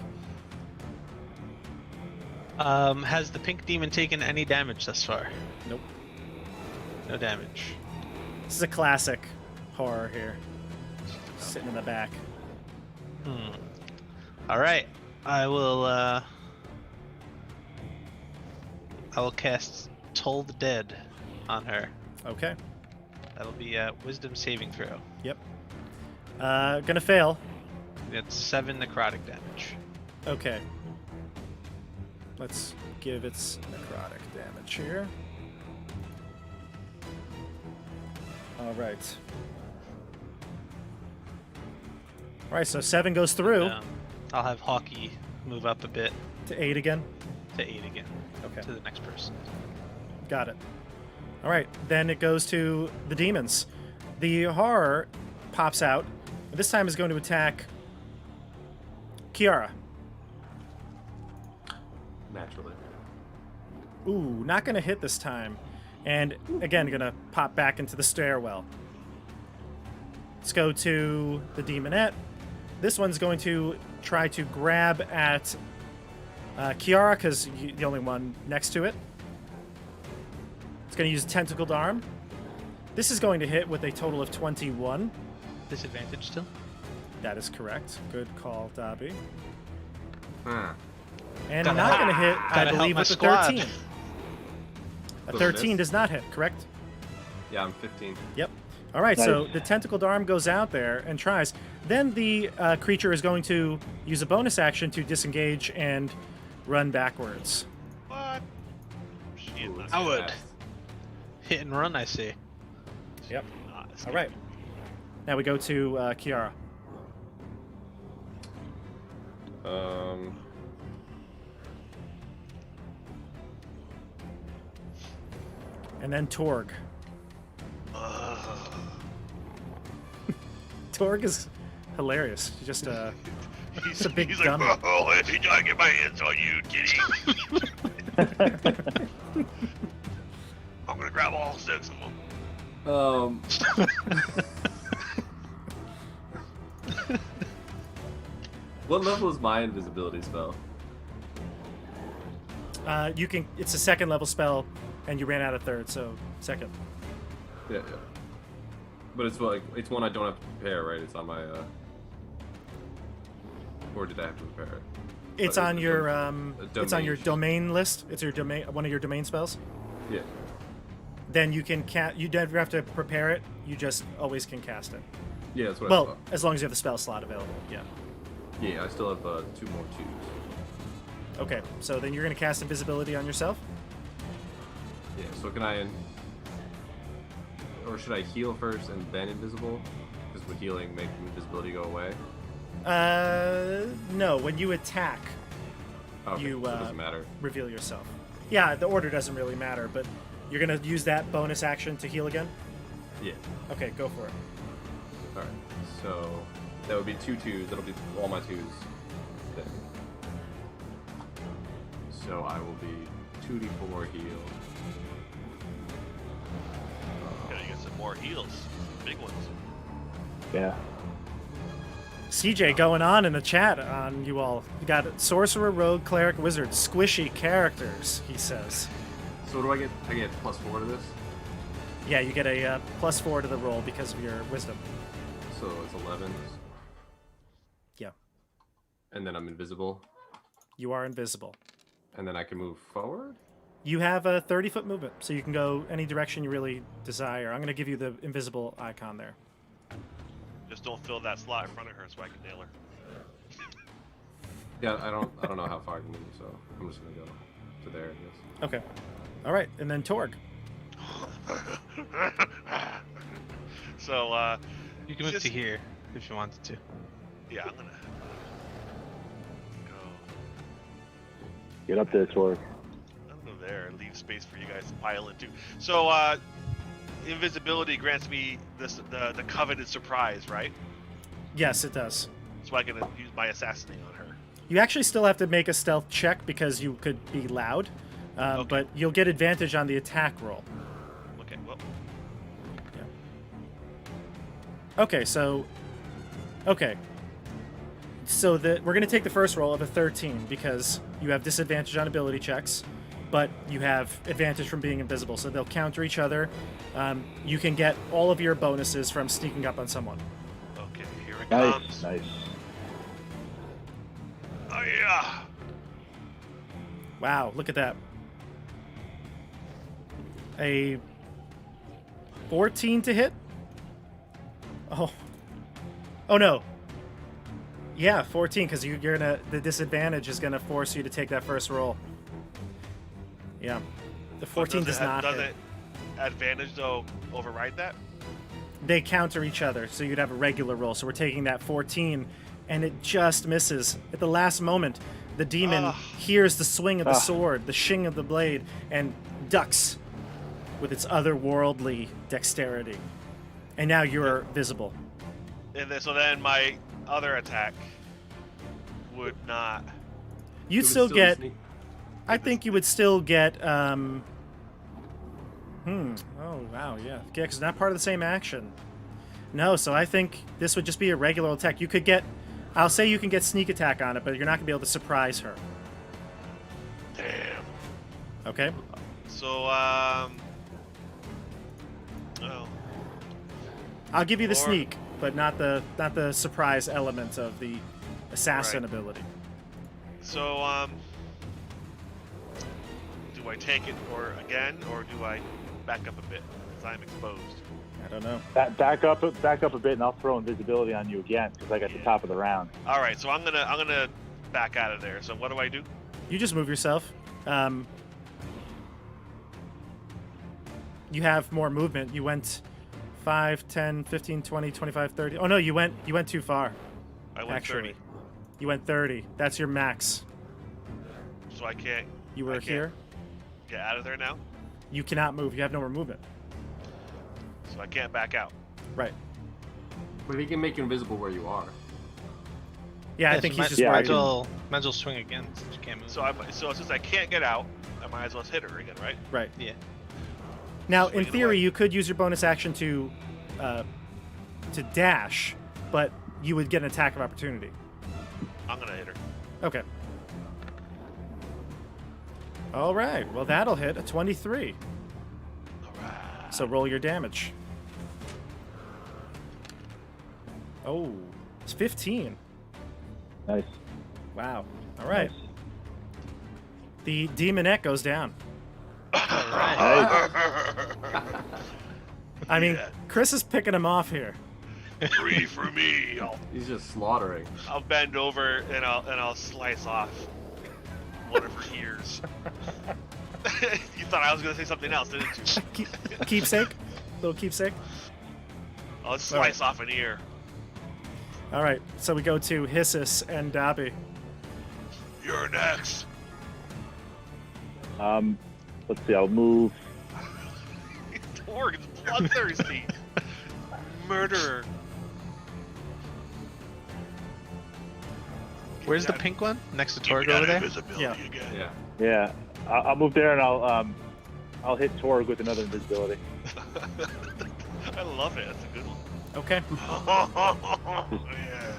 Has the pink demon taken any damage thus far? Nope. No damage. This is a classic horror here. Sitting in the back. All right, I will cast Toll the Dead on her. Okay. That'll be a Wisdom saving throw. Yep. Gonna fail. That's 7 necrotic damage. Okay. Let's give its necrotic damage here. All right. All right, so 7 goes through I'll have Hawkeye move up a bit to 8 again. to 8 again. Okay. To the next person. Got it. All right, then it goes to the demons. The horror pops out. This time is going to attack Kiara. Naturally. Ooh, not going to hit this time. And again, going to pop back into the stairwell. Let's go to the demonette. This one's going to try to grab at Kiara because the only one next to it. It's going to use Tentacled Arm. This is going to hit with a total of 21. Disadvantage still? That is correct. Good call, Dobby. Huh. And not going to hit, I Gotta help believe, my with a squad. 13. A 13 does not hit, correct? Yeah, I'm 15. Yep. All right, so Nice. the tentacled arm goes out there and tries. Then the creature is going to use a bonus action to disengage and run backwards. What? She is Ooh, not it's I would. fast. Hit and run, I see. Yep. not escaping. All right. Now we go to Kiara. And then Torg. Torg is hilarious. Just He's a big he's dummy. like, oh, I get my hands on you, kitty. I'm gonna grab all 6 of them. What level is my invisibility spell? you can. It's a second level spell, and you ran out of third, so second. Yeah. But it's like it's one I don't have to prepare, right? It's on my. Or did I have to prepare it? It's But on your it's on your domain. domain list. It's your domain, one of your domain spells. Yeah. Then you can you never have to prepare it. You just always can cast it. Yeah, that's what I Well, thought. as long as you have the spell slot available. Yeah. Yeah, I still have 2 more 2s. Okay. So then you're gonna cast invisibility on yourself. Yeah, so can I... Or should I heal first and then invisible? Because would healing make invisibility go away? No. When you attack, Okay, you so it doesn't matter. reveal yourself. Yeah, the order doesn't really matter, but you're gonna use that bonus action to heal again. Yeah. Okay, go for it. Alright, so that would be 2 2s. That'll be all my 2s then. So I will be 2d4 heal. Gotta get some more heals. Big ones. Yeah. CJ going on in the chat on you all. You got sorcerer, rogue, cleric, wizard, squishy characters. He says. So what do I get? I get +4 to this? Yeah, you get a +4 to the roll because of your wisdom. So it's 11. Yeah, And then I'm invisible. you are invisible. And then I can move forward? You have a 30-foot movement, so you can go any direction you really desire. I'm going to give you the invisible icon there. Just don't fill that slot in front of her so I can nail her. Yeah, I don't know how far I can move, so I'm just gonna go to there, I guess. Okay. All right, and then Torg. So, You can move just- to here if you wanted to. yeah, I'm gonna go. Get up there, Torg. I'm gonna go there and leave space for you guys to pile into. So, invisibility grants me the coveted surprise, right? Yes, it does. So I can use my assassinate on her. You actually still have to make a stealth check because you could be loud, Okay. but you'll get advantage on the attack roll. Okay, well, Okay, so we're going to take the first roll of a 13 because you have disadvantage on ability checks, but you have advantage from being invisible, so they'll counter each other. You can get all of your bonuses from sneaking up on someone. Okay, here it Nice, comes. nice. Oh yeah. Wow, look at that. A 14 to hit? Oh no. Yeah, 14, because the disadvantage is gonna force you to take that first roll. Yeah. The 14 does not Does hit. it advantage though override that? They counter each other, so you'd have a regular roll. So we're taking that 14, and it just misses. At the last moment, the demon hears the swing of the sword, the shing of the blade, and ducks with its otherworldly dexterity. And now you're visible. And then my other attack would not. You'd It would still be get... sneak. I think you would still get... Oh, wow, yeah. Yeah, because not part of the same action. No, so I think this would just be a regular attack. You could get... I'll say you can get sneak attack on it, but you're not going to be able to surprise her. Damn. Okay? So well, I'll give you the Or- sneak, but not the surprise element of the assassin Right. ability. so do I take it or do I back up a bit because I'm exposed? I don't know. Back up a bit, and I'll throw invisibility on you again because I got the top of the round. All right, so I'm gonna back out of there. So what do I do? You just move yourself. You have more movement. You went 5, 10, 15, 20, 25, 30. Oh no, you went too far. I went Actually. 30, You went 30. That's your max. so I can't. You I were can't here. Get out of there now, You cannot move. You have no more movement. so I can't back out. Right. But he can make you invisible where you are. Yeah, I so think he's might, just Yeah, I might, as worried. well, might as well swing again since you can't move. So since I can't get out, I might as well hit her again, right? Right. yeah. Now, Swing in it theory, away. you could use your bonus action to dash, but you would get an attack of opportunity. I'm gonna hit her. Okay. All right. Well, that'll hit a 23. All right. So roll your damage. Oh, it's 15. Nice. Wow. All right. Nice. The demonette goes down. Alright. I mean, Yeah. Chris is picking him off here. Free for me. He's just slaughtering. I'll bend over and I'll slice off one of her ears. You thought I was gonna say something else, didn't you? Keepsake? Little keepsake? I'll slice off an ear. All right. So we go to Hissus and Dobby. You're next. Let's see. I'll move. Torg's bloodthirsty. Murderer. Where's the pink one? Next to Torg over there? Yeah. Again. Yeah. Yeah, I'll move there, and I'll hit Torg with another invisibility. I love it. That's a good one. Okay. Yeah.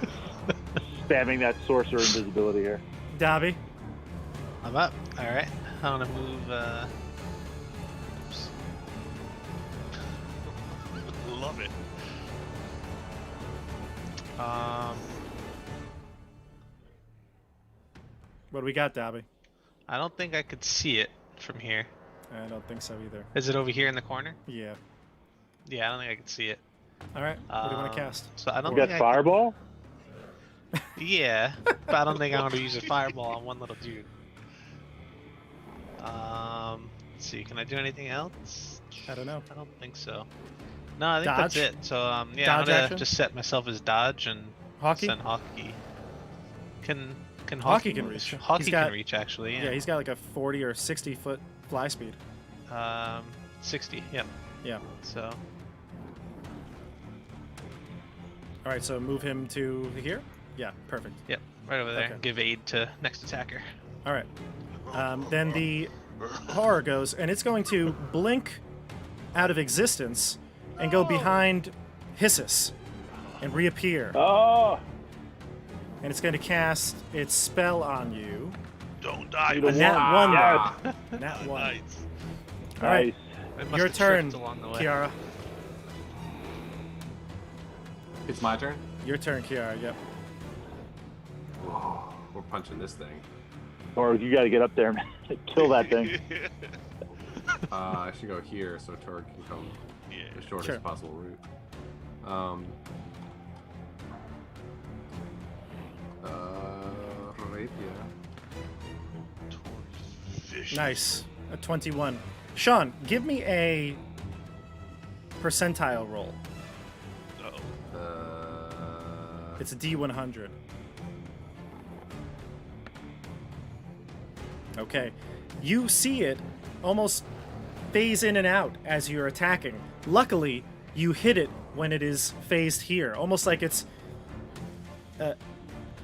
Spamming that sorcerer invisibility here. Dobby. I'm up. Alright. I want to move, oops. Love it. What do we got, Dobby? I don't think I could see it from here. I don't think so either. Is it over here in the corner? Yeah. Yeah, I don't think I could see it. All right. What do you want to cast? So I don't You got think fireball? Yeah, but I don't think I'm going to use a fireball on one little dude. Let's see, can I do anything else? I don't know. I don't think so. No, I think Dodge? that's it. So, yeah, Dodge I'm gonna action? just set myself as dodge and Hockey? send Hockey. Can Hockey can move? reach. Hockey He's got- can reach, actually, Yeah, he's got like a 40 or 60 foot fly speed. 60, yep. Yeah. So, All right. So move him to here. Yeah. Perfect. yep, right over there. Okay. Give aid to next attacker. All right. Then the horror goes, and it's going to blink out of existence and go behind Hissus and reappear. Oh, And it's going to cast its spell on you. Don't die. Need a Nat one. Yes. Nat one. Nice. All right, I must your have turn, tripped along the way. Kiara. It's my turn. Your turn, Kiara. Yep. Whoa, we're punching this thing. Or you got to get up there, man. Kill that thing. I should go here so Torg can come Yeah. the shortest Sure. possible route. Rapier. Nice. A 21. Sean, give me a percentile roll. Uh-oh. It's a D100. Okay. You see it almost phase in and out as you're attacking. Luckily, you hit it when it is phased here. Almost like it's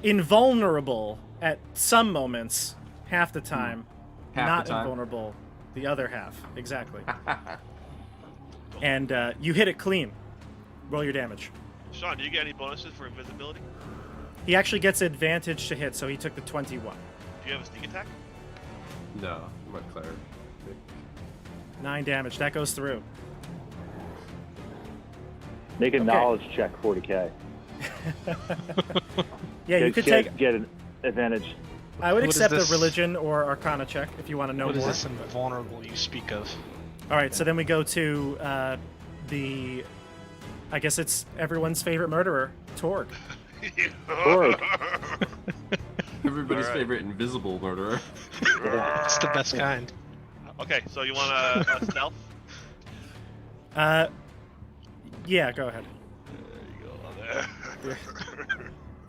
invulnerable at some moments, half the time. Half not the time. invulnerable the other half. Exactly. And you hit it clean. Roll your damage. Sean, do you get any bonuses for invisibility? He actually gets advantage to hit, so he took the 21. Do you have a sneak attack? No, I'm a cleric. 9 damage. That goes through. Make a Okay. knowledge check, 40k. Yeah, you could take. get an advantage. I would What is accept a this? religion or arcana check if you want to know What is more. this invulnerable you speak of? All right, so then we go to the. I guess it's everyone's favorite murderer, Torg. Torg. Everybody's All right. favorite invisible murderer. It's the best kind. Okay, so you want a stealth? Yeah, go ahead. There you go.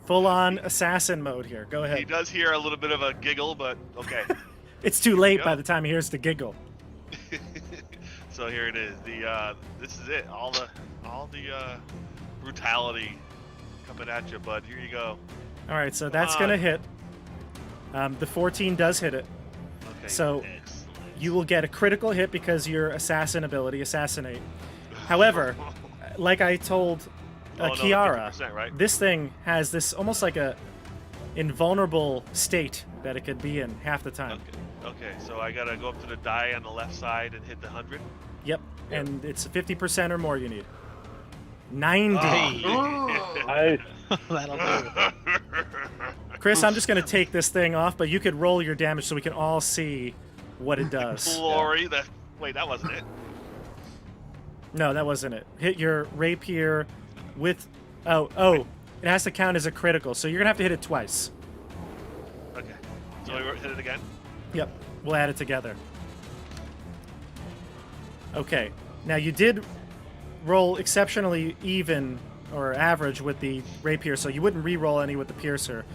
Full on assassin mode here. Go He ahead. does hear a little bit of a giggle, but okay. It's too late Go. by the time he hears the giggle. So here it is. This is it. All the brutality coming at you, bud. Here you go. All right, so that's Come gonna on. hit. The 14 does hit it. Okay. So, excellent. You will get a critical hit because your assassin ability, assassinate. However, like I told Oh, no, Kiara, 50%, right? this thing has this almost like a invulnerable state that it could be in half the time. Okay, so I gotta go up to the die on the left side and hit the 100. Yep, and it's 50% or more you need. 90. Hey. Nice. That'll do. Chris, I'm just going to take this thing off, but you could roll your damage so we can all see what it does. Glory. Wait, that wasn't it. No, that wasn't it. Hit your rapier with... Oh, it has to count as a critical, so you're going to have to hit it twice. Okay. So we hit it again. Yep, we'll add it together. Okay, now you did roll exceptionally even or average with the rapier, so you wouldn't re-roll any with the piercer.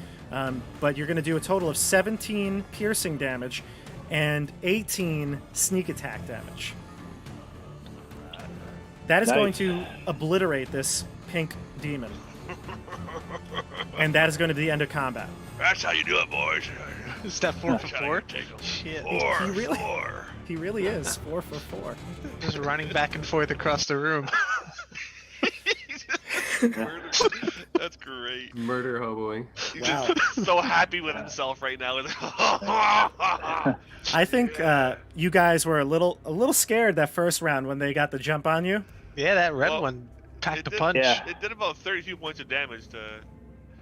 But you're going to do a total of 17 piercing damage and 18 sneak attack damage. That is Nice. going to obliterate this pink demon. And that is going to be the end of combat. That's how you do it, boys. Is that 4 for Try to 4? take 'em. Shit. Four, He really- four. He really is 4 for 4. Just running back and forth across the room. That's great. Murder hoboing. He's Wow. just so happy with himself right now. I think you guys were a little scared that first round when they got the jump on you. Yeah, that red Well, one packed a did- punch. Yeah. It did about 32 points of damage to.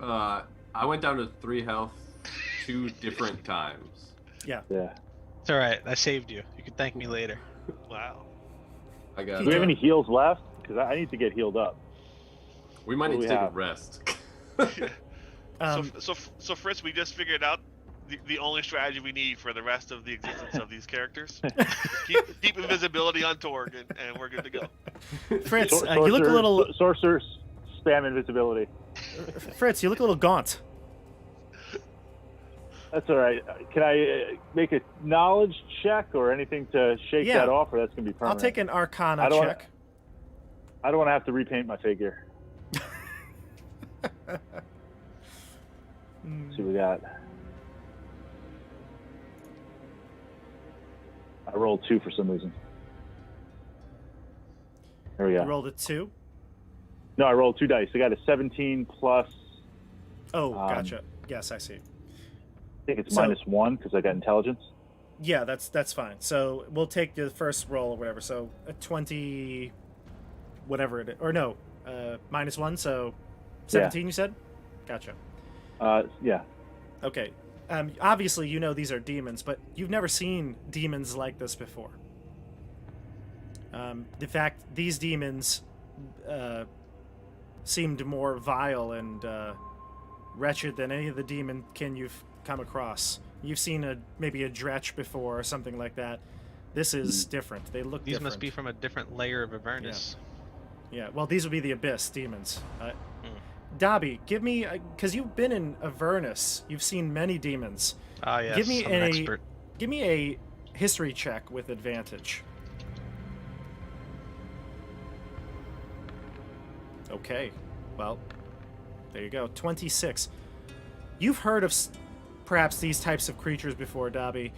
I went down to 3 health 2 different times. Yeah. Yeah. It's alright, I saved you. You can thank me later. Wow. I got. Do we have any heals left? Because I need to get healed up. We might What need do to we take a have? rest. So Fritz, we just figured out the only strategy we need for the rest of the existence of these characters. keep invisibility on Torg, and we're good to go. Fritz, you look a little Sorcerer spam invisibility. Fritz, you look a little gaunt. That's all right. Can I make a knowledge check or anything to shake Yeah. that off, or that's gonna be permanent? I'll take an Arcana I don't check. I don't want to have to repaint my figure. See what we got. I rolled 2 for some reason. There we You go. rolled a 2. No, I rolled 2 dice. I got a 17 plus. Oh, gotcha. Yes, I see. think it's So- -1 because I got intelligence. Yeah, that's fine. So we'll take the first roll or whatever. So a 20, whatever it is, or no, -1. So 17. You said? Gotcha. Yeah. Okay. Obviously, you know these are demons, but you've never seen demons like this before. In fact, these demons seemed more vile and wretched than any of the demonkin you've come across. You've seen maybe a dretch before or something like that. This is different. They look These different. must be from a different layer of Avernus. Yeah, well, these would be the Abyss demons. Dobby, give me, because you've been in Avernus, you've seen many demons. Ah, yes, Give me I'm an expert. Give me a history check with advantage. Okay, well, there you go. 26. You've heard of perhaps these types of creatures before, Dobby.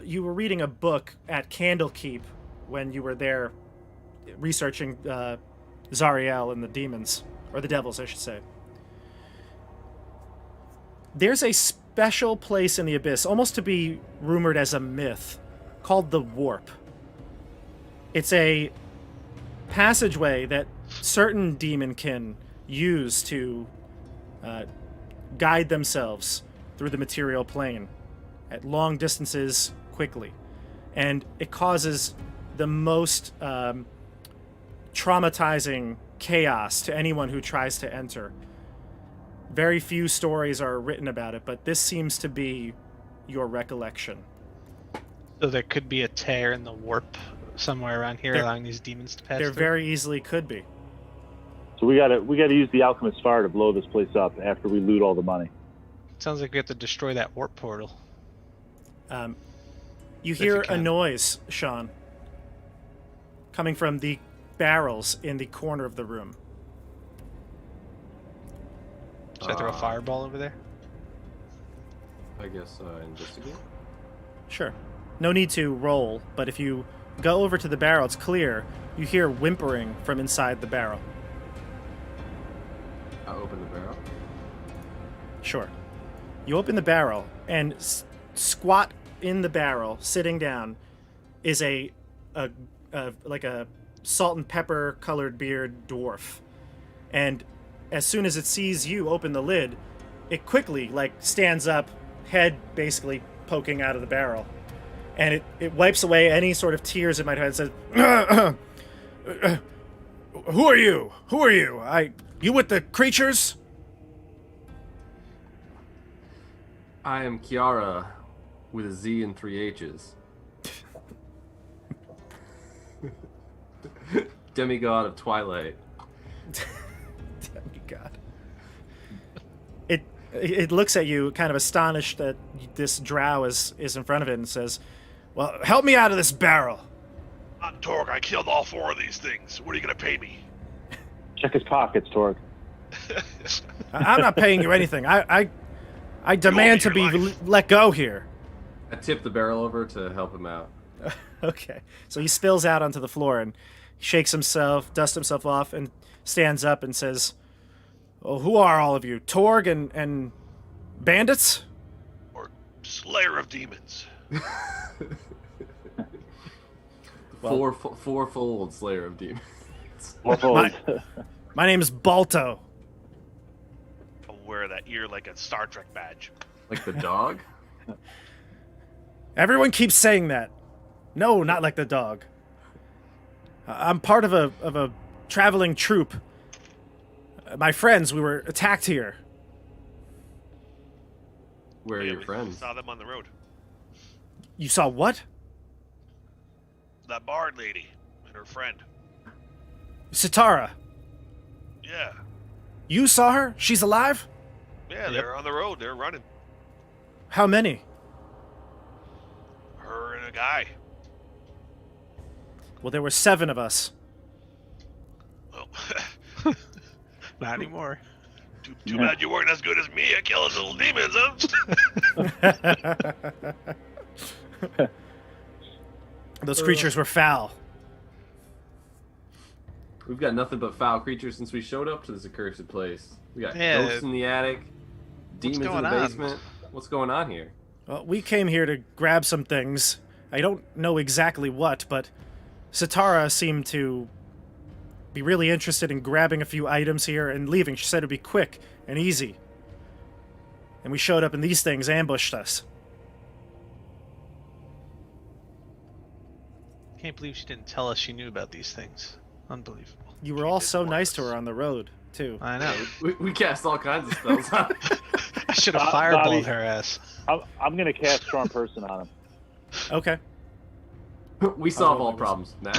You were reading a book at Candlekeep when you were there researching Zariel and the demons, or the devils, I should say. There's a special place in the Abyss, almost to be rumored as a myth, called the Warp. It's a passageway that certain demonkin use to guide themselves through the material plane at long distances quickly. And it causes the most traumatizing chaos to anyone who tries to enter. Very few stories are written about it, but this seems to be your recollection. So there could be a tear in the warp somewhere around here, allowing these demons to pass There through. very easily could be. So we gotta use the alchemist fire to blow this place up after we loot all the money. Sounds like we have to destroy that warp portal. You If hear you a can. noise, Sean, coming from the barrels in the corner of the room. Should I throw a fireball over there? I guess investigate. Sure. No need to roll, but if you go over to the barrel, it's clear. You hear whimpering from inside the barrel. I open the barrel. Sure. You open the barrel, and squat in the barrel, sitting down, is a like a salt and pepper colored beard dwarf. And as soon as it sees you open the lid, it quickly stands up, head basically poking out of the barrel. And it wipes away any sort of tears it might have and says, Who are you? Who are you? You with the creatures? I am Kiara with a Z and 3 H's. Demigod of Twilight. Demigod. It looks at you, kind of astonished that this drow is in front of it, and says, "Well, help me out of this barrel." I'm Torg. I killed all 4 of these things. What are you gonna pay me? Check his pockets, Torg. I'm not paying you anything. I demand to be your life. let go here. I tip the barrel over to help him out. Okay. So he spills out onto the floor and shakes himself, dusts himself off, and stands up and says, "Oh, who are all of you? Torg and bandits?" Or Slayer of Demons? Fourfold Slayer of Demons. My name is Balto. I'll wear that ear like a Star Trek badge. Like the dog? Everyone keeps saying that. No, not like the dog. I'm part of a traveling troupe. My friends, we were attacked here. Where are Yeah, your we friends? saw them on the road. You saw what? That bard lady and her friend. Sitara. Yeah. You saw her? She's alive? Yeah, they're on the road. They're running. How many? Her and a guy. Well, there were 7 of us. Oh. Not anymore. Too bad you weren't as good as me at killing little demons, huh? Those creatures were foul. We've got nothing but foul creatures since we showed up to this accursed place. We got Yeah. ghosts in the attic, demons in going the on? basement. What's going on here? Well, we came here to grab some things. I don't know exactly what, but Satara seemed to be really interested in grabbing a few items here and leaving. She said it'd be quick and easy. And we showed up and these things ambushed us. Can't believe she didn't tell us she knew about these things. Unbelievable. You were all so nice to her on the road, too. I know. We cast all kinds of spells on her. I should have Bobby, fireballed her ass. I'm going to cast Charm Person on him. Okay. We solve all problems now.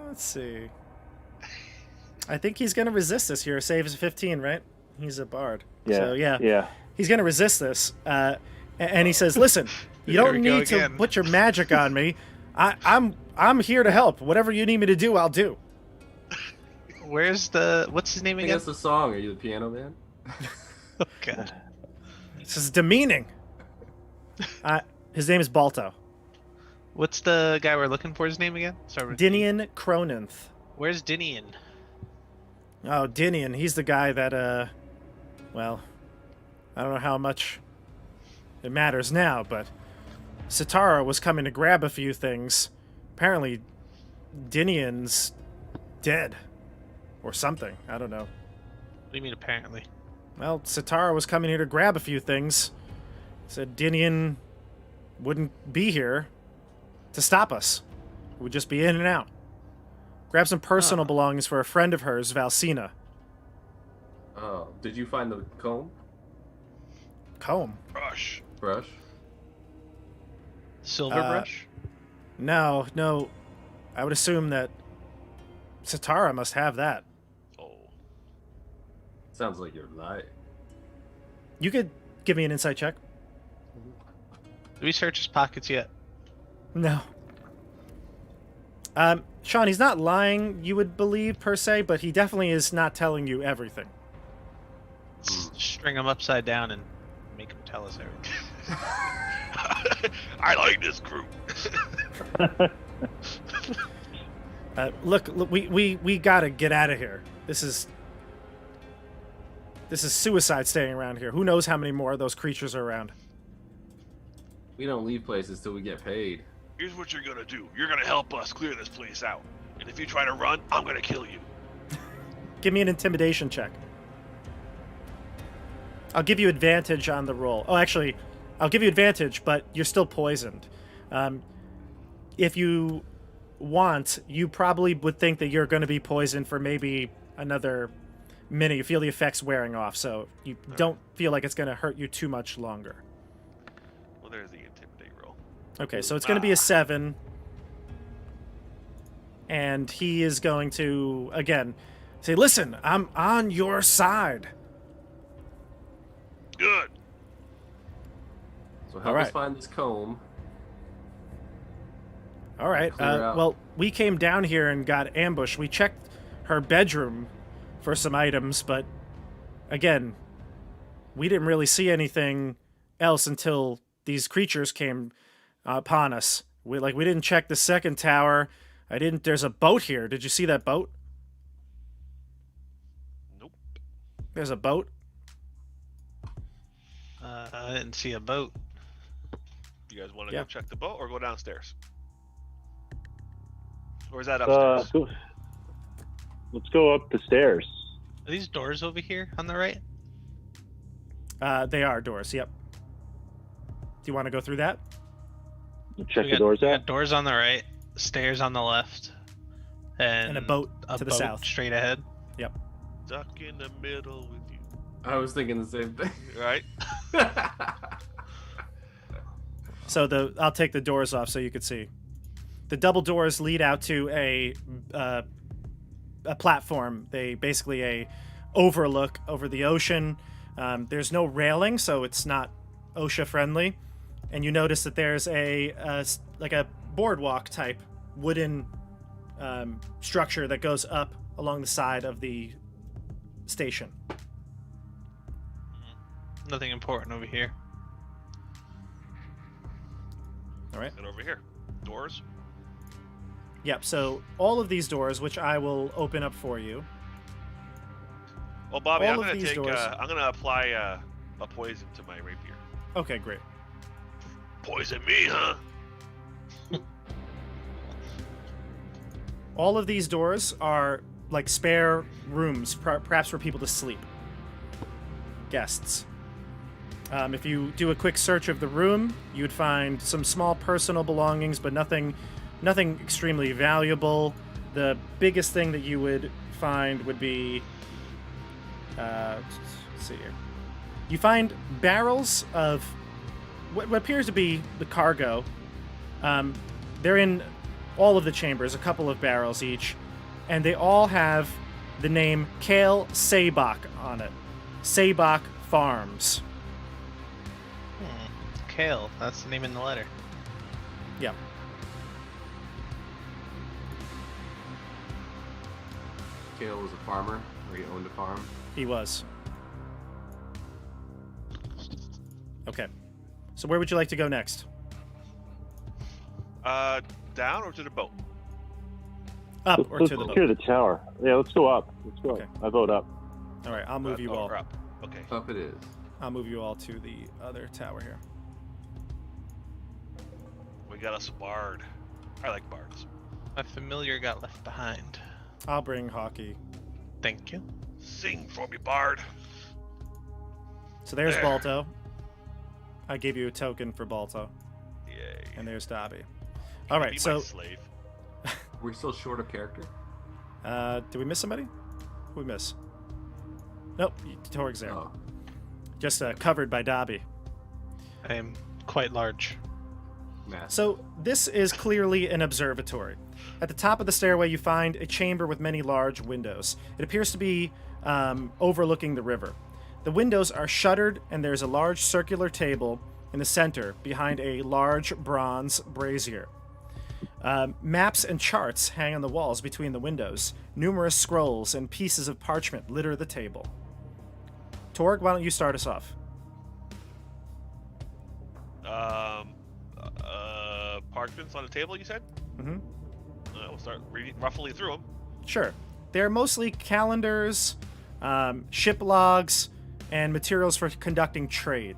Let's see. I think he's going to resist this here. Save is 15, right? He's a bard. Yeah. So, Yeah. he's going to resist this. And he says, listen, you don't need to put your magic on me. I'm here to help. Whatever you need me to do, I'll do. What's his name I think again? that's the song. Are you the piano man? Oh, God. This is demeaning. His name is Balto. What's the guy we're looking for? His name again? Sorry. Dinian Croninth. Where's Dinian? Oh, Dinian. He's the guy that, well, I don't know how much it matters now, but Satara was coming to grab a few things. Apparently, Dinian's dead. Or something. I don't know. What do you mean, apparently? Well, Satara was coming here to grab a few things. Said Dinian wouldn't be here to stop us. We'd just be in and out. Grab some personal belongings for a friend of hers, Valsina. Oh, did you find the comb? Comb? Brush? Silver brush? No. I would assume that Satara must have that. Oh. Sounds like you're lying. You could give me an insight check. Did we search his pockets yet? No. Sean, he's not lying, you would believe, per se, but he definitely is not telling you everything. String him upside down and make him tell us everything. I like this group. Look, we gotta get out of here. This is suicide staying around here. Who knows how many more of those creatures are around? We don't leave places till we get paid. Here's what you're gonna do. You're gonna help us clear this place out. And if you try to run, I'm gonna kill you. Give me an intimidation check. I'll give you advantage on the roll. Oh, actually, I'll give you advantage, but you're still poisoned. If you want, you probably would think that you're going to be poisoned for maybe another minute. You feel the effects wearing off, so you don't feel like it's going to hurt you too much longer. Well, there's the intimidate roll. Okay, so it's going to be a 7. And he is going to, again, say, listen, I'm on your side. Good. So help us find this comb. All right. Well, we came down here and got ambushed. We checked her bedroom for some items, but again, we didn't really see anything else until these creatures came upon us. We didn't check the second tower. There's a boat here. Did you see that boat? Nope. There's a boat. I didn't see a boat. You guys want to go check the boat or go downstairs? Or is that upstairs? Let's go up the stairs. Are these doors over here on the right? They are doors, yep. Do you want to go through that? Check the doors we out? got doors on the right, stairs on the left, and a boat to the south. Straight ahead. Yep. Stuck in the middle with you. I was thinking the same thing. Right? So I'll take the doors off so you can see. The double doors lead out to a platform. They basically a overlook over the ocean. There's no railing, so it's not OSHA friendly. And you notice that there's a boardwalk type wooden structure that goes up along the side of the station. Nothing important over here. All right. And over here. Doors. Yep, so all of these doors, which I will open up for you, Well, Bobby, All of these doors. I'm gonna apply a poison to my rapier. Okay, great. Poison me, huh? All of these doors are like spare rooms, perhaps for people to sleep. Guests. If you do a quick search of the room, you would find some small personal belongings, but nothing extremely valuable. The biggest thing that you would find would be, let's see here. You find barrels of what appears to be the cargo. They're in all of the chambers, a couple of barrels each, and they all have the name Kale Sabak on it. Sabak Farms. Kale, that's the name in the letter. Yeah. Kale was a farmer, or he owned a farm. He was. Okay. So where would you like to go next? Down or to the boat? Up Let's, or let's to the boat? secure the tower. Yeah, let's go up. Let's go Okay. up. I vote up. All right, I'll move you all. Or up. Okay. Up it is. I'll move you all to the other tower here. We got us a bard. I like bards. My familiar got left behind. I'll bring Hockey. Thank you. Sing for me, bard. So there's There. Balto. I gave you a token for Balto. Yay. And there's Dobby. Can All you right, be so my slave? We're still short of character. did we miss somebody? Who we miss? Nope, Torg's there. Oh, Just covered by Dobby. I am quite large. math. So this is clearly an observatory. At the top of the stairway, you find a chamber with many large windows. It appears to be overlooking the river. The windows are shuttered, and there's a large circular table in the center behind a large bronze brazier. Maps and charts hang on the walls between the windows. Numerous scrolls and pieces of parchment litter the table. Torg, why don't you start us off? Parchments on the table, you said? Mm-hmm. We'll start reading roughly through them. Sure. They're mostly calendars, ship logs, and materials for conducting trade.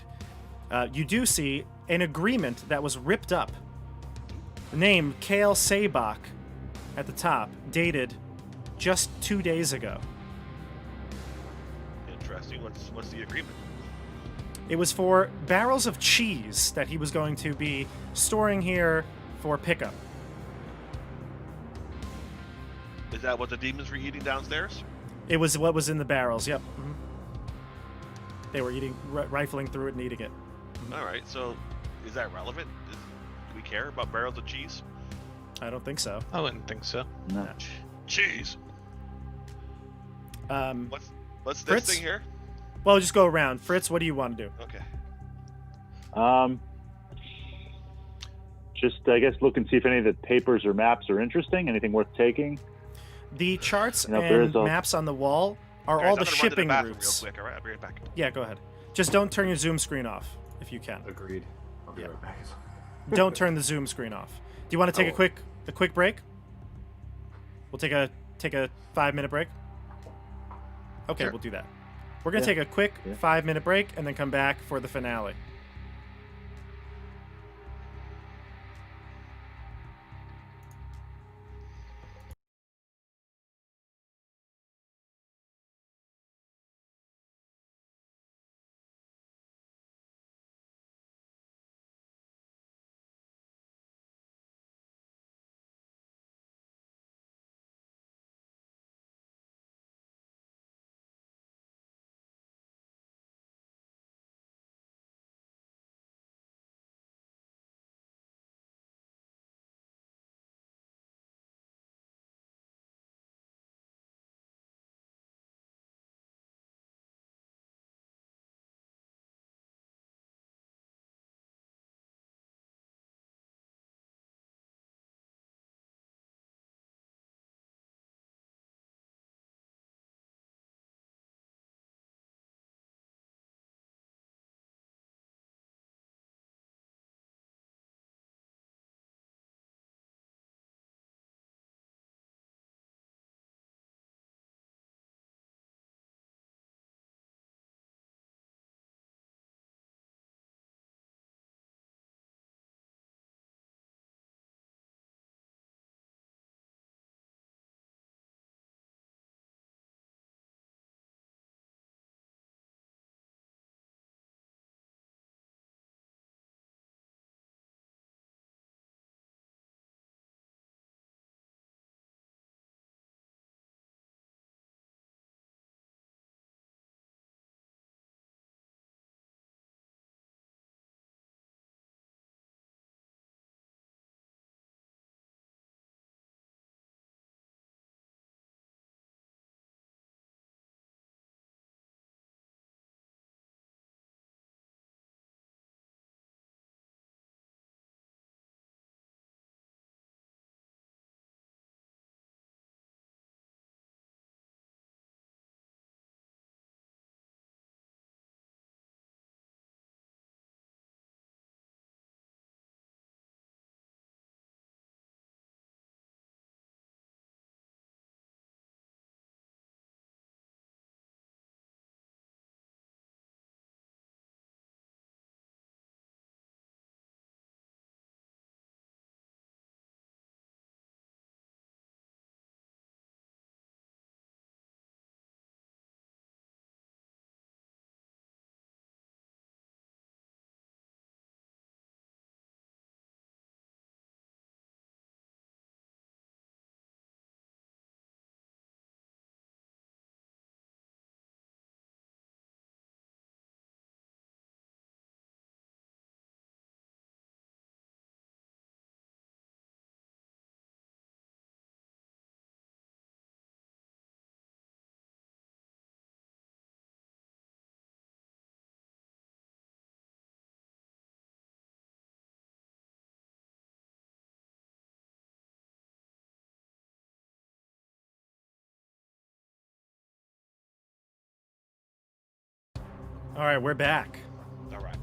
You do see an agreement that was ripped up. The name Kale Sabak at the top, dated just 2 days ago. Interesting. What's the agreement? It was for barrels of cheese that he was going to be storing here for pickup. Is that what the demons were eating downstairs? It was what was in the barrels, yep. Mhm. They were eating, rifling through it and eating it. All right. So, is that relevant? Do we care about barrels of cheese? I don't think so. I wouldn't think so. No. Cheese. Um, What's this Fritz? thing here? well, just go around. Fritz, what do you want to do? Okay. Just I guess look and see if any of the papers or maps are interesting. Anything worth taking? The charts You know, there and is a- maps on the wall are Guys, all I'm the gonna run to shipping bathroom routes. Real quick. All right, I'll be right back. Yeah, go ahead. Just don't turn your zoom screen off if you can. Agreed. I'll be Yeah. right back. Don't turn the zoom screen off. Do you want to take Oh. a quick break? We'll take a 5-minute break. Okay, Sure. we'll do that. We're gonna Yeah. take a quick Yeah. 5-minute break and then come back for the finale. All right, we're back. All right.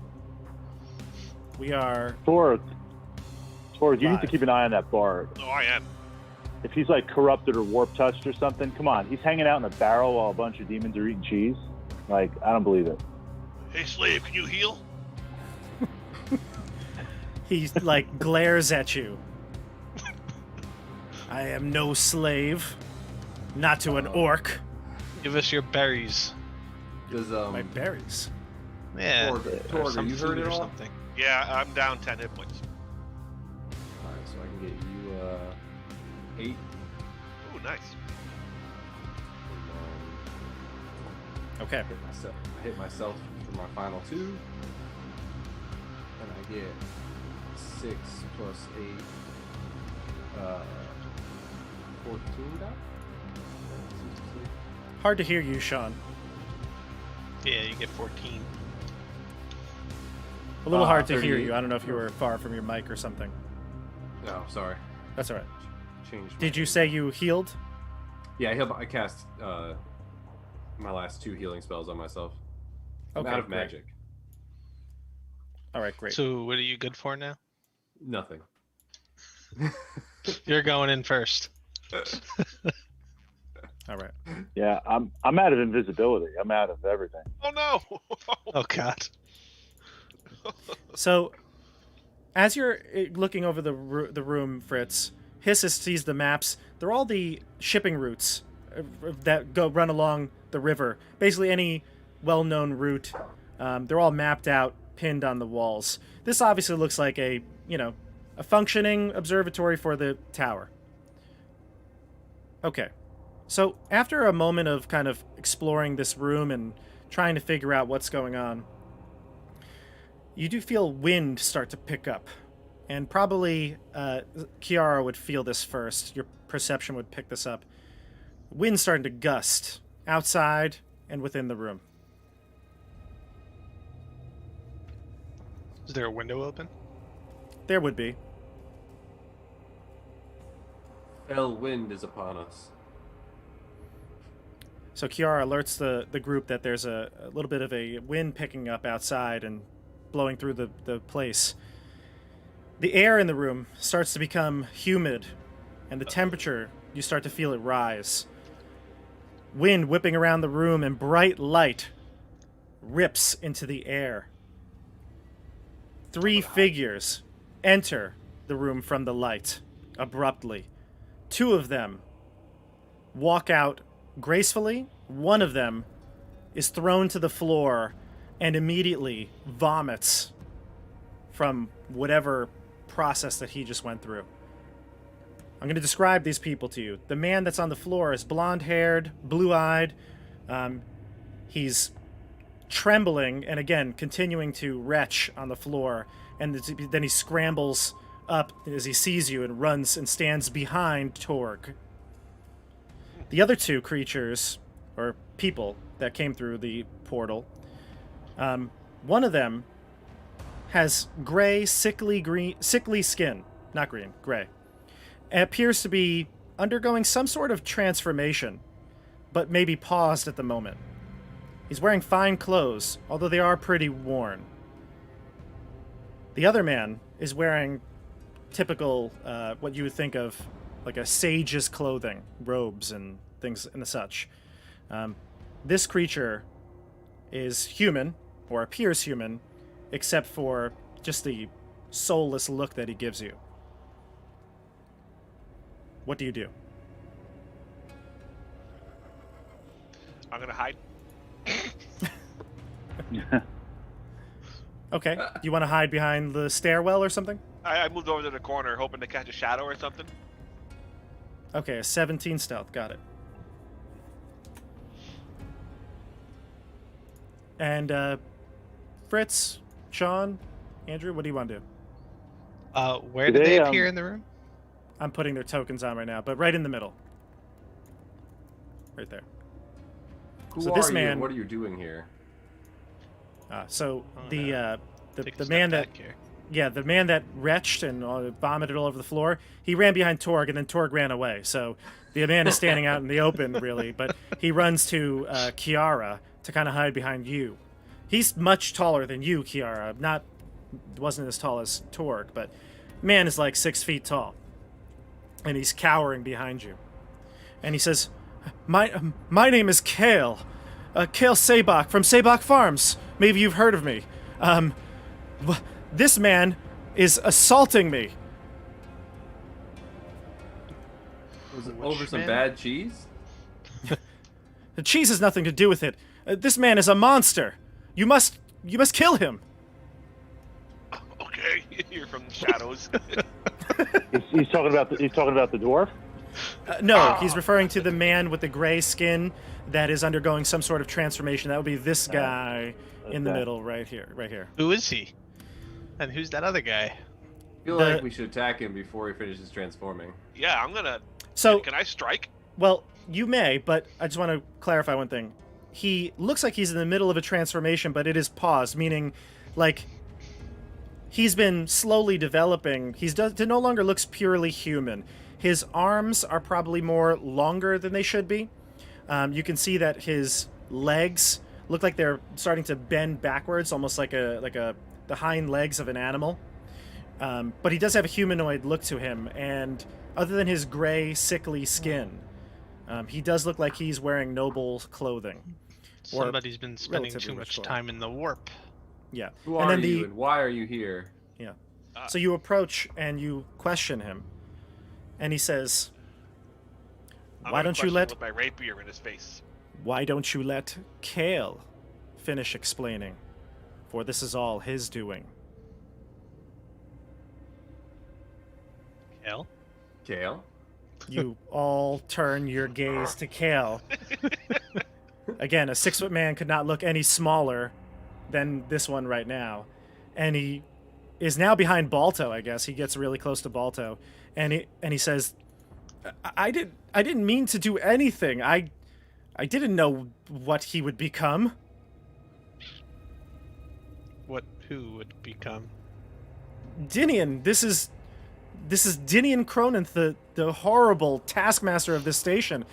We are. Torg, you need to Live. keep an eye on that bard. Oh, I am. If he's like corrupted or warp touched or something, come on. He's hanging out in a barrel while a bunch of demons are eating cheese. Like, I don't believe it. Hey, slave, can you heal? He like glares at you. I am no slave, not to an orc. Give us your berries. Does My berries. Yeah. Torg, or are some you food hurt at or all? something. Yeah, I'm down 10 hit points. Alright, so I can get you 8. Ooh, nice. Okay. I hit myself for my final 2. And I get 6 plus 8. 14 die? Hard to hear you, Sean. Yeah, you get 14. A little hard to hear 38. you. I don't know if you were far from your mic or something. No, sorry. That's all right. Changed. Did you say you healed? Yeah, I cast my last 2 healing spells on myself. I'm Okay, out of great. magic. All right, great. So what are you good for now? Nothing. You're going in first. All right. Yeah, I'm out of invisibility. I'm out of everything. Oh, no. Oh God. So, as you're looking over the room, Fritz, Hissus sees the maps. They're all the shipping routes that run along the river. Basically, any well-known route. They're all mapped out, pinned on the walls. This obviously looks like a functioning observatory for the tower. Okay. So, after a moment of kind of exploring this room and trying to figure out what's going on, you do feel wind start to pick up. And probably Kiara would feel this first. Your perception would pick this up. Wind starting to gust outside and within the room. Is there a window open? There would be. Fell wind is upon us. So Kiara alerts the group that there's a little bit of a wind picking up outside and blowing through the place. The air in the room starts to become humid, and the temperature, you start to feel it rise. Wind whipping around the room, and bright light rips into the air. 3 figures enter the room from the light abruptly. 2 of them walk out gracefully. 1 of them is thrown to the floor and immediately vomits from whatever process that he just went through. I'm going to describe these people to you. The man that's on the floor is blonde-haired, blue-eyed. He's trembling and, again, continuing to retch on the floor. And then he scrambles up as he sees you and runs and stands behind Torg. The other 2 creatures, or people, that came through the portal, one of them has gray, sickly skin. Not green, gray. It appears to be undergoing some sort of transformation, but maybe paused at the moment. He's wearing fine clothes, although they are pretty worn. The other man is wearing typical, what you would think of like a sage's clothing, robes and things and such. This creature is human, or appears human, except for just the soulless look that he gives you. What do you do? I'm going to hide. Okay. You want to hide behind the stairwell or something? I moved over to the corner hoping to catch a shadow or something. Okay, a 17 stealth. Got it. And Fritz, Sean, Andrew, what do you want to do? Where did they appear in the room? I'm putting their tokens on right now, but right in the middle. Right there. Who So are this you? man- What are you doing here? So Oh, the no. Take a the step man that back here. yeah, the man that retched and vomited all over the floor, he ran behind Torg, and then Torg ran away. So the man is standing out in the open, really, but he runs to Kiara to kind of hide behind you. He's much taller than you, Kiara. Wasn't as tall as Torg, but man is like 6 feet tall. And he's cowering behind you. And he says, My name is Kale. Kale Sabak from Sabak Farms. Maybe you've heard of me. This man is assaulting me. Was it over some bad cheese? The cheese has nothing to do with it. This man is a monster. You must kill him. Okay, you're from the shadows. He's talking about the dwarf. No, he's referring to the man with the gray skin that is undergoing some sort of transformation. That would be this guy in the middle, right here. Who is he? And who's that other guy? I feel like we should attack him before he finishes transforming. Yeah, I'm gonna. So, can I strike? Well, you may, but I just want to clarify one thing. He looks like he's in the middle of a transformation, but it is paused, meaning, like, he's been slowly developing. He no longer looks purely human. His arms are probably more longer than they should be. You can see that his legs look like they're starting to bend backwards, almost like the hind legs of an animal. But he does have a humanoid look to him, and other than his gray, sickly skin, he does look like he's wearing noble clothing. Somebody's been spending too much time in the warp. Yeah. Who are you and why are you here? Yeah. So you approach and you question him, and he says, "Why don't you let my rapier in his face? Why don't you let Kale finish explaining? For this is all his doing." Kale? Kale? You all turn your gaze to Kale. Again, a 6-foot man could not look any smaller than this one right now. And he is now behind Balto, I guess. He gets really close to Balto. And he says, I didn't mean to do anything. I didn't know what he would become. Who would become? Dinian, this is Dinian Croninth, the horrible taskmaster of this station.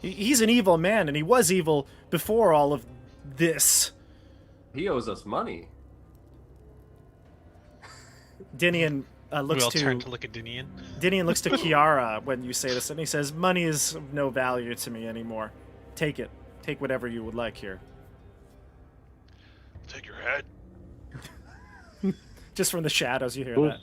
He's an evil man, and he was evil before all of this. He owes us money. Dinian looks we all to... turn to look at Dinian. Dinian looks to Kiara when you say this, and he says, "Money is of no value to me anymore. Take it. Take whatever you would like here." Take your head. Just from the shadows, you hear that.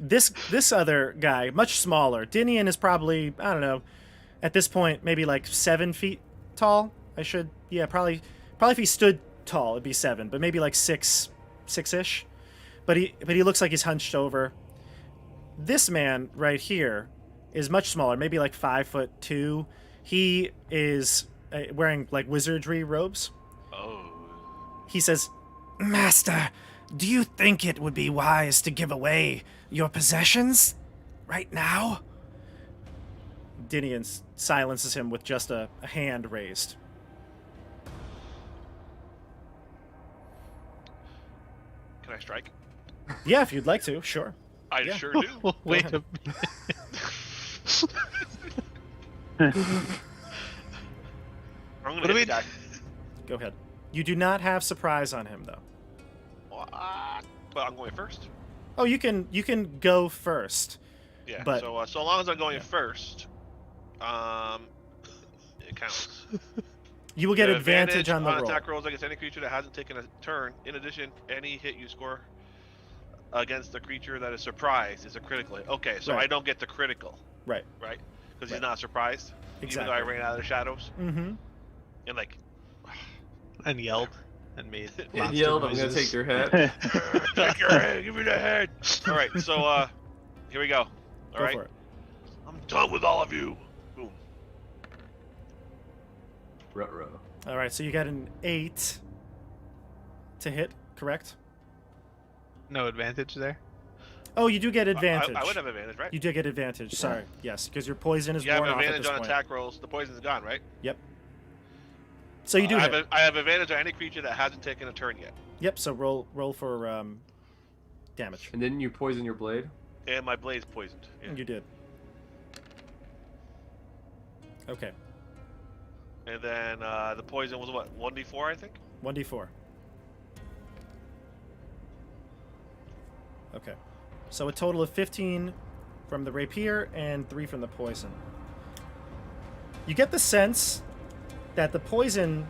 This other guy, much smaller. Dinian is probably, I don't know, at this point, maybe like 7 feet tall. Probably if he stood tall, it'd be 7, but maybe like 6-ish. But he looks like he's hunched over. This man right here is much smaller, maybe like 5'2". He is wearing like wizardry robes. Oh. He says, "Master, do you think it would be wise to give away your possessions right now?" Dinian silences him with just a hand raised. Can I strike? Yeah, if you'd like to, sure. I sure do. Wait a minute. I'm gonna hit that. Go ahead. You do not have surprise on him, though. What? Well, I'm going first. Oh, you can go first. Yeah. But, so long as I'm going first, it counts. You will get advantage on the roll. Attack rolls against any creature that hasn't taken a turn. In addition, any hit you score against the creature that is surprised is a critical hit. Okay, so Right. I don't get the critical. Right. Right? Because Right. he's not surprised. Exactly. Even though I ran out of the shadows. Mm-hmm. And like... And yelled and made He monster yelled, "I'm gonna noises. take your head." Take your head! Give me the head! Alright, so, here we go. Go Alright? for it. I'm done with all of you! Boom. Ruh-roh. All right, so you got an 8 to hit, correct? No advantage there. Oh, you do get advantage. I would have advantage, right? You do get advantage. Sorry, yes, because your poison is You have worn off at advantage this on point. attack rolls. The poison's gone, right? Yep. So you do hit. I have advantage on any creature that hasn't taken a turn yet. Yep. So roll for damage. And didn't you poison your blade? And my blade's poisoned. Yeah. You did. Okay. And then the poison was what? 1d4, I think. 1d4. Okay. So a total of 15 from the rapier and 3 from the poison. You get the sense that the poison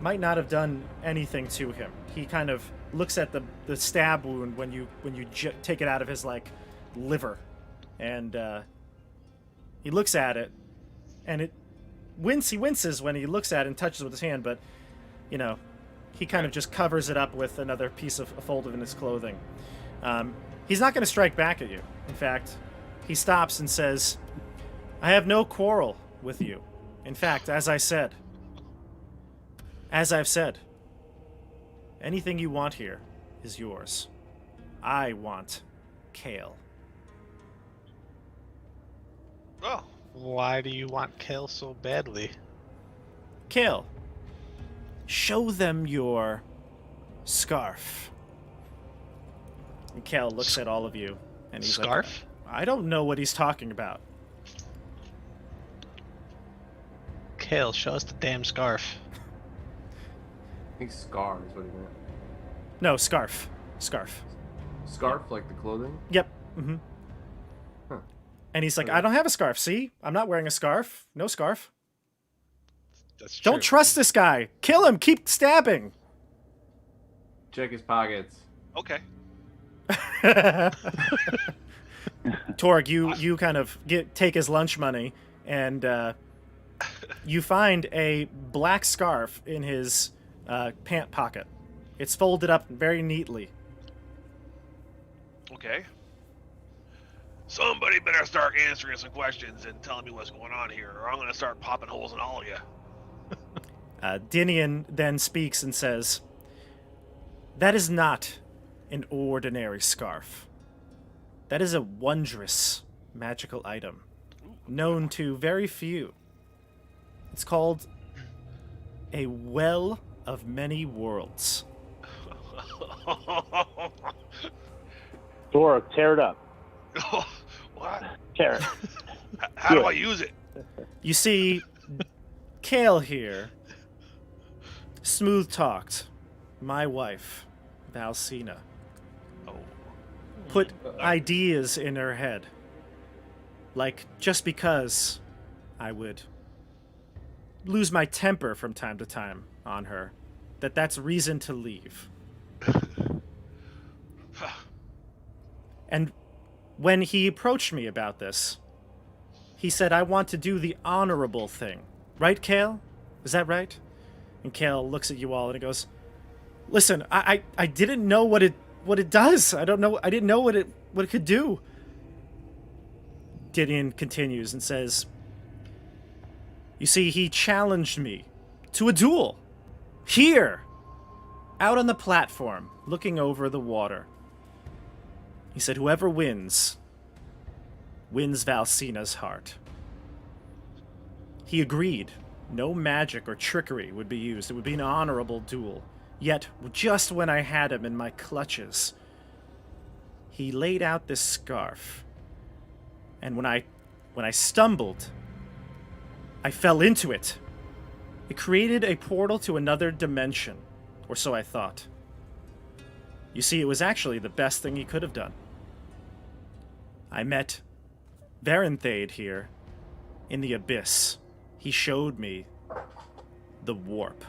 might not have done anything to him. He kind of looks at the stab wound when you take it out of his like liver, and he looks at it, and he winces when he looks at it and touches it with his hand, but you know, he kind of just covers it up with another piece of a fold in his clothing. He's not going to strike back at you. In fact, he stops and says, "I have no quarrel with you. In fact, as I've said, anything you want here is yours. I want Kale." Oh, Why do you want Kale so badly? Kale, show them your scarf. And Kale looks at all of you, and he's Scarf? like, I don't know what he's talking about. Kale, show us the damn scarf. I think scar is what he meant. No, scarf. Scarf. Scarf, like the clothing? Yep. Mm-hmm. Huh. And he's like, Okay. I don't have a scarf. See? I'm not wearing a scarf. No scarf. That's true. Don't trust this guy. Kill him. Keep stabbing. Check his pockets. okay. Torg, you kind of take his lunch money, and you find a black scarf in his pant pocket. It's folded up very neatly. Okay. Somebody better start answering some questions and telling me what's going on here, or I'm gonna start popping holes in all of you. Dinian then speaks and says, "That is not an ordinary scarf. That is a wondrous magical item, known to very few. It's called a Well of Many Worlds." Thor, tear it up. What? Tear it. How do Good. I use it? You see, Kale here, smooth-talked, my wife, Valsina, Oh. put ideas in her head. Like, just because I would lose my temper from time to time on her, that's reason to leave. And when he approached me about this, he said, I want to do the honorable thing. Right, Kale? Is that right? And Kale looks at you all and he goes, listen, I didn't know what it does. I didn't know what it could do. Gideon continues and says, you see, he challenged me to a duel. Here, out on the platform, looking over the water. He said, whoever wins Valsina's heart. He agreed. No magic or trickery would be used. It would be an honorable duel. Yet, just when I had him in my clutches, he laid out this scarf. And when I stumbled, I fell into it. It created a portal to another dimension, or so I thought. You see, it was actually the best thing he could have done. I met Varenthade here in the abyss. He showed me the warp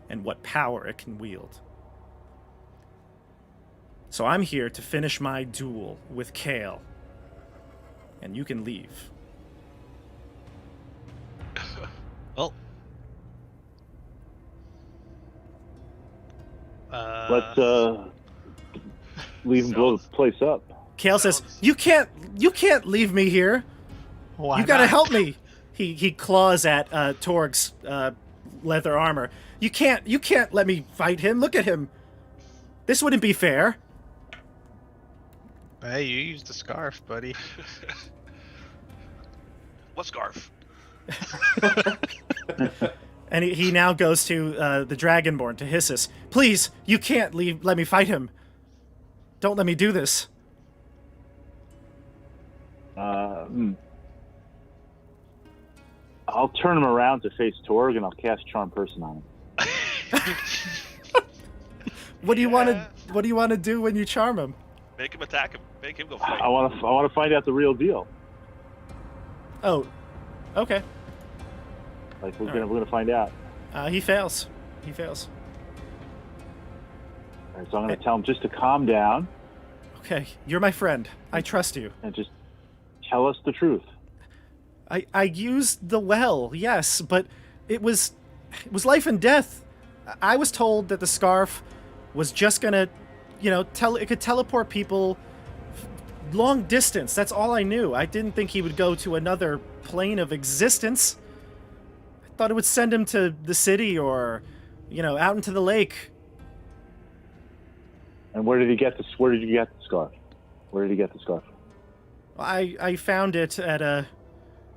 and what power it can wield. So I'm here to finish my duel with Kale, and you can leave. Well, Let's leave and blow the place up. Kale says, "You can't leave me here. why You gotta not? help me." He claws at Torg's leather armor. You can't let me fight him. Look at him. This wouldn't be fair. Hey, you used the scarf, buddy. What scarf? And he now goes to the Dragonborn, to Hissus. Please, you can't leave. Let me fight him. Don't let me do this. I'll I'll turn him around to face Torg, and I'll cast Charm Person on him. What do you want to? What do you want to do when you charm him? Make him attack him. Make him go fight. I want to find out the real deal. Oh, okay. Like we're gonna find out. He fails. He fails. All right, so I'm gonna tell him just to calm down. Okay, you're my friend. I trust you. And just tell us the truth. I used the well, yes, but it was life and death. I was told that the scarf was just gonna, it could teleport people long distance. That's all I knew. I didn't think he would go to another plane of existence. I thought it would send him to the city or, out into the lake. And where did you get the scarf? Where did he get the scarf? I found it at a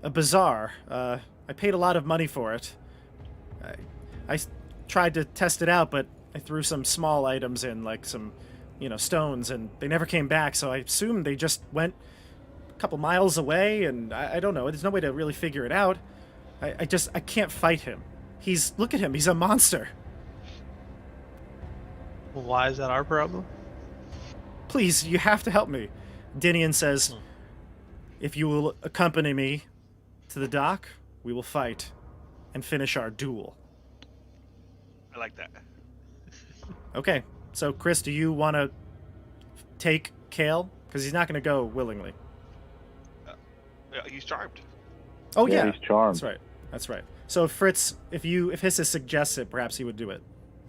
bazaar. I paid a lot of money for it. I tried to test it out, but I threw some small items in, like some, stones, and they never came back, so I assumed they just went a couple miles away, and I don't know. There's no way to really figure it out. I can't fight him. Look at him, he's a monster. Why is that our problem? Please, you have to help me. Dinian says, if you will accompany me to the dock, we will fight and finish our duel. I like that. Okay, so Chris, do you want to take Kale? Because he's not going to go willingly. Yeah, he's charmed. Oh yeah, he's charmed. That's right. So Fritz, if Hissus suggests it, perhaps he would do it.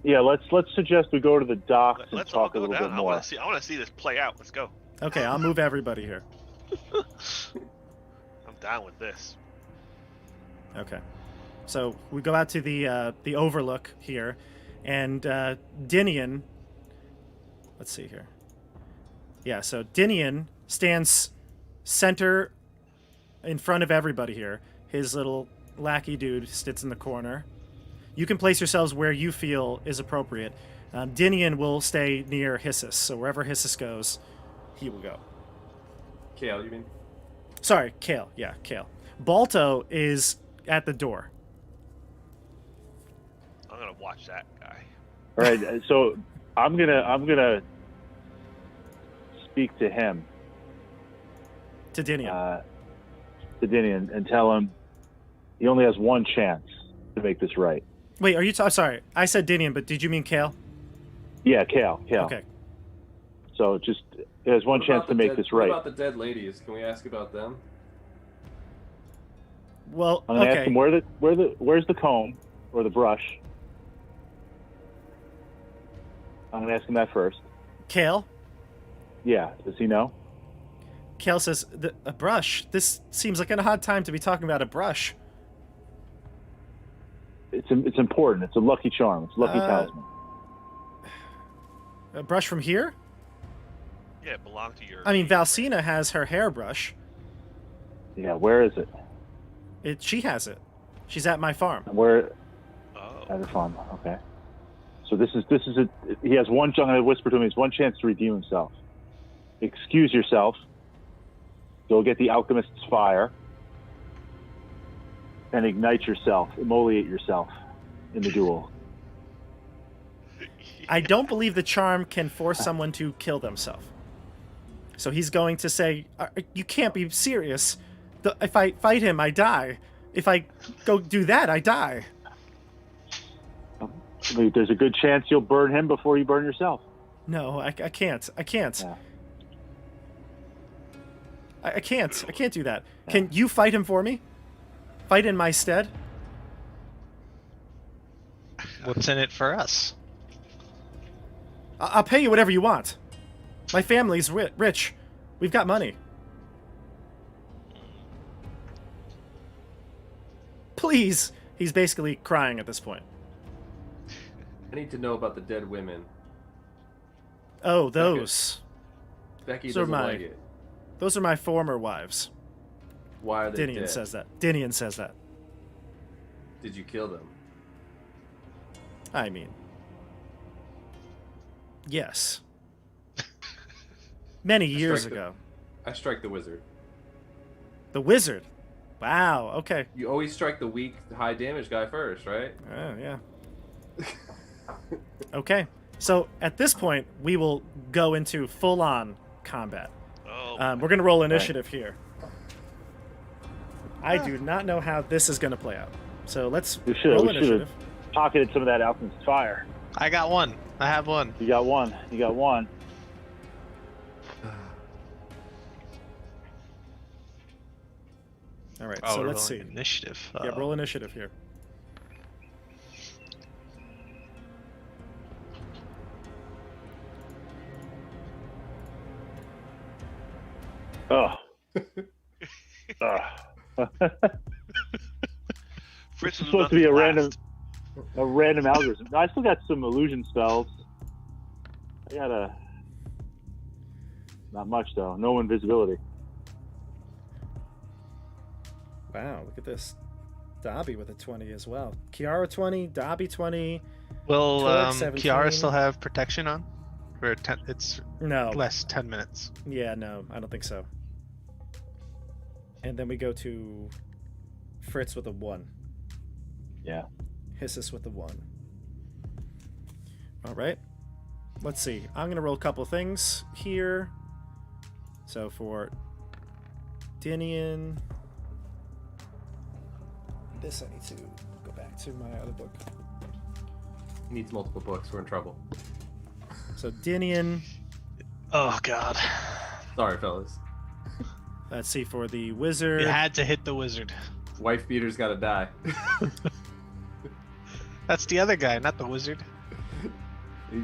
Yeah, let's suggest we go to the docks and Let's all talk a go little down. bit more. I want to see this play out. Let's go. Okay, I'll move everybody here. I'm down with this. Okay, so we go out to the overlook here, and Dinian. Let's see here. Yeah, so Dinian stands center in front of everybody here. His little lackey dude sits in the corner. You can place yourselves where you feel is appropriate. Dinian will stay near Hissus, so wherever Hissus goes, he will go. Kale, you mean? Sorry, Kale. Yeah, Kale. Balto is at the door. I'm gonna watch that guy. All right, so I'm gonna speak to him. To Dinian. To Dinian and tell him he only has one chance to make this right. Wait, are you? Sorry, I said Dinian, but did you mean Kale? Yeah, Kale. Okay. So just he has one chance to make this right. What about the dead ladies? Can we ask about them? Well, I'm gonna okay. ask him where's the comb or the brush. I'm gonna ask him that first. Kale. Yeah, does he know? Kale says, a brush? This seems like an odd time to be talking about a brush. It's important. It's a lucky charm. It's a lucky talisman. A brush from here? Yeah, it belonged to your. I mean, Valsina has her hairbrush. Yeah, where is it? She has it. She's at my farm. Where? Oh. At the farm. Okay. So this is he has one. I'm gonna whisper to him. He has one chance to redeem himself. Excuse yourself. Go get the alchemist's fire. And ignite yourself, immolate yourself in the duel. I don't believe the charm can force someone to kill themselves. So he's going to say, you can't be serious. If I fight him, I die. If I go do that, I die. I mean, there's a good chance you'll burn him before you burn yourself. No, I can't. I can't. Yeah. I can't do that. Yeah. Can you fight him for me? Fight in my stead? What's in it for us? I'll pay you whatever you want. My family's rich. We've got money. Please. He's basically crying at this point. I need to know about the dead women. Oh, those. Becky Those are doesn't like it. Those are my former wives. Why are they Dinian dead? says that. Dinian says that. Did you kill them? I mean, yes. Many years ago. I strike the wizard. The wizard? Wow. Okay. You always strike the weak, high damage guy first, right? Oh yeah. Okay. So at this point, we will go into full-on combat. Oh, We're gonna roll initiative here. I do not know how this is gonna play out. So let's roll We should initiative. have pocketed some of that alchemist fire. I got one. I have one. You got one. You got one. All right. Oh, So we're let's see. rolling initiative. Yeah, roll initiative here. Oh. Fritz It's was supposed to about be a last. random algorithm. I still got some illusion spells. I got not much though. No invisibility. Wow, look at this. Dobby with a 20 as well. Kiara 20, Dobby 20. Will Torg 17. Kiara still have protection on? For it's No. less 10 minutes. Yeah, no, I don't think so. And then we go to Fritz with a 1. Yeah. Hissus with a 1. All right. Let's see. I'm going to roll a couple things here. So for Dinian, this I need to go back to my other book. He needs multiple books. We're in trouble. So Dinian, Oh god. Sorry, fellas. let's see, for the wizard. You had to hit the wizard. Wife beater's gotta die. That's the other guy, not the wizard.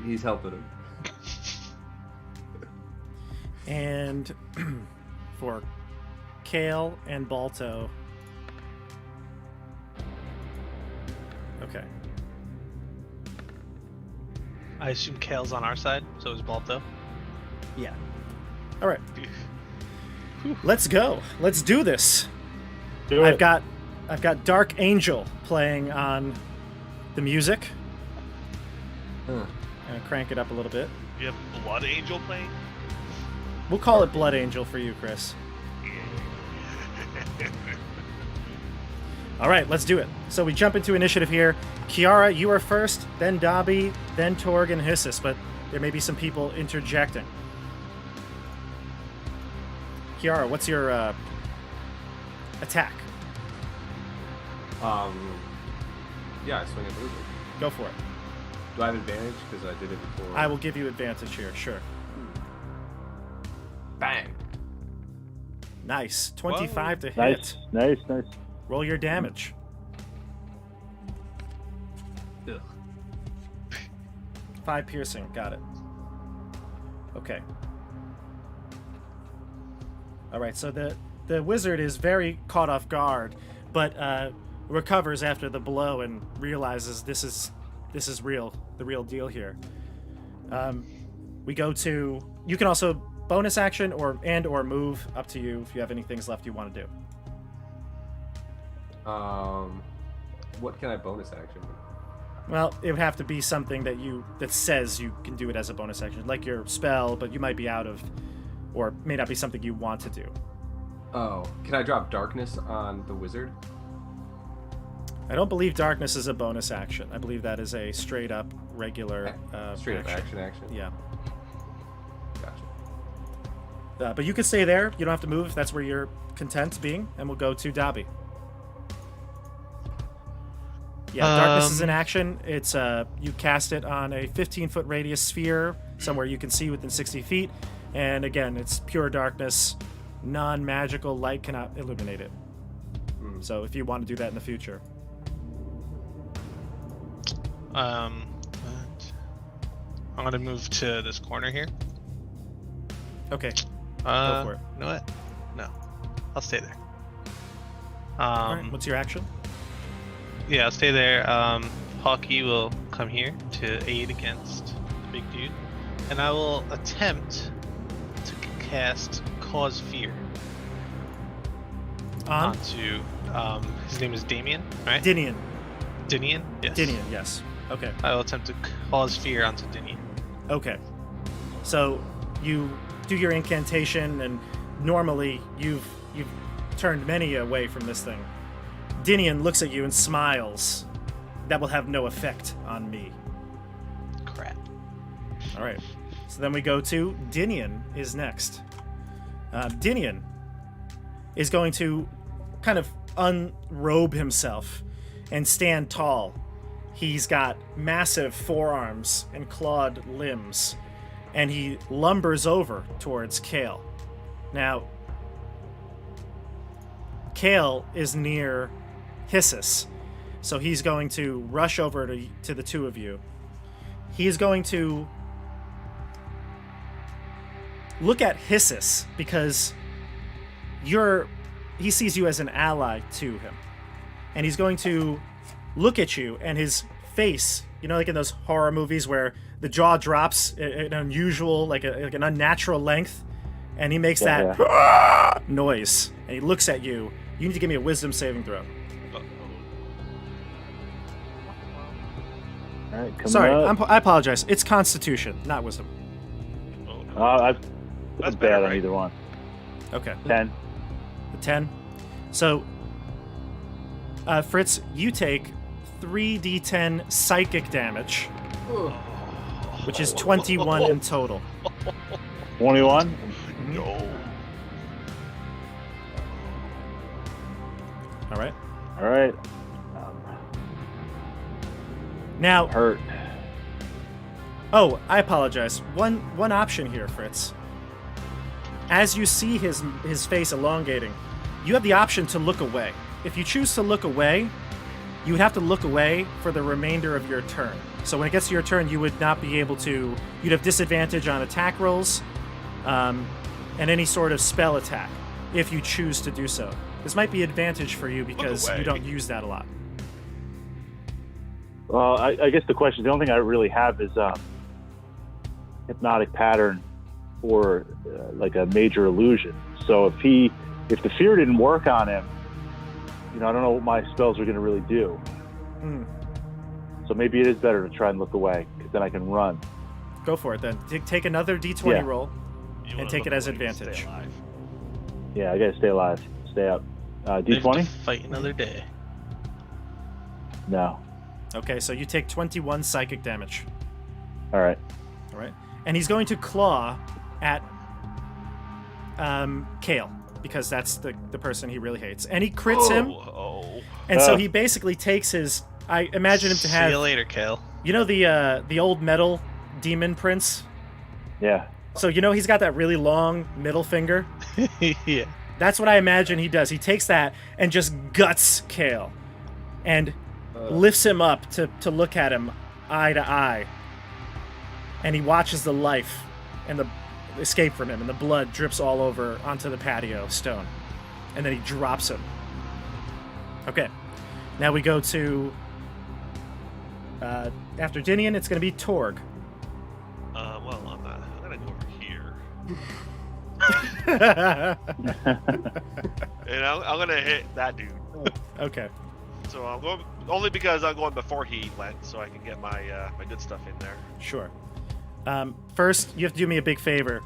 He's helping him. And for Kale and Balto. Okay. I assume Kale's on our side, so is Balto. Yeah. All right. Let's go. Let's do this. Do I've it. got Dark Angel playing on the music. Huh. And crank it up a little bit. You have Blood Angel playing? We'll call it Blood Angel for you, Chris. All right, let's do it. So we jump into initiative here. Kiara, you are first, then Dobby, then Torg and Hissus, but there may be some people interjecting. Kiara, what's your attack? Yeah, I swing at the wizard. Go for it. Do I have advantage? Because I did it before. I will give you advantage here, sure. Bang! Nice. 25 to hit. Nice. Roll your damage. Ugh. 5 piercing. Got it. Okay. All right, so the wizard is very caught off guard, but recovers after the blow and realizes this is real, the real deal here. We go to, you can also bonus action or move, up to you if you have any things left you want to do. What can I bonus action? Well, it would have to be something that says you can do it as a bonus action, like your spell, but you might be out of, or may not be something you want to do. Oh, can I drop darkness on the wizard? I don't believe darkness is a bonus action. I believe that is a straight up regular Straight up action. Yeah. Gotcha. But you can stay there. You don't have to move if that's where you're content being, and we'll go to Dobby. Yeah, darkness is an action. It's you cast it on a 15-foot radius sphere somewhere you can see within 60 feet, and again, it's pure darkness. Non-magical light cannot illuminate it. So if you want to do that in the future. I'm gonna move to this corner here. Okay. Go for it. You know what? No, I'll stay there. All right, what's your action? Yeah, I'll stay there. Hawkeye will come here to aid against the big dude, and I will attempt to cast Cause Fear onto. His name is Damien, right? Dinian. Dinian? Yes. Dinian, yes. Okay. I will attempt to cause fear onto Dinian. Okay. So you do your incantation, and normally you've turned many away from this thing. Dinian looks at you and smiles. That will have no effect on me. Crap. All right. So then we go to Dinian is next. Dinian is going to kind of unrobe himself and stand tall. He's got massive forearms and clawed limbs, and he lumbers over towards Kale. Now, Kale is near Hissus, so he's going to rush over to the two of you. He's going to look at Hissus because he sees you as an ally to him. And he's going to look at you, and his face, you know, like in those horror movies where the jaw drops an unusual, like an unnatural length, and he makes that noise. And he looks at you. You need to give me a wisdom saving throw. All right, coming Sorry, up. I apologize. It's Constitution, not Wisdom. That's bad on either one. Okay. 10. The 10. So, Fritz, you take 3d10 psychic damage, which is 21 in total. 21. No. All right. All right. Now, Hurt. oh, I apologize. One option here, Fritz. As you see his face elongating, you have the option to look away. If you choose to look away, you would have to look away for the remainder of your turn. So when it gets to your turn, you would not be able to... You'd have disadvantage on attack rolls and any sort of spell attack if you choose to do so. This might be advantage for you because you don't use that a lot. Well, I guess the only thing I really have is hypnotic pattern or like a major illusion. So if the fear didn't work on him, I don't know what my spells are going to really do. So maybe it is better to try and look away, because then I can run. Go for it then. Take another d20 roll and take it as Stay advantage. alive. Yeah, I got to stay alive. Stay up. Live to D20? fight another day. No. Okay, so you take 21 psychic damage. All right. All right. And he's going to claw at Kale, because that's the person he really hates. And he crits him. And so he basically takes his... I imagine him to have... See you later, Kale. You know the old metal demon prince? Yeah. So he's got that really long middle finger? Yeah. That's what I imagine he does. He takes that and just guts Kale. And lifts him up to look at him eye to eye. And he watches the life and the escape from him, and the blood drips all over onto the patio stone. And then he drops him. Okay. Now we go to... after Dinian, it's going to be Torg. Well, I'm gonna go over here. And I'm gonna hit that dude. Okay. So I'm going only because I'm going before he went, so I can get my my good stuff in there. Sure. First, you have to do me a big favor.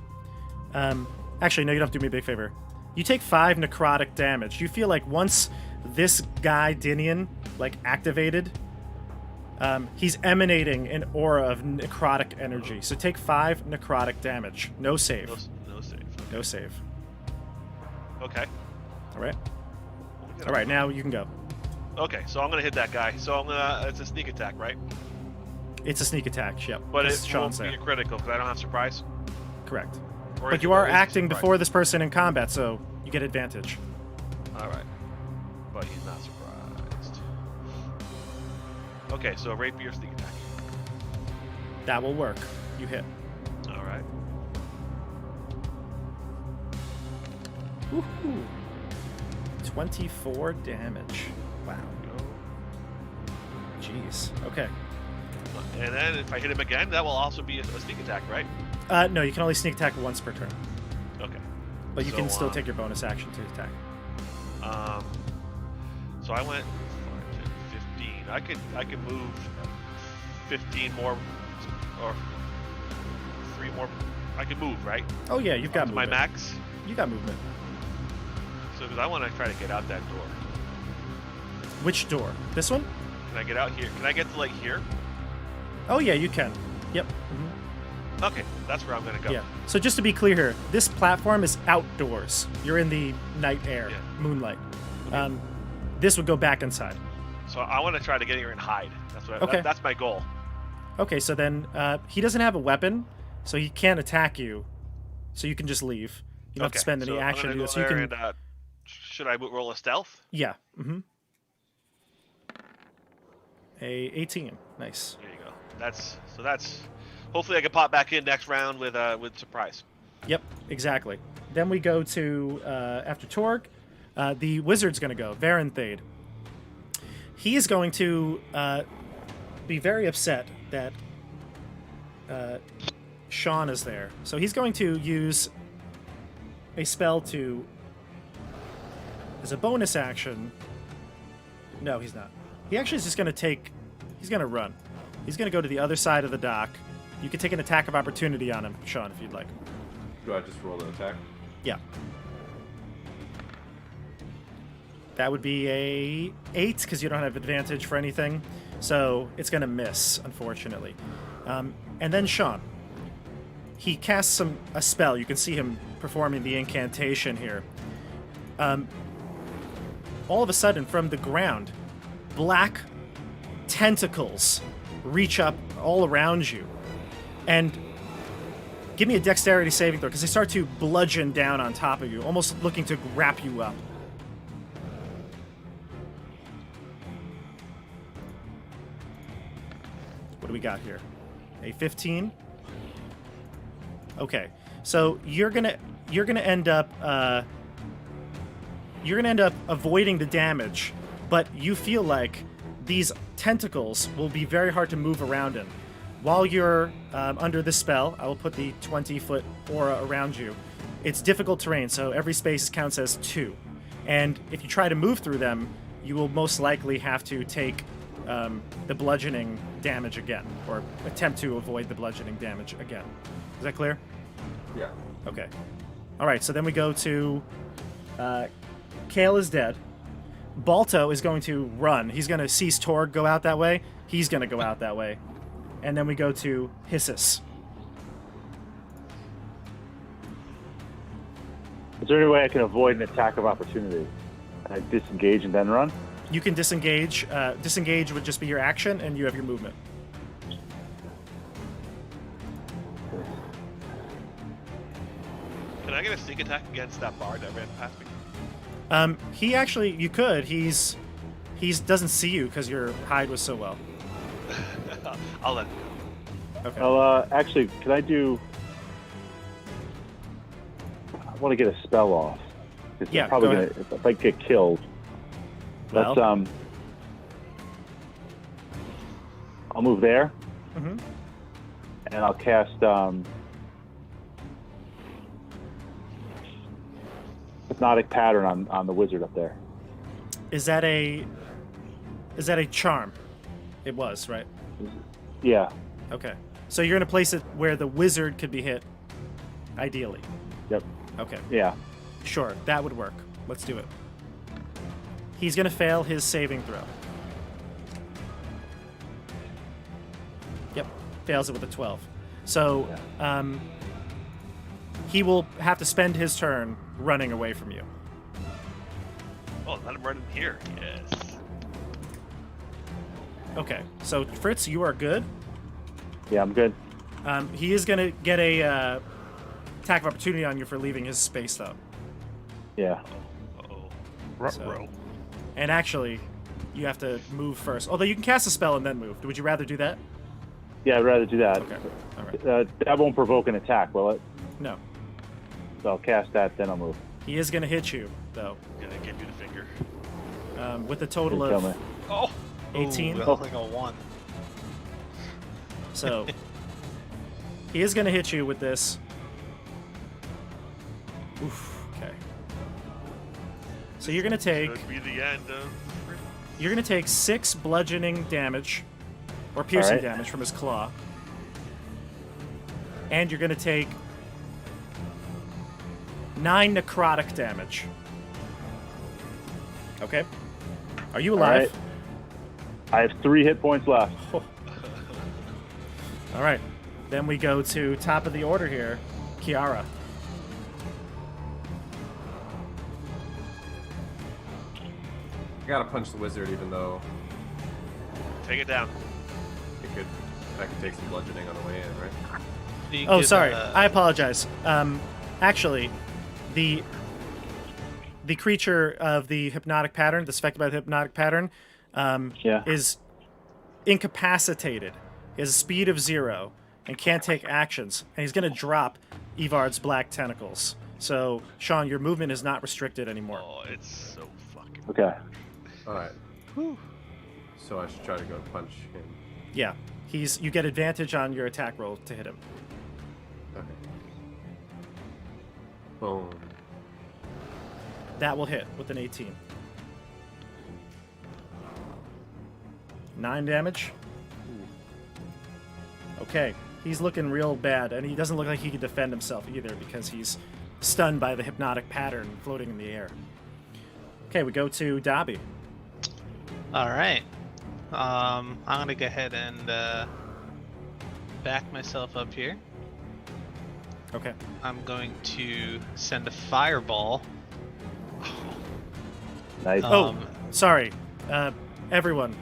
Actually, no, you don't have to do me a big favor. You take 5 necrotic damage. You feel like once this guy, Dinian, activated, he's emanating an aura of necrotic energy. So take 5 necrotic damage. No save. No save. Okay. No save. Okay. All right. All right, now you can go. Okay, so I'm gonna hit that guy. So I'm gonna. It's a sneak attack, right? It's a sneak attack, yep. But As it Sean won't be said. a critical because I don't have surprise. Correct. Or But is you it- are or is it acting surprise? before this person in combat, so you get advantage. All right. But he's not surprised. Okay, so rapier sneak attack. That will work. You hit. All right. Woohoo! 24 damage. Wow. Jeez. Okay. And then if I hit him again, that will also be a sneak attack, right? No, you can only sneak attack once per turn. Okay. But you So, can still take your bonus action to attack. So I went 5, 10, 15. I could move 15 more or 3 more. I could move, right? Oh yeah, you've got To my movement. max. You got movement. So, because I want to try to get out that door. Which door? This one? Can I get out here? Can I get to like here? Oh yeah, you can. Yep. Mm-hmm. Okay, that's where I'm gonna go. Yeah. So just to be clear here, this platform is outdoors. You're in the night air, moonlight. This would go back inside. So I want to try to get here and hide. That's what. Okay. That's my goal. Okay, so then he doesn't have a weapon, so he can't attack you. So you can just leave. You don't have to spend any action to do this. So you can. And, should I roll a stealth? Yeah. Mm-hmm. A 18. Nice. There you go. That's hopefully I can pop back in next round with surprise. Yep, exactly. Then we go to after Torg, the wizard's going to go. Varenthade. He is going to be very upset that Sean is there. So he's going to use a spell to, as a bonus action. No, he's not. He actually is just going to take. He's going to run. He's going to go to the other side of the dock. You can take an attack of opportunity on him, Sean, if you'd like. Do I just roll an attack? Yeah. That would be a 8 because you don't have advantage for anything. So it's going to miss, unfortunately. And then Sean. He casts a spell. You can see him performing the incantation here. All of a sudden, from the ground, black tentacles reach up all around you. And give me a dexterity saving throw, because they start to bludgeon down on top of you, almost looking to wrap you up. What do we got here? A 15? Okay. So you're gonna end up avoiding the damage, but you feel like these tentacles will be very hard to move around in. While you're under this spell, I will put the 20-foot aura around you. It's difficult terrain, so every space counts as 2. And if you try to move through them, you will most likely have to take the bludgeoning damage again, or attempt to avoid the bludgeoning damage again. Is that clear? Yeah. Okay. All right, so then we go to... Kale is dead. Balto is going to run. He's going to see Torg go out that way. He's going to go out that way. And then we go to Hissus. Is there any way I can avoid an attack of opportunity? Can I disengage and then run? You can disengage. Disengage would just be your action, and you have your movement. Can I get a sneak attack against that bard that ran past me? He actually, you could. He's doesn't see you because your hide was so well. I'll let him go. Okay. Well, actually, can I do... I want to get a spell off. It's Yeah, probably go gonna, ahead. if I get killed. Well. Let's, I'll move there. Mm-hmm. And I'll cast, hypnotic pattern on the wizard up there. Is that a charm? It was, right? Yeah. Okay. So you're going to place it where the wizard could be hit, ideally. Yep. Okay. Yeah. Sure, that would work. Let's do it. He's going to fail his saving throw. Yep, fails it with a 12. So he will have to spend his turn running away from you. Oh, let him run in here. Yes. Okay, so Fritz, you are good. Yeah, I'm good. He is going to get a attack of opportunity on you for leaving his space, though. Yeah. Uh-oh. So- And actually, you have to move first. Although you can cast a spell and then move. Would you rather do that? Yeah, I'd rather do that. Okay. All right. That won't provoke an attack, will it? No. So I'll cast that, then I'll move. He is going to hit you, though, Gonna give you the finger. with a total Kill of me. Oh. 18. Ooh, like a 1. So he is going to hit you with this. Oof. Okay. So you're going to take Could be the end of. you're going to take 6 bludgeoning damage, or piercing Alright. damage from his claw, and you're going to take 9 necrotic damage. Okay. Are you All alive? right. I have 3 hit points left. All right. Then we go to top of the order here, Kiara. I gotta punch the wizard, even though Take it down. I could take some bludgeoning on the way in, right? You Oh, could, sorry. I apologize. Actually, the creature of the hypnotic pattern, that's affected by the hypnotic pattern, is incapacitated. He has a speed of 0 and can't take actions, and he's going to drop Evard's black tentacles. So, Sean, your movement is not restricted anymore. Oh, it's so fucking. Okay. All right. So I should try to go punch him. Yeah, you get advantage on your attack roll to hit him. Okay. Boom. That will hit with an 18. 9 damage. Okay, he's looking real bad, and he doesn't look like he can defend himself either because he's stunned by the hypnotic pattern floating in the air. Okay, we go to Dobby. All right. I'm gonna go ahead and back myself up here. Okay. I'm going to send a fireball. Nice. Oh, sorry. Everyone.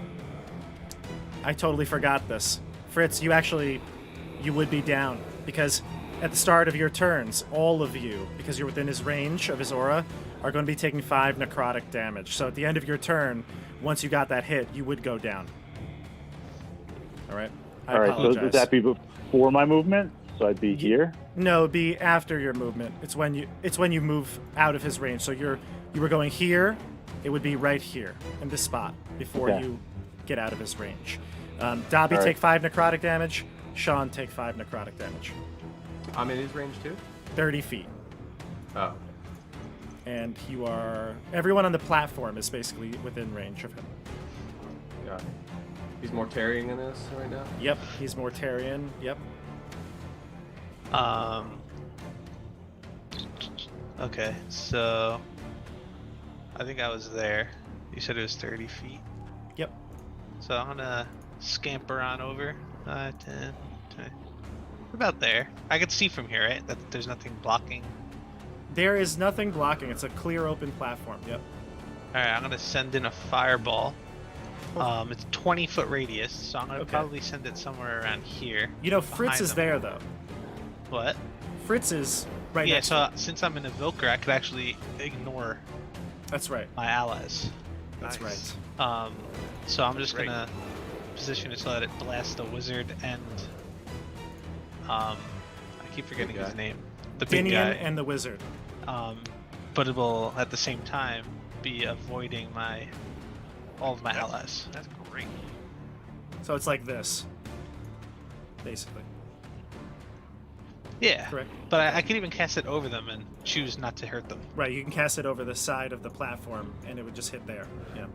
I totally forgot this. Fritz, you would be down because at the start of your turns, all of you, because you're within his range of his aura, are going to be taking 5 necrotic damage. So at the end of your turn, once you got that hit, you would go down. All right. All right. So would that be before my movement? So I'd be here. No, it'd be after your movement. It's when you move out of his range. So you were going here. It would be right here in this spot before you get out of his range. Dobby, take 5 necrotic damage. Sean, take 5 necrotic damage. I'm in his range too? 30 feet. Oh. And everyone on the platform is basically within range of him. Got it. He's Mortarian in this right now? Yep, he's Mortarian. Yep. Okay, so I think I was there. You said it was 30 feet. Yep. So I'm gonna scamper on over. 5, 10, 20. About there. I can see from here, right? That there's nothing blocking. There is nothing blocking. It's a clear open platform. Yep. Alright, I'm gonna send in a fireball. It's 20-foot radius, so I'm gonna probably send it somewhere around here. You know, Fritz behind is them. there though. What? Fritz is right Yeah, next so to him. since I'm an evoker, I could actually ignore That's right. my allies. That's Nice. right. So I'm just great. gonna position it so that it blasts the wizard and I keep forgetting Big his guy. name. The big Dinian guy. and the wizard. But it will at the same time be avoiding all of my allies. That's great. So it's like this, basically. Yeah. Correct. But I could even cast it over them and choose not to hurt them. Right, you can cast it over the side of the platform, and it would just hit there. Yeah.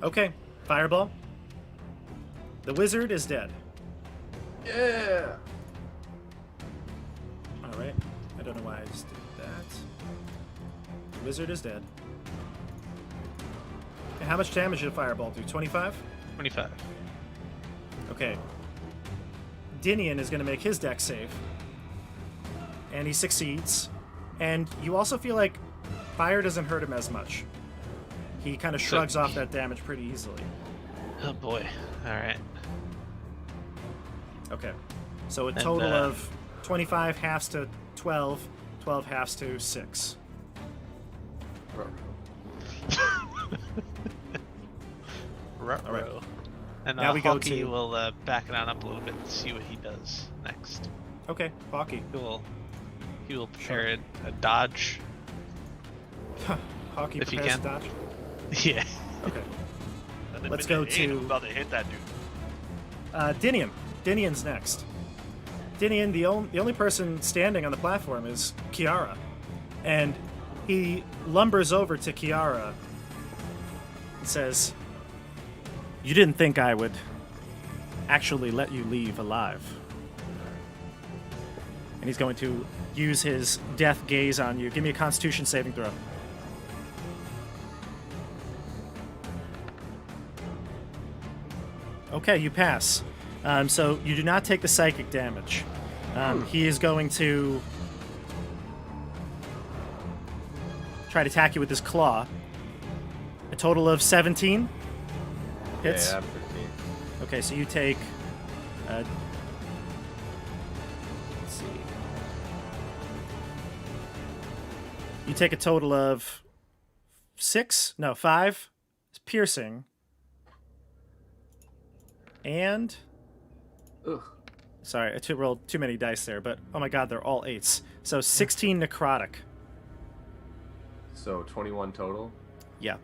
Okay, fireball. The wizard is dead. Yeah! All right. I don't know why I just did that. The wizard is dead. And how much damage did a fireball do? 25? 25. Okay. Dinian is going to make his dex save. And he succeeds. And you also feel like fire doesn't hurt him as much. He kind of shrugs off that damage pretty easily. Oh boy. Alright. Okay. So a And, total of 25 halves to 12, 12 halves to 6. Ruh-roh. And Now we go Hawkeye to- will back it on up a little bit and see what he does next. Okay, Hawkeye. He will prepare a dodge. Hawkeye If you prepares can. to dodge. Yeah. Okay. And then Let's minute go 8, to- I'm about to hit that dude. Dinian. Dinian's next. Dinian, the only person standing on the platform is Kiara. And he lumbers over to Kiara and says, "You didn't think I would actually let you leave alive." And he's going to use his death gaze on you. Give me a Constitution saving throw. Okay, you pass. So you do not take the psychic damage. He is going to try to attack you with his claw. A total of 17 hits. Yeah, 15. Okay, so you take. Let's see. You take a total of 5 piercing. And. Ugh. Sorry, I rolled too many dice there, but oh my god, they're all 8s. So 16 necrotic. So 21 total. Yeah.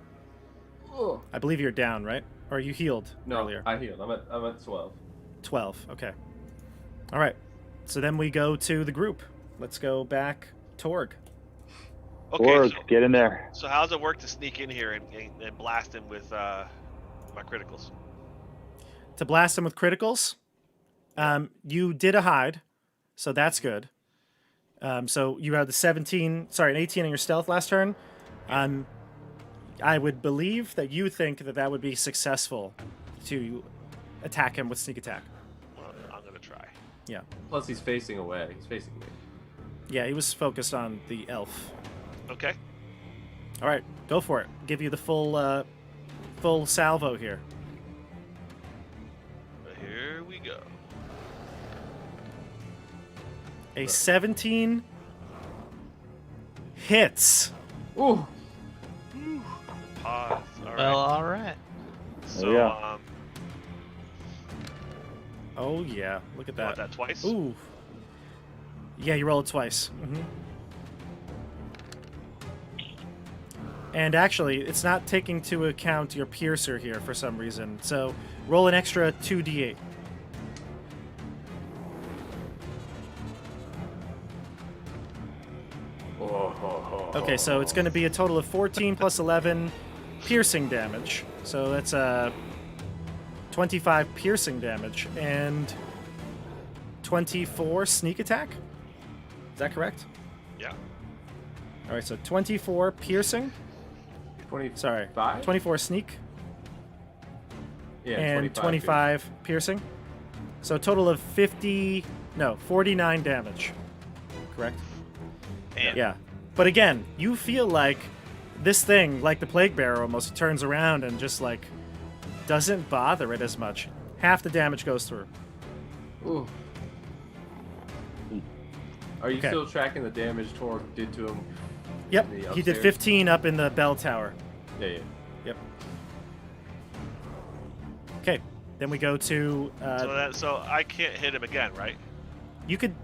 Oh. I believe you're down, right? Or you healed earlier? I healed. I'm at 12. 12, okay. All right. So then we go to the group. Let's go back. Torg. Okay, Torg, so, get in there. so how does it work to sneak in here and blast him with my criticals? To blast him with criticals, you did a hide, so that's good. So you had an 18 on your stealth last turn. I would believe that you think that would be successful to attack him with sneak attack. Well, I'm gonna try. Yeah. Plus, he's facing away. He's facing me. Yeah, he was focused on the elf. Okay. All right, go for it. Give you the full salvo here. Here we go. A 17 hits. Ooh. Pause. All right. Well, all right. So, Yeah. Oh yeah, look at you want that. that twice? Ooh. Yeah, you roll it twice. And actually, it's not taking into account your piercer here for some reason. So roll an extra 2d8. Okay, so it's going to be a total of 14 plus 11 piercing damage. So that's 25 piercing damage and 24 sneak attack. Is that correct? Yeah. All right, so 24 piercing. 24 sneak. Yeah, And 25 piercing. So a total of 49 damage. Correct? And Yeah. But again, you feel like this thing, like the Plague Bearer almost, turns around and just like doesn't bother it as much. Half the damage goes through. Ooh. Are you Okay. still tracking the damage Torg did to him? Yep, The he did upstairs? 15 up in the bell tower. Yeah. Yep. Okay, then we go to. so I can't hit him again, right? You could.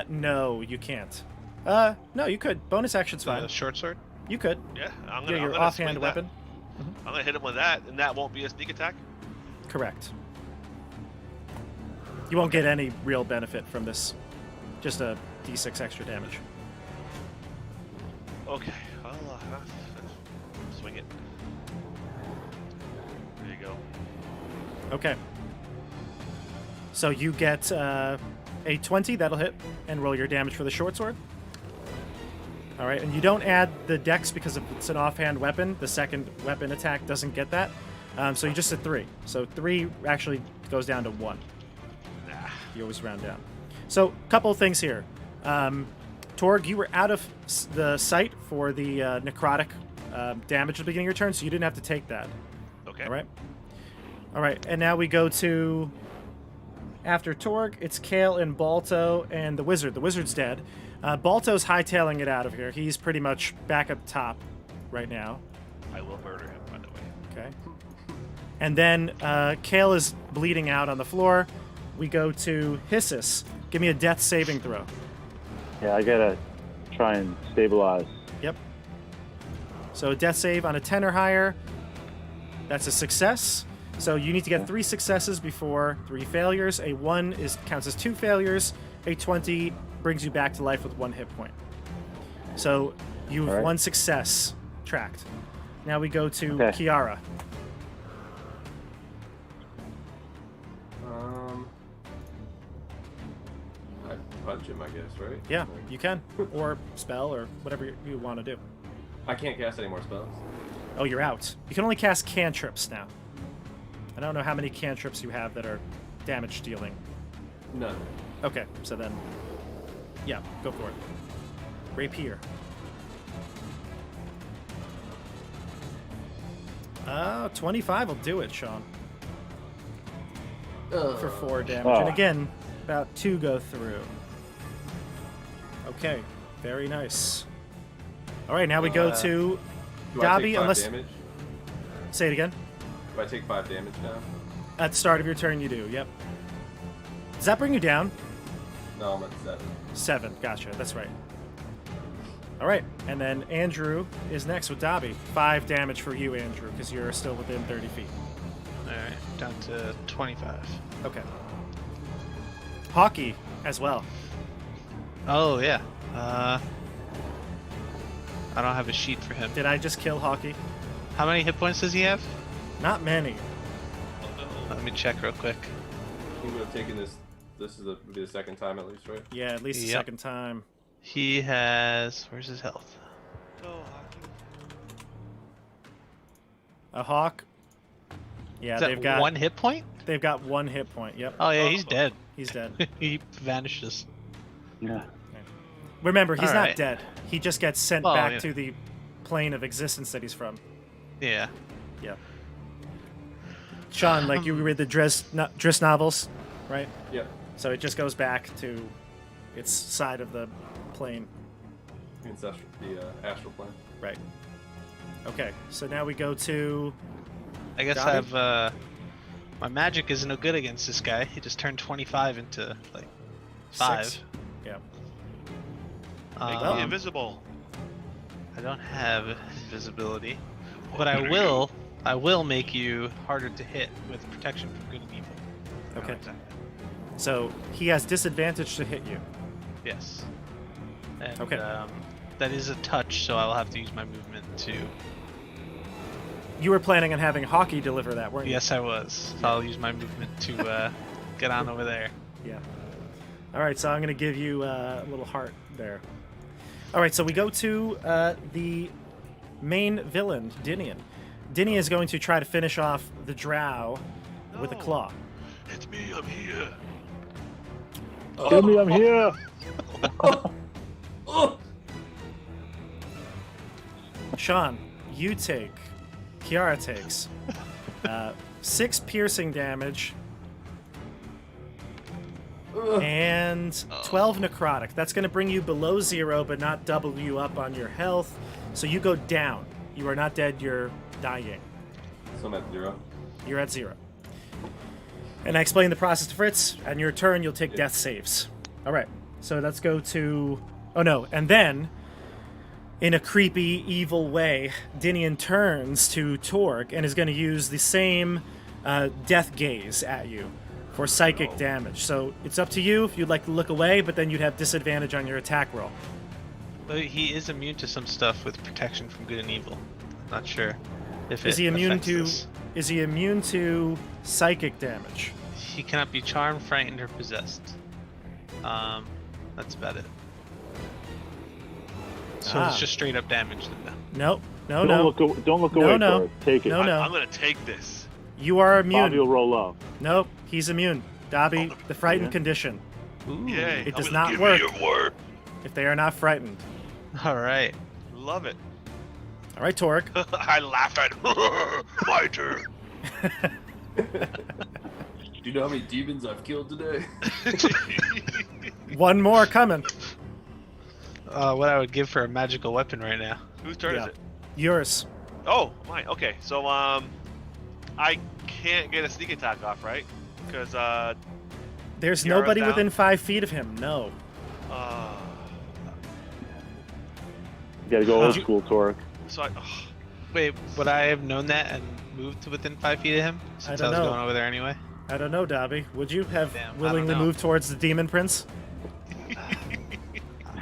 No, you can't. No, you could. Bonus action's fine. Short sword. You could. Yeah. I'm Yeah, gonna. your I'm gonna offhand swing that. weapon. I'm gonna hit him with that, and that won't be a sneak attack. Correct. You won't get any real benefit from this. Just a d6 extra damage. Okay. I'll swing it. There you go. Okay. So you get a 20, that'll hit, and roll your damage for the short sword. All right, and you don't add the dex because it's an offhand weapon. The second weapon attack doesn't get that. So you just hit 3. So 3 actually goes down to 1. Nah. You always round down. So a couple of things here. Torg, you were out of the sight for the necrotic damage at the beginning of your turn, so you didn't have to take that. Okay. All right. All right, and now we go to after Torg. It's Kale and Balto and the wizard. The wizard's dead. Balto's hightailing it out of here. He's pretty much back up top right now. I will murder him, by the way. Okay. And then Kale is bleeding out on the floor. We go to Hissus. Give me a death saving throw. Yeah, I gotta try and stabilize. Yep. So a death save on a 10 or higher. That's a success. So you need to get 3 successes before 3 failures. A 1 counts as 2 failures. A 20 brings you back to life with 1 hit point. So you have All right. 1 success tracked. Now we go to Okay. Kiara. I punch him, I guess, right? Yeah, you can. Or spell or whatever you want to do. I can't cast any more spells. Oh, you're out. You can only cast cantrips now. I don't know how many cantrips you have that are damage dealing. None. Okay, so then, yeah, go for it. Rapier. 25 will do it, Sean. For 4 damage. Oh. And again, about 2 go through. Okay, very nice. All right, now we go to Do Dobby, I take 5 unless... damage? Say it again. Do I take 5 damage now? At the start of your turn, you do, yep. Does that bring you down? No, I'm at 7. 7, gotcha, that's right. All right, and then Andrew is next with Dobby. 5 damage for you, Andrew, because you're still within 30 feet. Alright, down to 25. Okay. Hockey as well. Oh, yeah. I don't have a sheet for him. Did I just kill Hockey? How many hit points does he have? Not many. Let me check real quick. He would have taken this. This is would be the second time at least, right? Yeah, at least the Yep. second time. He has... Where's his health? Go, Hockey. A hawk. Yeah, Is that they've got 1 hit point? They've got 1 hit point. Yep, Oh, yeah, he's dead. he's dead. He vanishes. Yeah. Remember, he's All not right. dead. He just gets sent Oh, back yeah. to the plane of existence that he's from. Yeah. Yeah. Sean, like you read the Driss novels, right? Yep. So it just goes back to its side of the plane. The astral plane. Right. Okay, so now we go to... I guess Got it. I've, my magic is no good against this guy. He just turned 25 into, like, 5. 6. Yeah. Make Um, me invisible. I don't have invisibility, but I will make you harder to hit with protection from good and evil. Okay. Exactly. So he has disadvantage to hit you. Yes. And, Okay. that is a touch, so I'll have to use my movement to... You were planning on having Hockey deliver that, weren't you? Yes, I was. So I'll use my movement to get on over there. Yeah. All right, so I'm going to give you a little heart there. All right, so we go to the main villain, Dinian. Dinian is going to try to finish off the drow with a No. claw. It's me, I'm here. Kill me, I'm here. Oh! Sean, you take, Kiara takes 6 piercing damage and 12 necrotic. That's going to bring you below 0, but not double you up on your health. So you go down. You are not dead, you're dying. So I'm at 0. You're at 0. And I explained the process to Fritz. On your turn, you'll take Yeah. death saves. All right, so let's go to... Oh, no, and then, in a creepy, evil way, Dinian turns to Torg and is going to use the same death gaze at you for psychic damage. So it's up to you if you'd like to look away, but then you'd have disadvantage on your attack roll. But he is immune to some stuff with protection from good and evil. Not sure if Is it he immune affects to... this. Is he immune to psychic damage? He cannot be charmed, frightened, or possessed. That's about it. So it's just straight up damage then. Nope. No, Don't look No, away. no. Torg. Take it. No, no. I'm gonna take this. You are immune. Bobby will roll up. Nope, he's immune. Dobby, the frightened Yeah. condition. Ooh. Yay! It I'm does gonna not give work. Me your word. If they are not frightened. All right. Love it. All right, Torg. I laugh at my turn. Do you know how many demons I've killed today? One more coming. What I would give for a magical weapon right now. Whose turn Yeah. is it? Yours. Oh, mine. Okay, so I can't get a sneak attack off, right? Because There's Kiara's nobody down. within 5 feet of him. No. You gotta go old you- school, Torg. so I. Wait, would I have known that and moved to within 5 feet of him? Since I, don't was know. going over there anyway? I don't know, Dobby. Would you have Damn, I don't willingly know. moved towards the Demon Prince?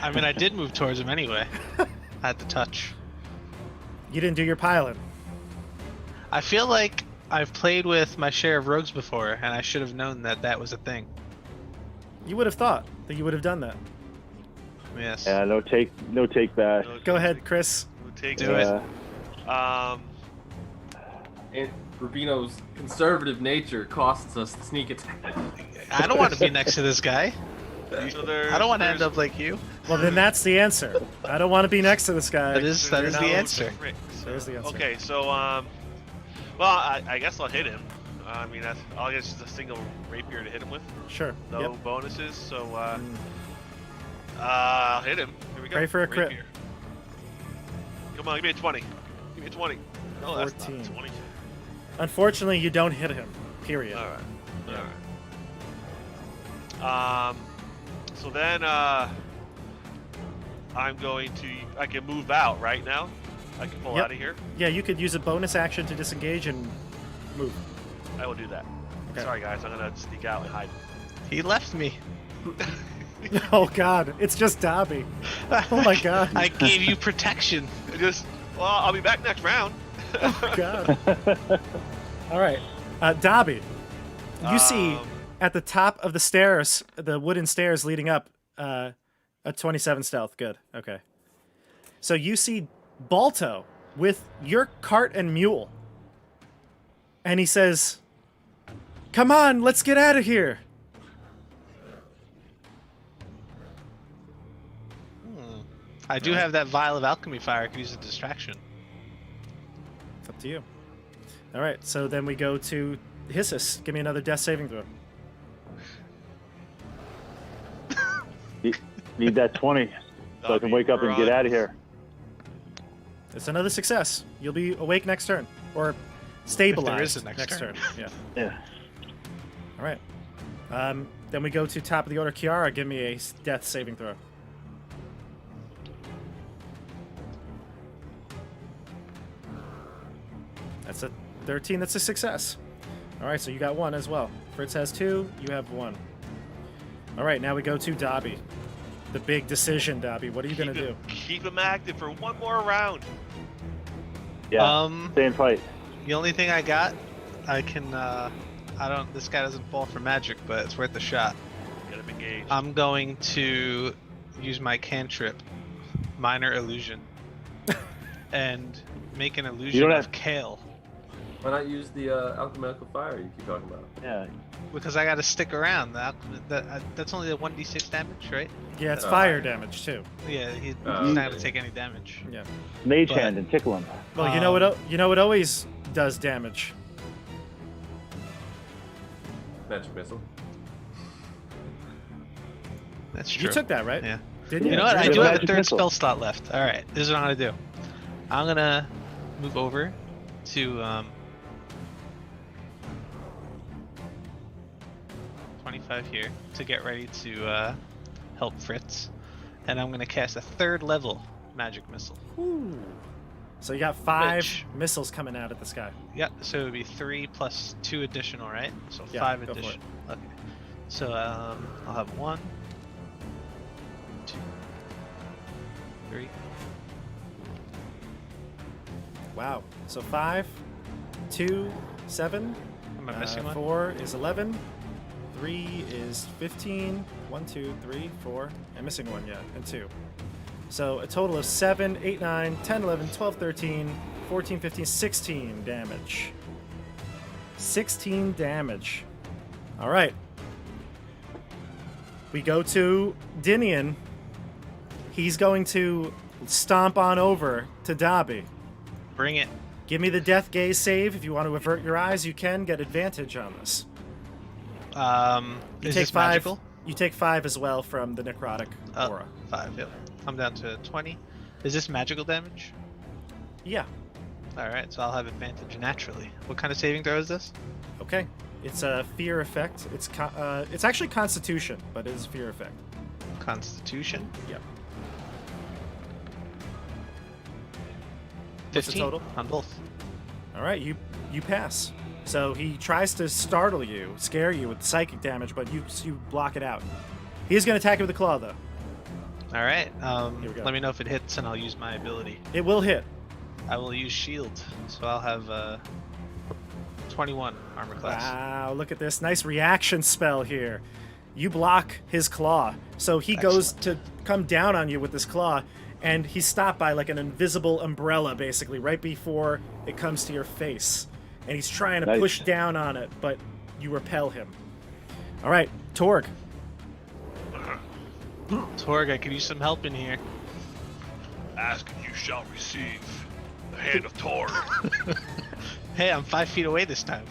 I mean, I did move towards him anyway. I had to touch. You didn't do your pilot. I feel like I've played with my share of rogues before, and I should have known that that was a thing. You would have thought that you would have done that. Yes. Yeah, no take back. Go ahead, Chris. Who takes Do it. Um. And Rubino's conservative nature costs us the sneak attack. I don't want to be next to this guy. So I don't want to end up like you. Well, then that's the answer. I don't want to be next to this guy. That is the answer. There's the answer. Okay, so well, I guess I'll hit him. I mean, I'll get just a single rapier to hit him with. Sure. No Yep. bonuses, so I'll hit him. Here we go. Pray for a crit. Rapier. Come on, give me a 20. Give me a 20. No, that's 14. not 20. Unfortunately, you don't hit him. Period. All right. Yeah. All right. So then I'm going to. I can move out right now. I can pull Yep. out of here. Yeah, you could use a bonus action to disengage and move. I will do that. Okay. Sorry, guys. I'm gonna sneak out and hide. He left me. Oh God, it's just Dobby. Oh my God. I gave you protection. Well, I'll be back next round. Oh God. All right, Dobby. You see at the top of the stairs, the wooden stairs leading up, a 27 stealth. Good. Okay. So you see Balto with your cart and mule, and he says, "Come on, let's get out of here." I do have that vial of alchemy fire. I could use a distraction. It's up to you. All right, so then we go to Hissus. Give me another death saving throw. Need that 20 so I can wake up and get out of here. It's another success. You'll be awake next turn, or stabilized a next turn. Yeah. Yeah. All right. Then we go to top of the order. Kiara, give me a death saving throw. That's a 13. That's a success. All right, so you got 1 as well. Fritz has 2. You have 1. All right, now we go to Dobby. The big decision, Dobby. What are you going to do? Keep him active for one more round. Yeah. Stay and fight. The only thing I got, I can. This guy doesn't fall for magic, but it's worth a shot. Get him engaged. I'm going to use my cantrip, Minor Illusion, and make an illusion of Kale. Why not use the alchemical fire you keep talking about? Yeah. Because I got to stick around. That's only the 1d6 damage, right? Yeah, it's fire damage, too. Yeah, he's not going to take any damage. Yeah. Mage hand and tickle him. Well, you know what always does damage? Magic missile. That's true. You took that, right? Yeah. Didn't you? You know what? I Yeah, do have a magic third missile. spell slot left. All right, this is what I'm gonna do. I'm gonna move over to 25 here to get ready to help Fritz, and I'm gonna cast a 3rd level magic missile. Ooh. So you got 5 Which- missiles coming out at this guy. Yeah, so it would be 3 plus 2 additional, right? So Yeah, 5 go for it. additional. Okay. So I'll have 1, 2, 3. Wow. So 5, 2, 7. Am I missing one? 4 is 11. 3 is 15. 1, 2, 3, 4. I'm missing 1 yet, and 2. So a total of 7, 8, 9, 10, 11, 12, 13, 14, 15, 16 damage. 16 damage. All right. We go to Dinian. He's going to stomp on over to Dobby. Bring it. Give me the death gaze save. If you want to avert your eyes, you can get advantage on this. You You is take this 5. magical? You take 5 as well from the necrotic Oh, aura. 5, yep. I'm down to 20. Is this magical damage? Yeah. Alright, so I'll have advantage naturally. What kind of saving throw is this? Okay. It's a fear effect. It's actually Constitution, but it is a fear effect. Constitution? Yep. 15 What's the total? on both. All right, you pass. So he tries to startle you, scare you with psychic damage, but you block it out. He's going to attack you with a claw, though. Alright, Here we go. let me know if it hits and I'll use my ability. It will hit. I will use shield, so I'll have 21 armor class. Wow, look at this. Nice reaction spell here. You block his claw. So he goes to come down on you with this claw, and he's stopped by like an invisible umbrella, basically, right before it comes to your face. and he's trying to Nice. push down on it, but you repel him. All right, Torg. Torg, I could use some help in here. Ask and you shall receive. The hand of Torg. Hey, I'm 5 feet away this time.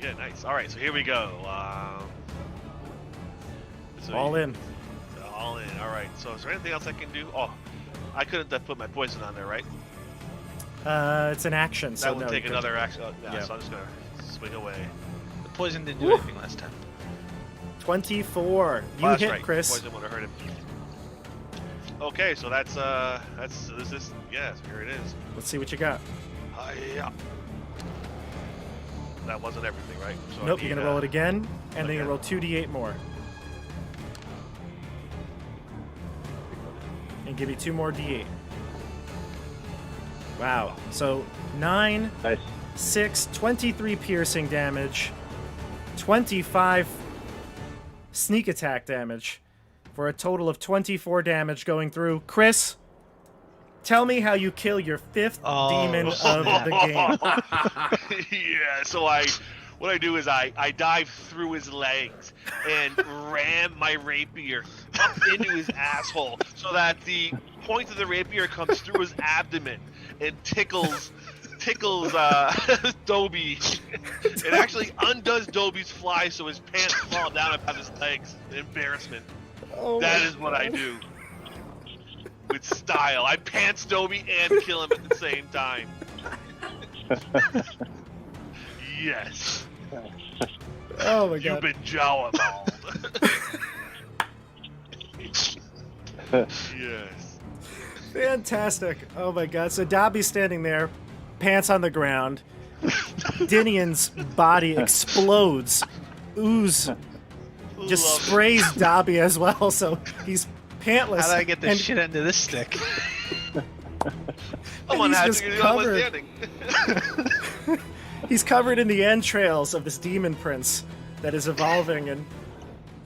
Yeah, nice. All right, so here we go. All in. All in. All right. So is there anything else I can do? Oh, I couldn't have put my poison on there, right? It's an action, so That would no, take you another action. Yeah. So I'm just gonna swing away. The poison didn't do anything last time. 24. You Oh, that's hit, right. Chris. Poison would have hurt him. Okay, so that's this is yeah. So here it is. Let's see what you got. Yeah. That wasn't everything, right? So Nope, you're gonna roll it again, and then you again. roll 2d8 more. And give you 2 more d8. Wow. So 9, Nice. 6, 23 piercing damage, 25 sneak attack damage, for a total of 24 damage going through. Chris, tell me how you kill your 5th demon of the game. Yeah. So what I do is I dive through his legs and ram my rapier up into his asshole so that the point of the rapier comes through his abdomen and tickles Dobie. It actually undoes Dobie's fly so his pants fall down about his legs. Embarrassment. Oh That my is what I do. With style. I pants Dobie and kill him at the same time. Yes. Oh my You've god. been jawballed. Yes. Fantastic. Oh my god. So Dobby's standing there, pants on the ground. Dinian's body explodes. Ooze just Love it. sprays Dobby as well, so he's pantless. How did I get the and shit into this stick? Someone he's had just to be the only one covered. standing. He's covered in the entrails of this demon prince that is evolving, and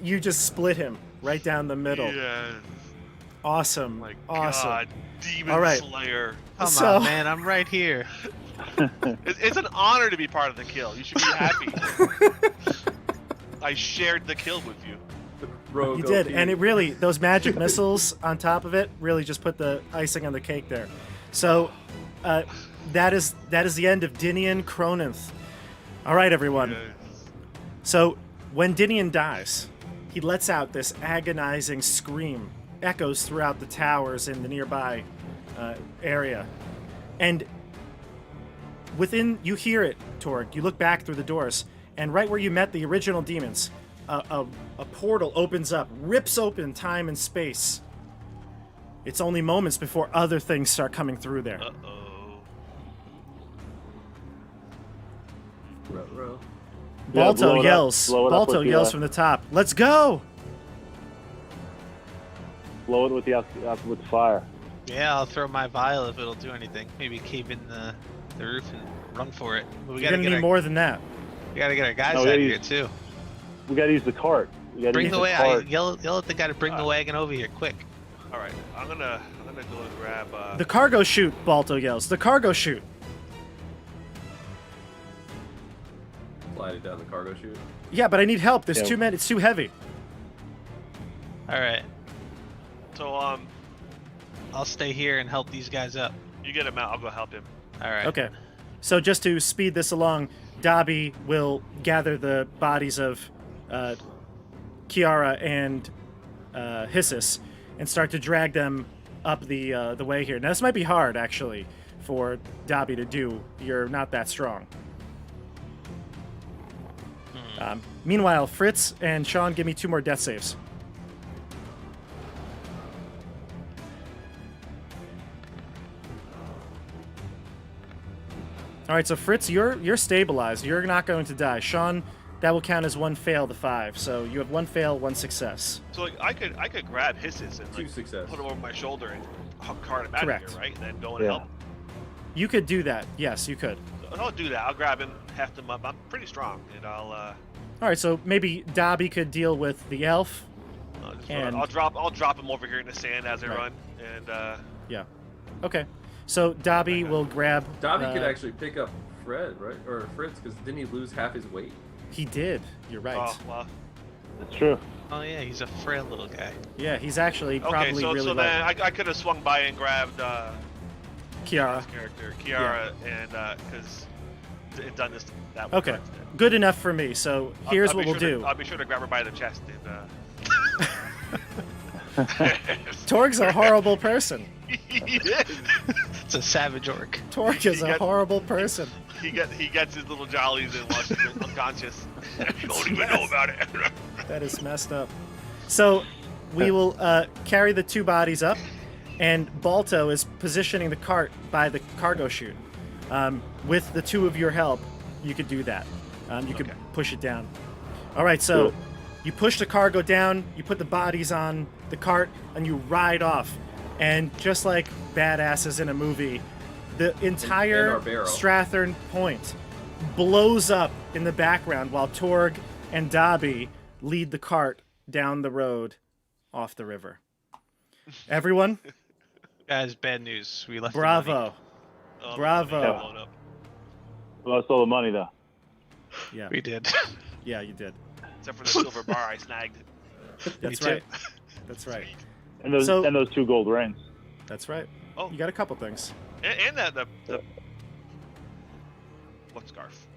you just split him right down the middle. Yes. Awesome. My awesome. God. Demon All right. Slayer. Come So- on, man, I'm right here. It's an honor to be part of the kill. You should be happy. I shared the kill with you. Rogue You did, OP. and it really, those magic missiles on top of it really just put the icing on the cake there. So, that is the end of Dinian Croninth. All right, everyone. Yes. So, when Dinian dies, he lets out this agonizing scream, echoes throughout the towers in the nearby area. And you hear it, Torg. You look back through the doors, and right where you met the original demons, a portal opens up, rips open time and space. It's only moments before other things start coming through there. Uh-oh. Ruh-roh. Yeah, blow Balto it up. yells. Blow it up Balto with the, yells from the top. Let's go! Blow it with the with the fire. Yeah, I'll throw my vial if it'll do anything. Maybe cave in the roof and run for it. But we You're gotta gonna get need our, more than that. we gotta get our guys No, out yeah, here you- too. We gotta use the cart. We gotta Bring use the the wagon. cart. Yell at the guy to bring the wagon over here quick. All right. I'm gonna go and grab. The cargo chute, Balto yells. The cargo chute. Slide it down the cargo chute. Yeah, but I need help. There's Yeah. 2 men. It's too heavy. All right, So I'll stay here and help these guys up. you get him out. I'll go help him. All right. Okay. So just to speed this along, Dobby will gather the bodies of Kiara and Hissus and start to drag them up the way here. Now this might be hard actually for Dobby to do. You're not that strong. Meanwhile, Fritz and Sean, give me 2 more death saves. All right, so Fritz, you're stabilized. You're not going to die. Sean, that will count as 1 fail to 5. So you have 1 fail, 1 success. So like I could grab Hissus and 2 like, success. put him over my shoulder and cart him out Correct. of here, right? And then go and Yeah. help him. You could do that. Yes, you could. So I'll do that. I'll grab him, heft him up. I'm pretty strong, and I'll All right, so maybe Dobby could deal with the elf. And- I'll drop him over here in the sand as I Right. run, and Yeah. Okay. So Dobby will grab. Dobby could actually pick up Fred, right? Or Fritz, because didn't he lose half his weight? He did. You're right. Oh, well. That's true. Oh yeah, he's a frail little guy. Yeah, he's actually Okay, probably so really then light. I could have swung by and grabbed Kiara. his character, Kiara, and because done this that way. Okay, good enough for me. So here's what we'll do. I'll be sure to grab her by the chest and. Torg's a horrible person. It's a savage orc. Torg is a horrible person. He gets his little jollies and watches him unconscious. You don't even know about it. That is messed up. So we will carry the two bodies up, and Balto is positioning the cart by the cargo chute. With the two of your help, you could do that. You could push it down. All right, so you push the cargo down, you put the bodies on the cart, and you ride off. And just like badasses in a movie, the entire Strathern Point blows up in the background while Torg and Dobby lead the cart down the road off the river. Everyone? Guys, bad news. We left. Bravo. The money. Bravo. Lost all the money, though. Yeah. We did. Yeah, you did. Except for the silver bar I snagged. That's right. That's right. And those 2 gold rings. That's right. Oh. You got a couple things. And the what scarf?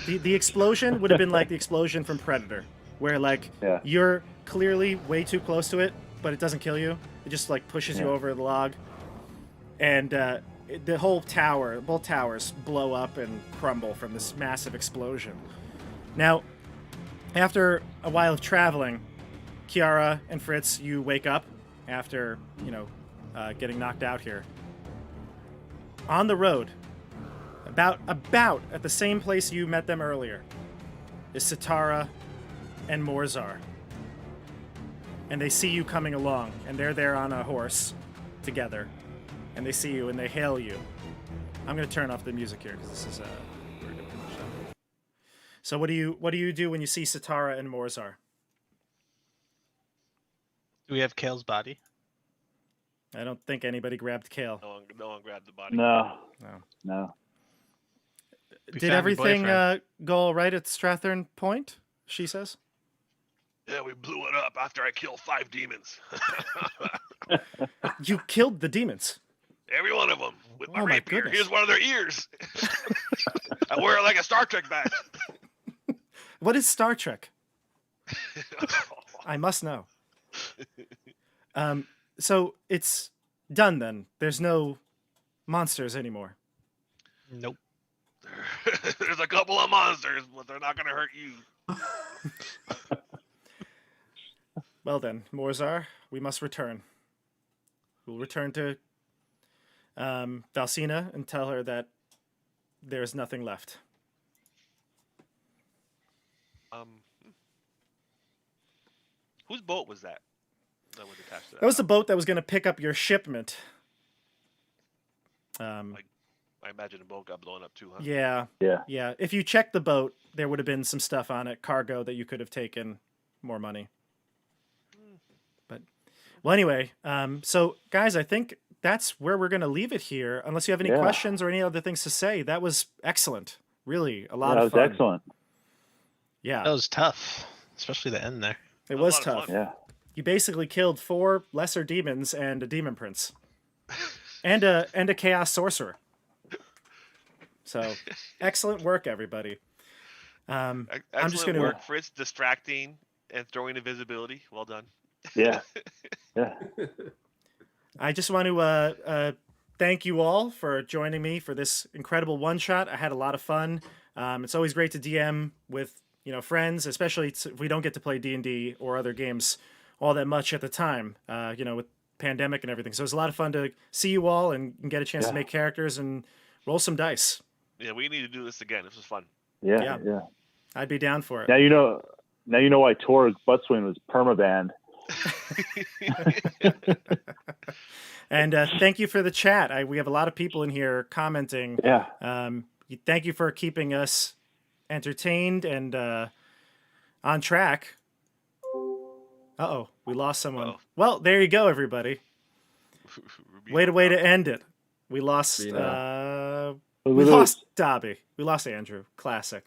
The explosion would have been like the explosion from Predator, where like you're clearly way too close to it, but it doesn't kill you. It just like pushes you over the log, and the whole tower, both towers, blow up and crumble from this massive explosion. Now, after a while of traveling, Kiara and Fritz, you wake up after getting knocked out here. On the road, about at the same place you met them earlier, is Sitara and Morzar. And they see you coming along, and they're there on a horse together, and they see you and they hail you. I'm going to turn off the music here because this is we're gonna finish up. So what do you do when you see Sitara and Morzar? Do we have Kale's body? I don't think anybody grabbed Kale. No one grabbed the body. No. Did found your everything boyfriend. go all right at Strathern Point? She says. Yeah, we blew it up after I killed 5 demons. You killed the demons. Every one of them with my Oh my rapier. goodness. Here's one of their ears. I wear it like a Star Trek badge. What is Star Trek? I must know. So it's done then. There's no monsters anymore. Nope. There's a couple of monsters, but they're not gonna hurt you. Well then, Morzar, we must return. We'll return to Valsina and tell her that there is nothing left. Whose boat was that? That was attached to that. That was the boat that was going to pick up your shipment. I imagine the boat got blown up too, huh? Yeah. If you checked the boat, there would have been some stuff on it, cargo that you could have taken, more money. But, well, anyway, so guys, I think that's where we're going to leave it here. Unless you have any questions or any other things to say, that was excellent. Really, a lot of fun. That was excellent. Yeah, That was tough, especially the end there. it was tough. Yeah. You basically killed 4 lesser demons and a demon prince, and a chaos sorcerer. So, excellent work, everybody. I'm just going to work, Fritz. Distracting and throwing invisibility. Well done. Yeah. I just want to thank you all for joining me for this incredible one-shot. I had a lot of fun. It's always great to DM with friends, especially if we don't get to play D&D or other games all that much at the time, with pandemic and everything. So it's a lot of fun to see you all and get a chance to make characters and roll some dice. Yeah, we need to do this again. This was fun. Yeah. I'd be down for it. Now you know why Torg Buttswing was permabanned. And thank you for the chat. We have a lot of people in here commenting. Yeah. Thank you for keeping us entertained and on track. Uh-oh, we lost someone. Uh-oh. Well, there you go, everybody. Way to end it. We lost Was We lost Dobby. We lost Andrew. Classic.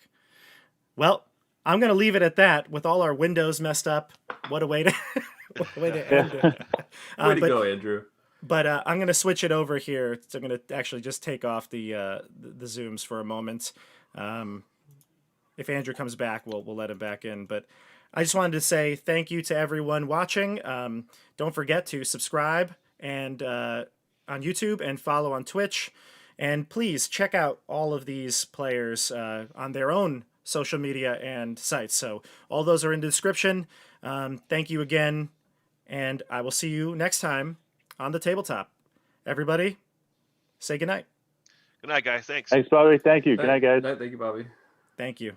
Well, I'm going to leave it at that. With all our windows messed up, what a way to end it. Way to go, Andrew. But I'm going to switch it over here. So I'm going to actually just take off the zooms for a moment. If Andrew comes back, we'll let him back in. But I just wanted to say thank you to everyone watching. Don't forget to subscribe and on YouTube and follow on Twitch. And please check out all of these players on their own social media and sites. So all those are in the description. Thank you again. And I will see you next time on the tabletop. Everybody, say goodnight. Good night, guys. Thanks. Thanks, Bobby. Thank you. Good night, guys. Good night. Thank you, Bobby. Thank you.